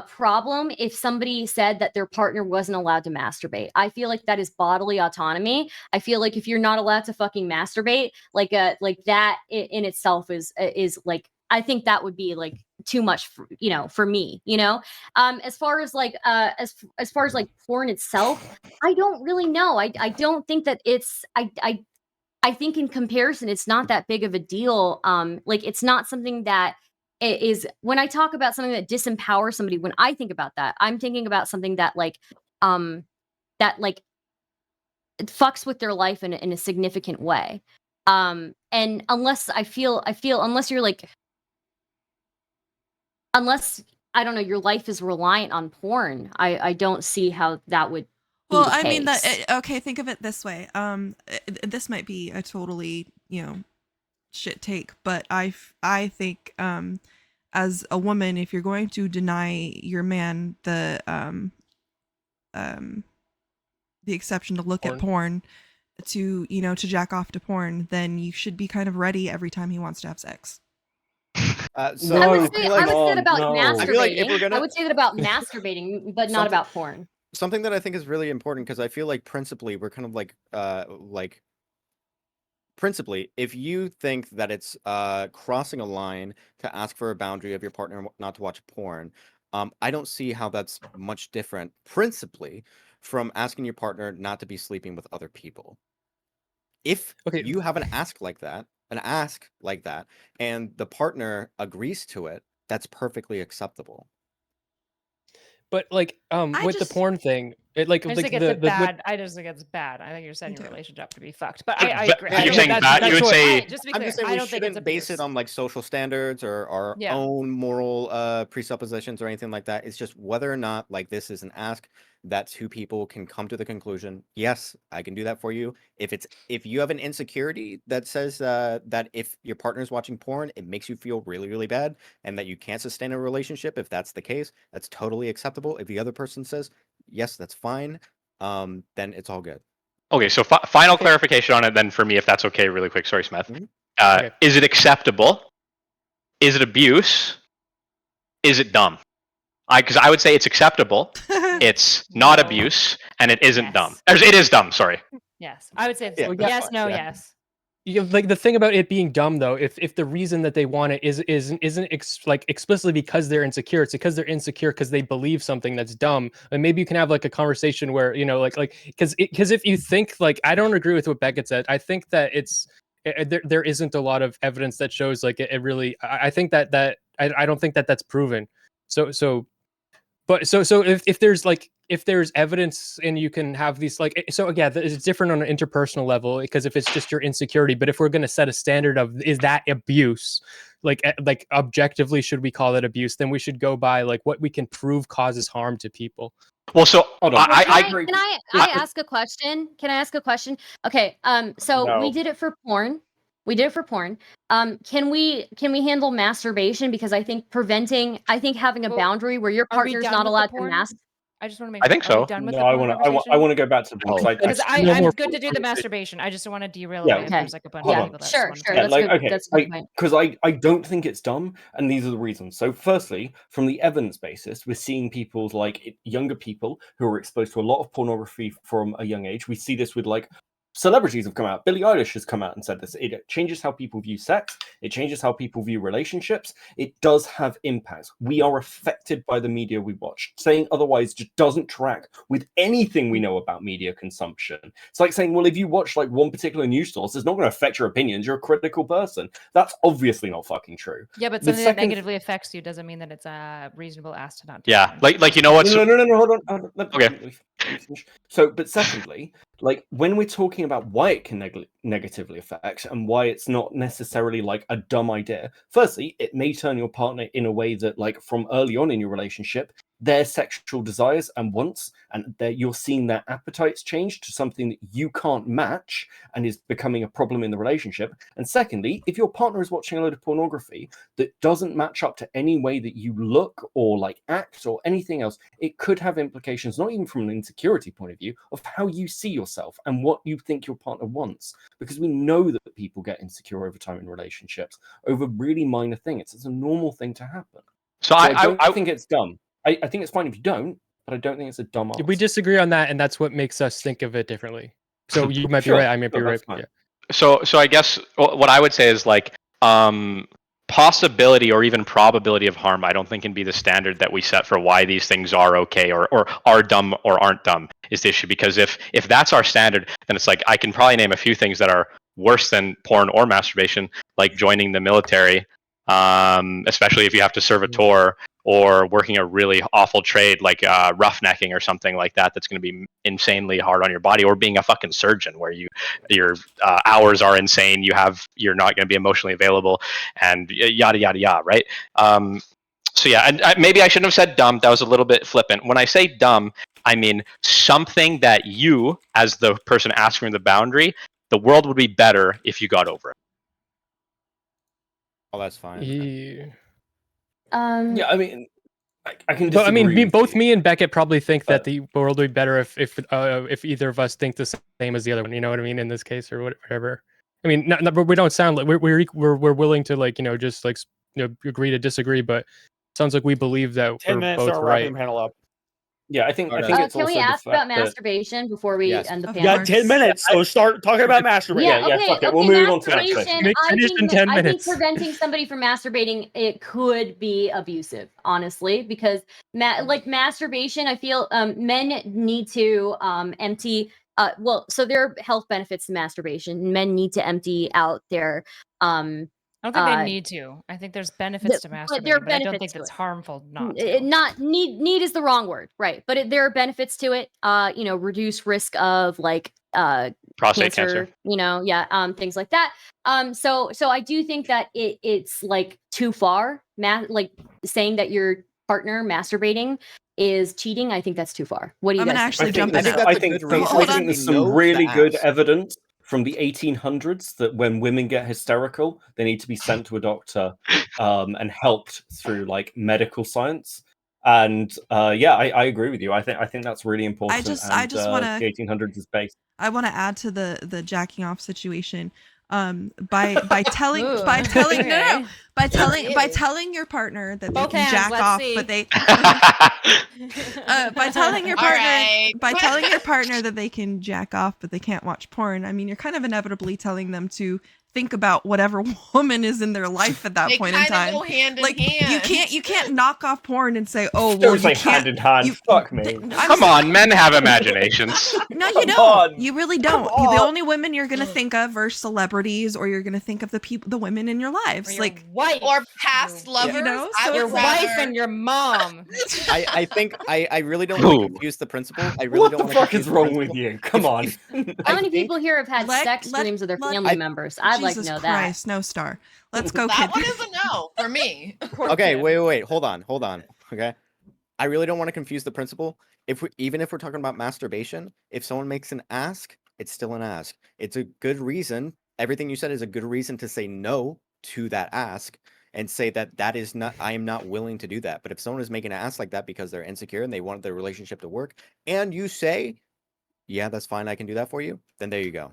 problem if somebody said that their partner wasn't allowed to masturbate. I feel like that is bodily autonomy. I feel like if you're not allowed to fucking masturbate, like that in itself is like, I think that would be like too much for me, as far as like as far as like porn itself, I don't really know. I don't think that it's I think in comparison it's not that big of a deal. Like it's not something that is, when I talk about something that disempowers somebody, when I think about that, I'm thinking about something that like it fucks with their life in a significant way. And unless I feel unless you're like, unless I don't know, your life is reliant on porn, I don't see how that would be Well, the I mean case. okay, think of it this way. This might be a totally, shit take, but I think as a woman, if you're going to deny your man the exception to look at porn, to to jack off to porn, then you should be kind of ready every time he wants to have sex. So I would say that about I feel like if we're masturbating. gonna I would say that about masturbating, but not about porn. Something that I think is really important, because I feel like principally we're kind of like principally, if you think that it's crossing a line to ask for a boundary of your partner not to watch porn, I don't see how that's much different principally from asking your partner not to be sleeping with other people. If you have an ask like that, and the partner agrees to it, that's perfectly acceptable. But like with the porn thing, it I just think it's bad. I just think it's bad. I think you're setting your relationship up to be fucked. But I agree. You're saying bad. You would say. I'm just saying we shouldn't base it on like social standards or our own moral presuppositions or anything like that. It's just whether or not like this is an ask that two people can come to the conclusion, yes, I can do that for you. If you have an insecurity that says that if your partner is watching porn, it makes you feel really, really bad, and that you can't sustain a relationship, if that's the case, that's totally acceptable. If the other person says, yes, that's fine, then it's all good. Okay, so final clarification on it then for me, if that's okay, really quick. Sorry, Smeth. Is it acceptable? Is it abuse? Is it dumb? Because I would say it's acceptable. It's not abuse, and it isn't dumb. It is dumb. Sorry. Yes, I would say yes, no, yes. Like the thing about it being dumb though, if the reason that they want it isn't explicitly because they're insecure, it's because they're insecure because they believe something that's dumb. And maybe you can have like a conversation where because if you think like, I don't agree with what Beckett said. I think that there isn't a lot of evidence that shows like it really. I think that I don't think that that's proven. So if there's evidence and you can have these it's different on an interpersonal level, because if it's just your insecurity, but if we're going to set a standard of is that abuse, like objectively should we call it abuse, then we should go by like what we can prove causes harm to people. Well, so I agree. Can I ask a question? Can I ask a question? Okay, so we did it for porn. Can we handle masturbation? Because I think having a boundary where your partner's not allowed to I just want to make I sure. think Are we so. done with No, the I porn want to. I conversation? want to go back to them Okay. because Oh, Because No I'm more good to do the conversation. masturbation. I just don't want to derail Yeah. it if Okay. there's like a bunch Hold of Yeah, on. people that sure, want to sure. talk Yeah, That's about good. it. That's a good point. because I don't think it's dumb, and these are the reasons. So, firstly, from the evidence basis, we're seeing people's like younger people who are exposed to a lot of pornography from a young age. We see this with like celebrities have come out. Billie Eilish has come out and said this. It changes how people view sex. It changes how people view relationships. It does have impacts. We are affected by the media we watch. Saying otherwise just doesn't track with anything we know about media consumption. It's like saying, well, if you watch like one particular news source, it's not going to affect your opinions. You're a critical person. That's obviously not fucking true. Yeah, but The something that second- negatively affects you doesn't mean that it's a reasonable ask to not. do Yeah, porn. like you know what's No, hold on. Let me Okay. finish. So, but secondly, like when we're talking about why it can negatively affect and why it's not necessarily like a dumb idea. Firstly, it may turn your partner in a way that, like, from early on in your relationship, their sexual desires and wants, and you're seeing their appetites change to something that you can't match and is becoming a problem in the relationship. And secondly, if your partner is watching a load of pornography that doesn't match up to any way that you look or like act or anything else, it could have implications, not even from an insecurity point of view, of how you see yourself and what you think your partner wants. Because we know that people get insecure over time in relationships over really minor things. It's a normal thing to happen. so I don't I think it's dumb. I think it's fine if you don't, but I don't think it's a dumb ask. We disagree on that, and that's what makes us think of it differently. So you might be Sure, right. I might be sure, right. that's fine. Yeah. so I guess what I would say is like possibility or even probability of harm I don't think can be the standard that we set for why these things are okay or are dumb or aren't dumb is the issue. Because if that's our standard, then it's like I can probably name a few things that are worse than porn or masturbation, like joining the military, especially if you have to serve a tour, or working a really awful trade like roughnecking or something like that that's going to be insanely hard on your body, or being a fucking surgeon where your hours are insane, you're not going to be emotionally available, and yada yada yada, right? So yeah, and maybe I shouldn't have said dumb. That was a little bit flippant. When I say dumb, I mean something that you, as the person asking the boundary, the world would be better if you got over it. Oh, that's fine. Yeah. Yeah, I mean, I can But I disagree. mean, with both you. me and Beckett probably think that But- the world would be better if either of us think the same as the other one. You know what I mean? In this case, or whatever. I mean, but we don't sound like we're willing to, like, you know, just like, you know, agree to disagree. But it sounds like we believe that 10 we're minutes, both start wrapping right. the panel up. Yeah, I think Okay. it's Can also we the ask about fact that masturbation before we Yes. end the Of You panel? got 10 minutes, so start talking about masturbation. Yeah, Okay, fuck it. okay, We'll move on to masturbation. masturbation. Finished in 10 I think minutes. preventing somebody from masturbating, it could be abusive, honestly, because like masturbation, I feel men need to empty. So there are health benefits to masturbation. Men need to empty out their I don't think Uh, they need to. I think there's benefits to but there are masturbating, but I don't benefits think to that's it. harmful not to. Not need is the wrong word, right? But there are benefits to it. You know, reduce risk of like Prostate cancer. you know, things like that. So I do think that it's like too far. Like saying that your partner masturbating is cheating. I think that's too far. What do you I'm gonna guys actually think? jump in. that's I a think good reason Hold on. there's to some know really to good ask. evidence from the 1800s that when women get hysterical, they need to be sent to a doctor and helped through like medical science. And yeah, I agree with you. I think that's really important. I just wanna- the 1800s is based. I want to add to the jacking off situation. By telling Ooh, by telling no, no, okay. by telling by Ew. telling your partner that they Both can hands, jack let's off, see. but they by telling your All partner right. by telling your partner that they can jack off but they can't watch porn. I mean, you're kind of inevitably telling them to think about whatever woman is in their life at that They point in kind of time. go hand in Like hand. you can't knock off porn and say, oh well, Don't you say can't. hand in hand. you- Fuck me. I'm Come saying- on, men have imaginations. No, you Come don't. on. You really Come don't. The on. only women you're gonna think of are celebrities, or you're gonna think of the women in your Or lives. your Like, wife, Or past your- lovers. You know, I so would your it's wife rather- and your mom. I think I really don't want Ooh. to confuse the principle. I really What don't the want to fuck confuse is the wrong with principle. you? Come on. How many people here have had Let- sex let- dreams of their let- family I- members? I'd like to Jesus know that. Christ, no star. Let's go, That kid. one is a no for me. Okay, wait. Hold on. Okay. I really don't want to confuse the principle. Even if we're talking about masturbation, if someone makes an ask, it's still an ask. It's a good reason. Everything you said is a good reason to say no to that ask. and say that is not, I am not willing to do that. But if someone is making an ask like that because they're insecure and they want their relationship to work, and you say, yeah, that's fine, I can do that for you, then there you go.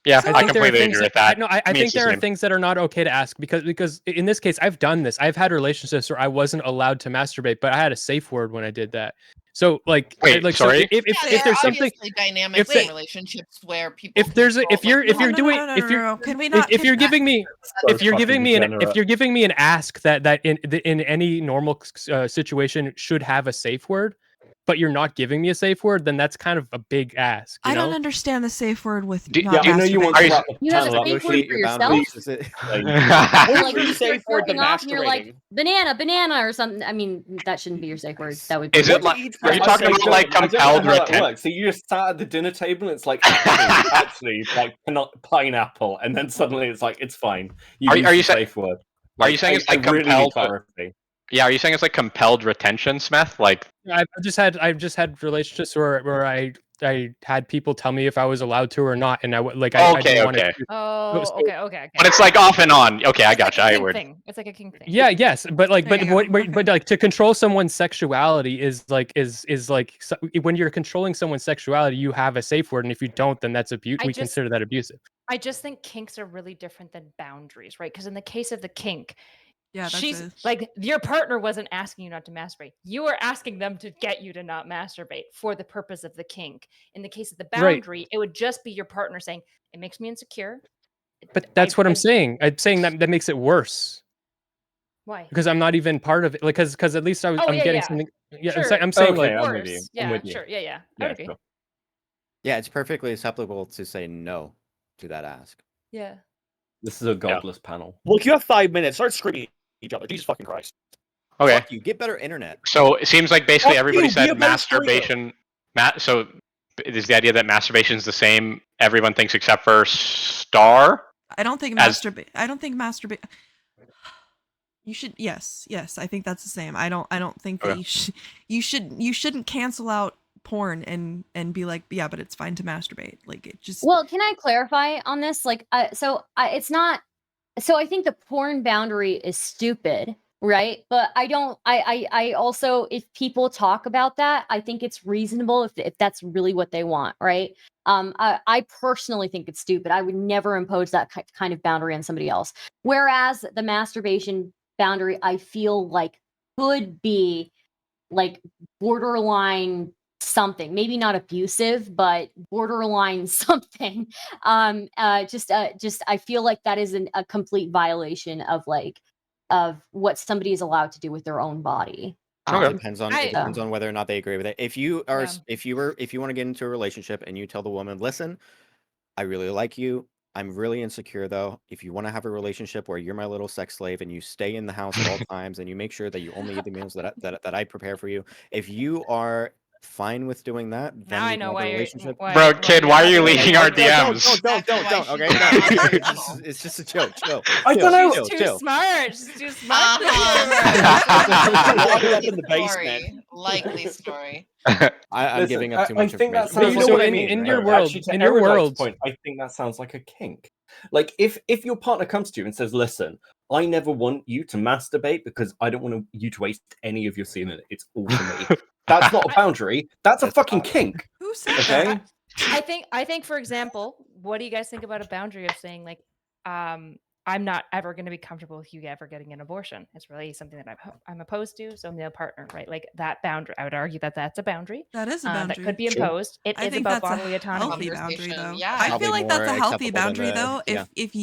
Yeah, So- I I think there are completely things agree with that, that. no, I I mean, think it's the there are same. things that are not okay to ask because in this case I've done this. I've had relationships where I wasn't allowed to masturbate, but I had a safe word when I did that. So like, Wait, like sorry? so if Yeah, there if are there's something, obviously dynamics if in relationships where people if there's a, if control, you're if like, you're doing Can we not? if you're giving me So if you're giving fucking me an degenerate. if you're giving me an ask that in any normal situation should have a safe word, but you're not giving me a safe word, then that's kind of a big ask. You I don't know? understand the safe word with Do- not Yeah, I know you want to Are you- wrap the You have a channel up. safe word Negotiate for your yourself? boundaries. Is it? Like, What's Like your if you start safe word to jerking off and you're like masturbating? banana or something. I mean, that shouldn't be your safe word. That would be Is it What do like? each Are you person talking say? about like I don't know compelled how that retention? works. So you just sat at the dinner table and it's like actually like pineapple, and then suddenly it's like it's fine. Are Used you the sa- safe word. Are you saying it's like I really need compelled? clarity. Yeah, are you saying it's like compelled retention, Smeth? Like, I've just had relationships where I had people tell me if I was allowed to or not, and I okay, didn't want to. okay. Oh, okay. But it's like off and on. Okay, I It's like gotcha. a I kink would. thing. It's like a kink thing. Yeah, yes, but like, There but you what, go. but like to control someone's sexuality is like when you're controlling someone's sexuality, you have a safe word, and if you don't, then that's abuse. I We just- consider that abusive. I just think kinks are really different than boundaries, right? Because in the case of the kink, Yeah, that's she's a, like your partner wasn't asking you not to masturbate. You were asking them to get you to not masturbate for the purpose of the kink. In the case of the Right. boundary, it would just be your partner saying, "It makes me insecure." But that's what I'm I- saying. I'm saying that makes it worse Why? because I'm not even part of it. Like, because at least I'm Oh, yeah, getting yeah. something. Yeah, Sure. I'm saying Okay, like I'm with you. Worse. I'm Yeah, with you. sure. Yeah. I Yeah, would agree. sure. Yeah, it's perfectly acceptable to say no to that ask. Yeah. This is a godless panel. Look, you have 5 minutes. Start screaming at each other. Jesus fucking Christ. Okay. Fuck you. Get better internet. So it seems like basically Fuck everybody you, be said a better streamer. masturbation. So is the idea that masturbation is the same? Everyone thinks except for Star. I don't think As- masturbate. You should yes. I think that's the same. I don't think that Okay. you shouldn't cancel out porn and be like, yeah, but it's fine to masturbate. Like it just Well, can I clarify on this? Like, it's not. So I think the porn boundary is stupid, right? But I don't. I also, if people talk about that, I think it's reasonable if that's really what they want, right? I personally think it's stupid. I would never impose that kind of boundary on somebody else. Whereas the masturbation boundary, I feel like could be like borderline something, maybe not abusive, but borderline something. Just I feel like that is a complete violation of what somebody is allowed to do with their own body. Okay. It depends on whether or not they agree with it. If you are, Yeah. if you want to get into a relationship and you tell the woman, listen, I really like you. I'm really insecure though. If you want to have a relationship where you're my little sex slave and you stay in the house at all times and you make sure that you only eat the meals that I prepare for you, if you are fine with doing that, then Now we I can know have a why you're. relationship. Bro, kid, why are you leaking our DMs? Don't. Okay, Exactly why she's no. not on the It's just a joke. Chill. I don't know. She's too smart. She's too smart. Uh-huh. Up in the basement. Likely story. I'm giving up too I much think that information. sounds So like so what I in- mean, in right? your world- Actually, to in your Erudite's world- point, I think that sounds like a kink. Like if your partner comes to you and says, "Listen, I never want you to masturbate because I don't want you to waste any of your semen. It's all for me." That's not a boundary. That's a fucking kink. who said Okay. that? I think, for example, what do you guys think about a boundary of saying like, I'm not ever going to be comfortable with you ever getting an abortion? It's really something that I'm opposed to. So I'm the partner, right? Like that boundary. I would argue that that's a boundary. That is a boundary. That could be imposed. It I is think about that's bodily a autonomy. healthy boundary, Conversation, though. yeah. I Probably feel like that's a more healthy acceptable than boundary, the- though. yeah. If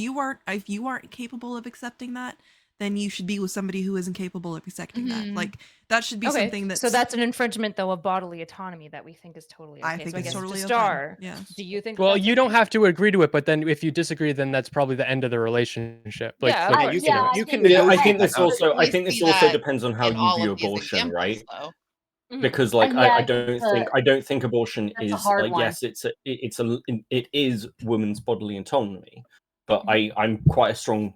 you aren't capable of accepting that, then you should be with somebody who isn't capable of accepting that. Mhm. Like that should be Okay, something that's. so that's an infringement though of bodily autonomy that we think is totally okay. I think so I it's guess totally to okay. Star, Yeah. do you think? Well, that's you don't okay? have to agree to it, but then if you disagree, then that's probably the end of the relationship. Like, Yeah, like, of course. you can I you can think- Yeah, I negotiate think that this out. also. I We think this see also that depends on how in you all view of these abortion, examples, right? though. Mhm. Because like Yeah, I it's don't think abortion that's a is hard like one. yes, it is women's bodily autonomy, but Mm-hmm. I'm quite a strong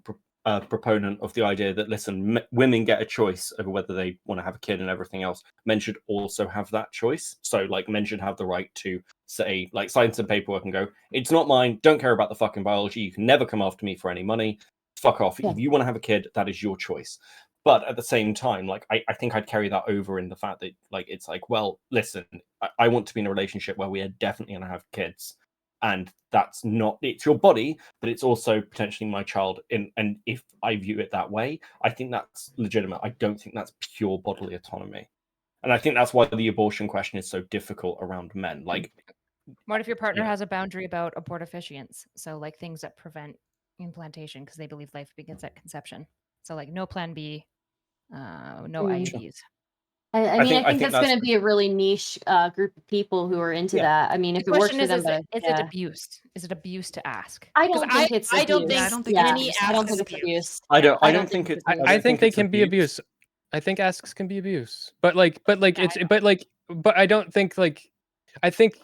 proponent of the idea that listen, women get a choice over whether they want to have a kid and everything else. Men should also have that choice. So like men should have the right to say like sign some paperwork and go, it's not mine. Don't care about the fucking biology. You can never come after me for any money. fuck off. Yeah. If you want to have a kid, that is your choice. But at the same time, like I think I'd carry that over in the fact that like it's like, well, listen, I want to be in a relationship where we are definitely going to have kids, and that's not, it's your body, but it's also potentially my child. And if I view it that way, I think that's legitimate. I don't think that's pure bodily autonomy, and I think that's why the abortion question is so difficult around men. Like, What if your partner Yeah. has a boundary about abortifacients? So like things that prevent implantation because they believe life begins at conception. So like no plan B, no IUDs. I mean, I think that's that's going to be a really niche group of people who are into Yeah. that. I mean, The if it works question for them, is but it abuse? Is it abuse to ask? I 'Cause don't think it's I don't abuse. think I don't think Yeah, it's any abuse. I don't ask think is it's abuse. I don't I don't think think it's it's I think they it's can be abuse. I think asks can be abuse, but I don't think like, I think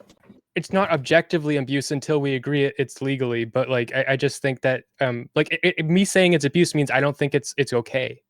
it's not objectively abuse until we agree it's legally. But like, I just think that me saying it's abuse means I don't think it's okay.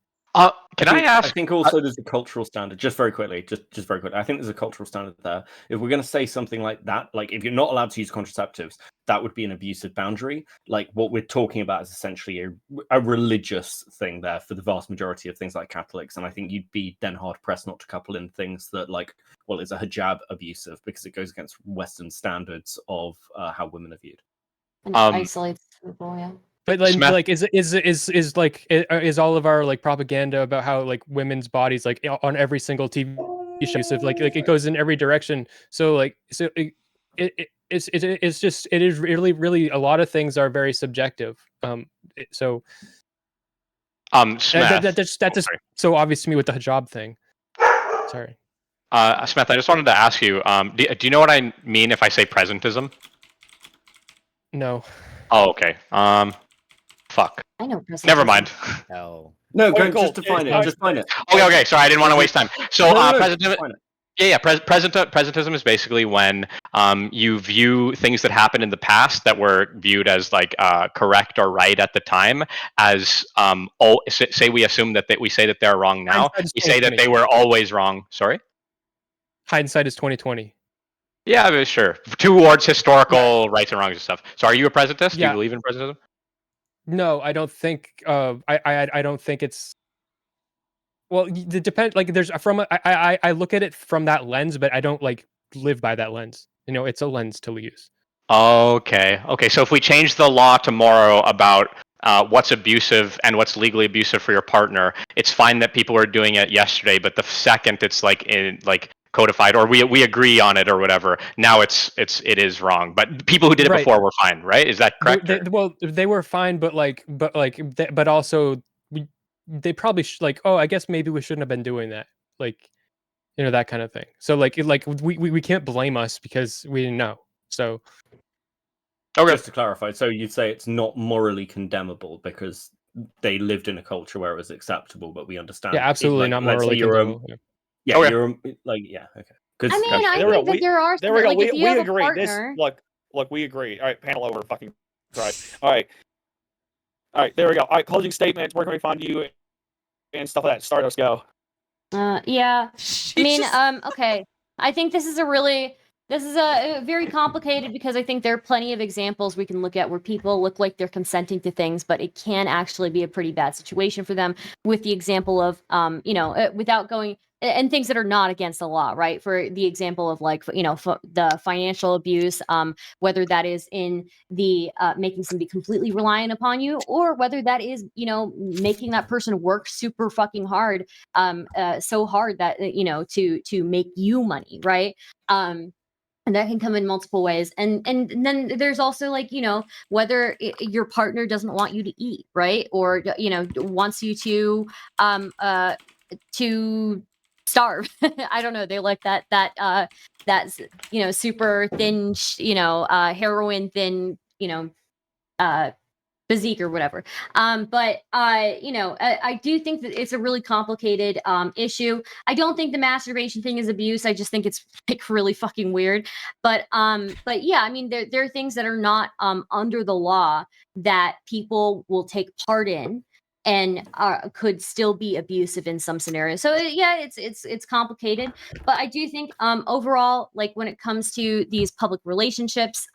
Can I ask? I think also there's a cultural standard. Just very quickly, just very quickly. I think there's a cultural standard there. If we're going to say something like that, like if you're not allowed to use contraceptives, that would be an abusive boundary. Like what we're talking about is essentially a religious thing there for the vast majority of things like Catholics. And I think you'd be then hard pressed not to couple in things that like, well, is a hijab abusive because it goes against Western standards of how women are viewed. And it isolates people. Yeah. But like, Smeth- like is all of our like propaganda about how like women's bodies like on every single TV show, so like it goes in every direction. So like it's just, it is really a lot of things are very subjective. So Smeth. that's just so obvious to me with the hijab thing. Sorry. Smeth, I just wanted to ask you, do you know what I mean if I say presentism? No. Oh, okay. Fuck. I know. Never mind. No. No, Okay, go cool. just define it. Yeah, Just define it. Okay. Sorry, I didn't want to waste time. So, No, presentism. define it. Yeah. Presentism is basically when you view things that happened in the past that were viewed as like correct or right at the time as say we assume that we say that they're wrong now. Hindsight is You say that 2020. they were always wrong. Sorry. Hindsight is 2020. Yeah, but sure. Towards historical rights and wrongs and stuff. So, are you a presentist? Do you Yeah. believe in presentism? No, I don't think. I don't think it's. Well, it depends. Like, there's I look at it from that lens, but I don't like live by that lens. You know, it's a lens to use. Okay. So if we change the law tomorrow about what's abusive and what's legally abusive for your partner, it's fine that people were doing it yesterday, but the second it's like codified or we agree on it or whatever, now it is wrong. But people who did it Right. before were fine, right? Is that correct? They were fine, but also they probably like, oh, I guess maybe we shouldn't have been doing that, like, you know, that kind of thing. So like we can't blame us because we didn't know. So Okay. Just to clarify, so you'd say it's not morally condemnable because they lived in a culture where it was acceptable, but we understand. yeah, absolutely not let's say morally you're condemnable. yeah, Okay. you're like, yeah, okay. I mean, I There we think go. that there are There we go. like if you We have agree. a partner. Look, we agree. All right, panel over. Fucking right. All right. There we go. All right, closing statements. Where can we find you and stuff like that? Stardust, go. Yeah. I mean, okay. I think this is a very complicated because I think there are plenty of examples we can look at where people look like they're consenting to things, but it can actually be a pretty bad situation for them. With the example of, without going and things that are not against the law, right? For the example of like, the financial abuse, whether that is in the making somebody completely reliant upon you, or whether that is, making that person work super fucking hard, so hard that to make you money, right? And that can come in multiple ways. And then there's also like, whether your partner doesn't want you to eat, right? Or, wants you to starve. I don't know. They like that's, super thin, heroin thin, physique or whatever. But I do think that it's a really complicated issue. I don't think the masturbation thing is abuse. I just think it's like really fucking weird. But yeah, I mean, there are things that are not under the law that people will take part in and could still be abusive in some scenarios. So yeah, it's complicated. But I do think overall, like when it comes to these public relationships,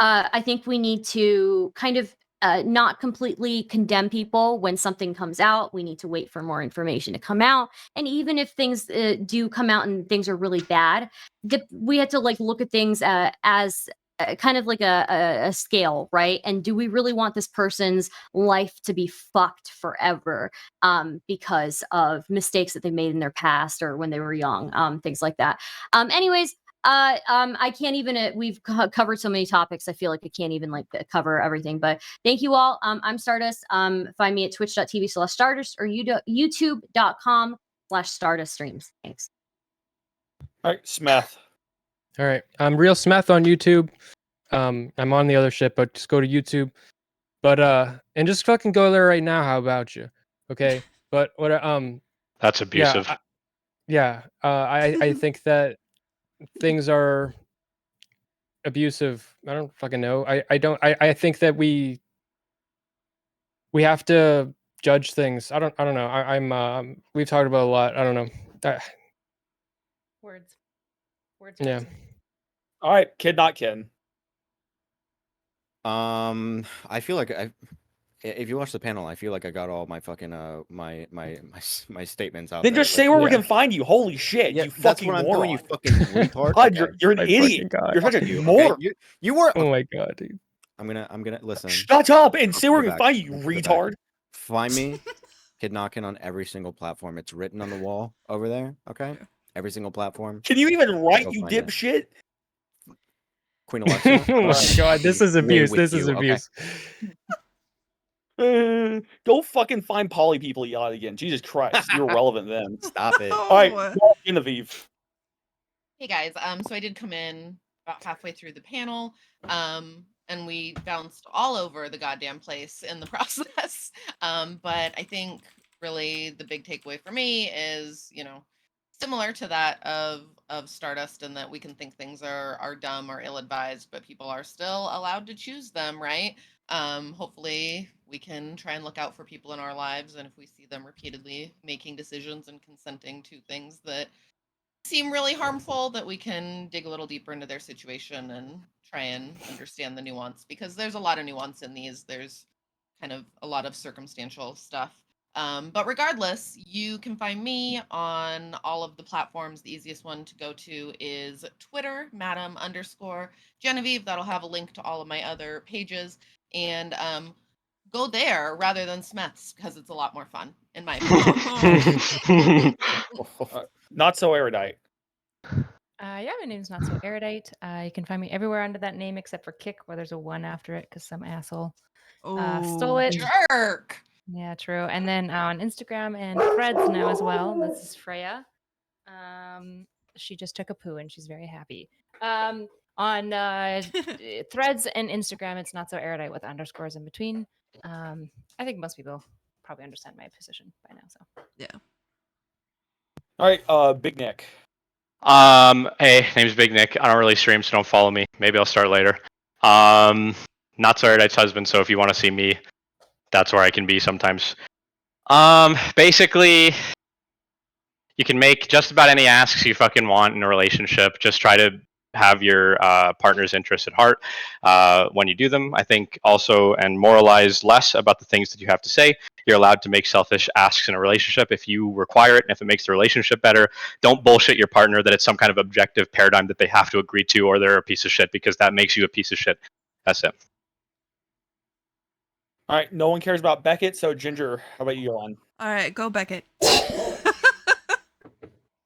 I think we need to kind of not completely condemn people when something comes out. We need to wait for more information to come out. And even if things do come out and things are really bad, we have to like look at things as kind of like a scale, right? And do we really want this person's life to be fucked forever because of mistakes that they made in their past or when they were young, things like that. Anyways, I can't even. We've covered so many topics. I feel like I can't even like cover everything. But thank you all. I'm Stardust. Find me at twitch.tv/Stardust or youtube.com/Stardust streams. Thanks. All right, Smeth. All right, I'm Real Smeth on YouTube. I'm on the other shit, but just go to YouTube. But and just fucking go there right now. How about you? Okay. But what That's abusive. I think that things are abusive. I don't fucking know. I think that we have to judge things. I don't know. I'm we've talked about a lot. I don't know. Words. Yeah. All right, Kidnotkin. I feel like if you watch the panel, I feel like I got all my fucking my statements out Then there. just say where we can find you. Holy shit, Yeah, you that's fucking what I'm moron. doing, you fucking retard. God, Okay. you're an My idiot. fucking God. You're such a You, moron. okay, you were. Oh my God, dude. I'm gonna listen. Shut up and say where Go we can back. find you, you Let's go back. retard. Find me, Kidnotkin on every single platform. It's written on the wall over there. Okay, every single platform. Can you even write, Go you find it. dipshit? Queen Alexa. Oh my God, this is Me abuse. with This is you, okay? abuse. Go fucking find poly people yet again. Jesus Christ, you're irrelevant then. Stop it. All right, Genevieve. Hey guys, so I did come in about halfway through the panel, and we bounced all over the goddamn place in the process. But I think really the big takeaway for me is, you know, similar to that of Stardust, in that we can think things are dumb or ill-advised, but people are still allowed to choose them, right? Hopefully we can try and look out for people in our lives, and if we see them repeatedly making decisions and consenting to things that seem really harmful, that we can dig a little deeper into their situation and try and understand the nuance, because there's a lot of nuance in these. There's kind of a lot of circumstantial stuff. But regardless, you can find me on all of the platforms. The easiest one to go to is Twitter, Madam_Genevieve. That'll have a link to all of my other pages. And go there rather than Smeth's, because it's a lot more fun, in my opinion. Notsoerudite. Yeah, my name's Notsoerudite. You can find me everywhere under that name except for Kick, where there's a 1 after it because some asshole stole it. Jerk. Yeah, true. And then on Instagram and Threads now as well. This is Freya. She just took a poo and she's very happy. On Threads and Instagram, it's Notsoerudite with underscores in between. I think most people probably understand my position by now. So yeah. All right, Big Nick. Hey, name's Big Nick. I don't really stream, so don't follow me. Maybe I'll start later. Notsoerudite's husband, so if you want to see me, that's where I can be sometimes. Basically, you can make just about any asks you fucking want in a relationship. Just try to have your partner's interests at heart when you do them. I think also, and moralize less about the things that you have to say. You're allowed to make selfish asks in a relationship if you require it and if it makes the relationship better. Don't bullshit your partner that it's some kind of objective paradigm that they have to agree to or they're a piece of shit, because that makes you a piece of shit. That's it. All right, no one cares about Beckett, so Ginger, how about you go on? All right, go Beckett. Go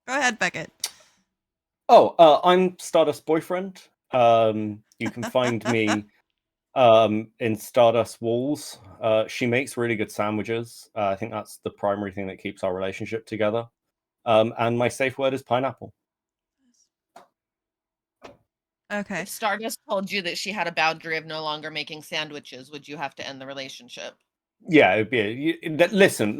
ahead, Beckett. Oh, I'm Stardust Boyfriend. You can find me in Stardust Walls. She makes really good sandwiches. I think that's the primary thing that keeps our relationship together. And my safe word is pineapple. Okay. If Stardust told you that she had a boundary of no longer making sandwiches, would you have to end the relationship? Yeah, it'd be listen.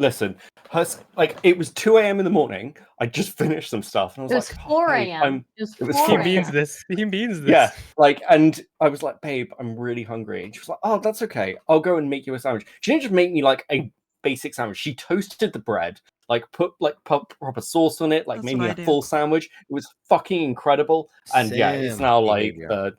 Like it was 2 a.m. in the morning. I just finished some stuff, and I was It was like, 4 babe, a.m. It was 4 He a.m. means this. He means this. Yeah, like, and I was like, babe, I'm really hungry. And she was like, oh, that's okay. I'll go and make you a sandwich. She didn't just make me like a basic sandwich. She toasted the bread, like put like proper sauce on it, like That's made what me I a do. full sandwich. It was fucking incredible. And yeah, it's Sim now like behavior. the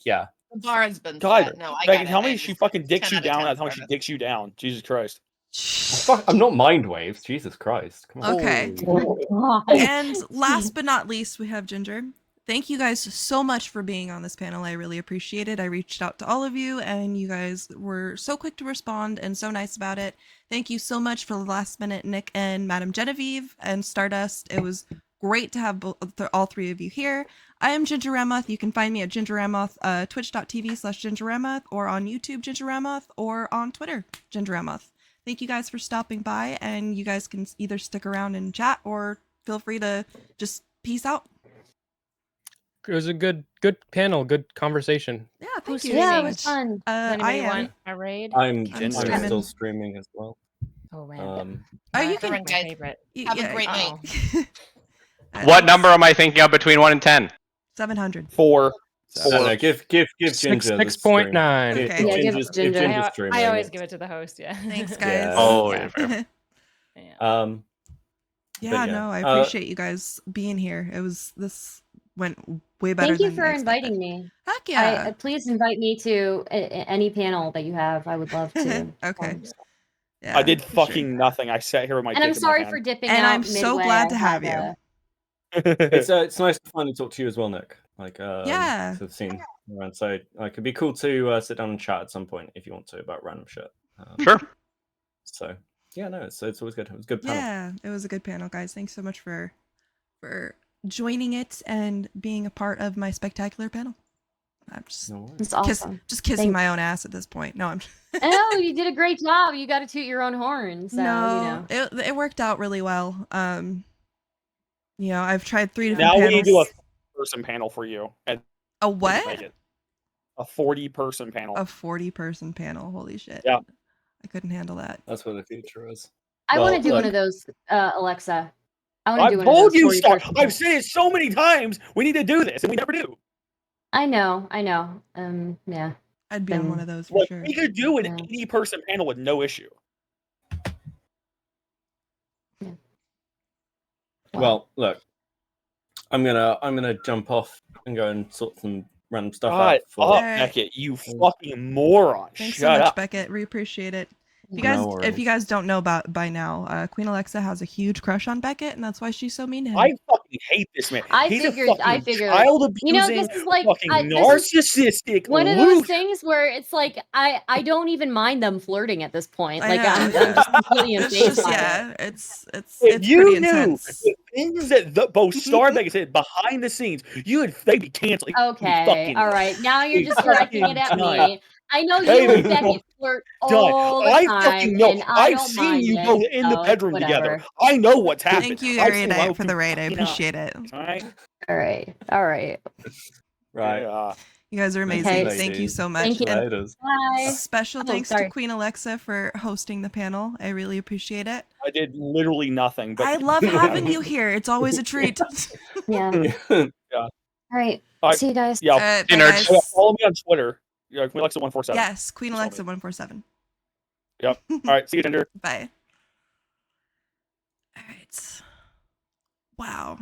yeah. The bar has been God, set. No, I Beckett, get how it. many I she just- fucking dicks 10 you out of down? 10 That's how much she Stardust. dicks you down. Jesus Christ. Fuck, I'm not mind waves. Jesus Christ. Come on. Okay. God. And last but not least, we have Ginger. Thank you guys so much for being on this panel. I really appreciate it. I reached out to all of you, and you guys were so quick to respond and so nice about it. Thank you so much for the last minute, Nick and Madam Genevieve and Stardust. It was great to have all three of you here. I am Ginger Ramoth. You can find me at Ginger Ramoth, twitch.tv/Ginger Ramoth, or on YouTube, Ginger Ramoth, or on Twitter, Ginger Ramoth. Thank you guys for stopping by, and you guys can either stick around and chat or feel free to just peace out. It was a good panel, good conversation. Yeah, Who's thank you Yeah, so it streaming? was much. fun. Does I anybody am. want a raid? I'm Ginger. I'm streaming. still streaming as well. Oh man. Oh, you That's can. my Everyone, guys. favorite. Have a great night. What number am I thinking of between 1 and 10? 700. 4. No, give Ginger the stream. 6.9. Give Okay. Yeah, give Ginger's, Ginger. if Ginger's I streaming. always give it to the host. Yeah. Thanks, Yeah. guys. Oh, Yeah. yeah. Yeah. Yeah, yeah. no, I appreciate you guys being here. This went way better Thank you than for I expected. inviting me. Heck yeah. Please invite me to any panel that you have. I would love to. Okay. Yeah, I did for sure. fucking nothing. I sat here with my And dick I'm in my sorry hand. for dipping And out I'm so midway. glad to I have had, you. It's nice to finally talk to you as well, Nick. Like Yeah. to have seen around. So it could be cool to sit down and chat at some point if you want to about random shit. Sure. So yeah, no, it's always good. It was a good panel. Yeah, it was a good panel, guys. Thanks so much for joining it and being a part of my spectacular panel. I'm just No worries. It's awesome. kissing Thanks. my own ass at this point. No, I'm Oh, you did a great job. You got to toot your own horn. So, no, you know. it worked out really well. You know, I've tried 3 different Now panels. we need to do a person panel for you. And A make what? it a 40-person panel. A 40-person panel. Holy shit. Yeah. I couldn't handle that. That's what the future is. I want Well, to do one look. of those, Alexa. I want to do I've one of told those. you, 40 Star. person I've said it so many times. We need to do this, and we never do. I know. Yeah. I'd be on Then- one of those for Look, sure. we could do an Yeah. 80-person panel with no issue. Well, look, I'm gonna jump off and go and sort some random stuff God, out. For Alright. Beckett, you fucking moron. Thanks so Shut much, up. Beckett. We appreciate it. If you No guys, if worries. you guys don't know about by now, Queen Alexa has a huge crush on Beckett, and that's why she's so mean to him. I fucking hate this man. I He's figured- a I fucking figured- child abusing, You know, this is like- fucking this is narcissistic. One of loose- those things where it's like I don't even mind them flirting at this point. I Like know. I'm just completely It's unfazed just by it. yeah, it's If pretty you knew intense. the things that both Star and Beckett said behind the scenes, they'd be canceling. Okay, all right. Now you're Hey, just directing it at fucking me. I know you Hey, and Beckett flirt Done. all the I time, fucking know. and I I've don't seen mind you it, go in the so it's bedroom together. whatever. I know what's happening. Thank you, I've seen Erudite, Wild for the raid. I fucking up. appreciate it. All right. All right, all right. right. Yeah. You guys are amazing. Okay. Thank you so much. Thank you. And Laters. Bye. special Oh, thanks sorry. to Queen Alexa for hosting the panel. I really appreciate it. I did literally nothing. But I love having you here. It's always a treat. Yeah. Yeah. All right. All right. See you guys. Yeah. Bye, You nerds. guys. Follow me on Twitter. Yeah, Queen Alexa 147. Yes, Queen Just follow Alexa me. 147. Yep. All right. See you, Tinder. Bye. All right. Wow.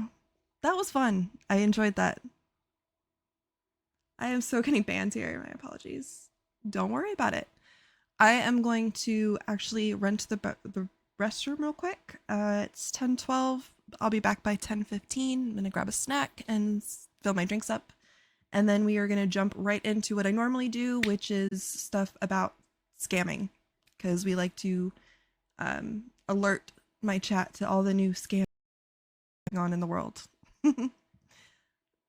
That was fun. I enjoyed that. I am so getting banned here. My apologies. Don't worry about it. I am going to actually run to the restroom real quick. It's 10:12. I'll be back by 10:15. I'm going to grab a snack and fill my drinks up. And then we are going to jump right into what I normally do, which is stuff about scamming. Because we like to alert my chat to all the new scams going on in the world.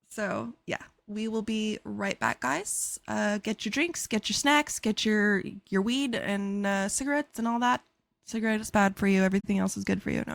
So, yeah, we will be right back, guys. Get your drinks, get your snacks, get your weed and cigarettes and all that. Cigarette is bad for you. Everything else is good for you. No.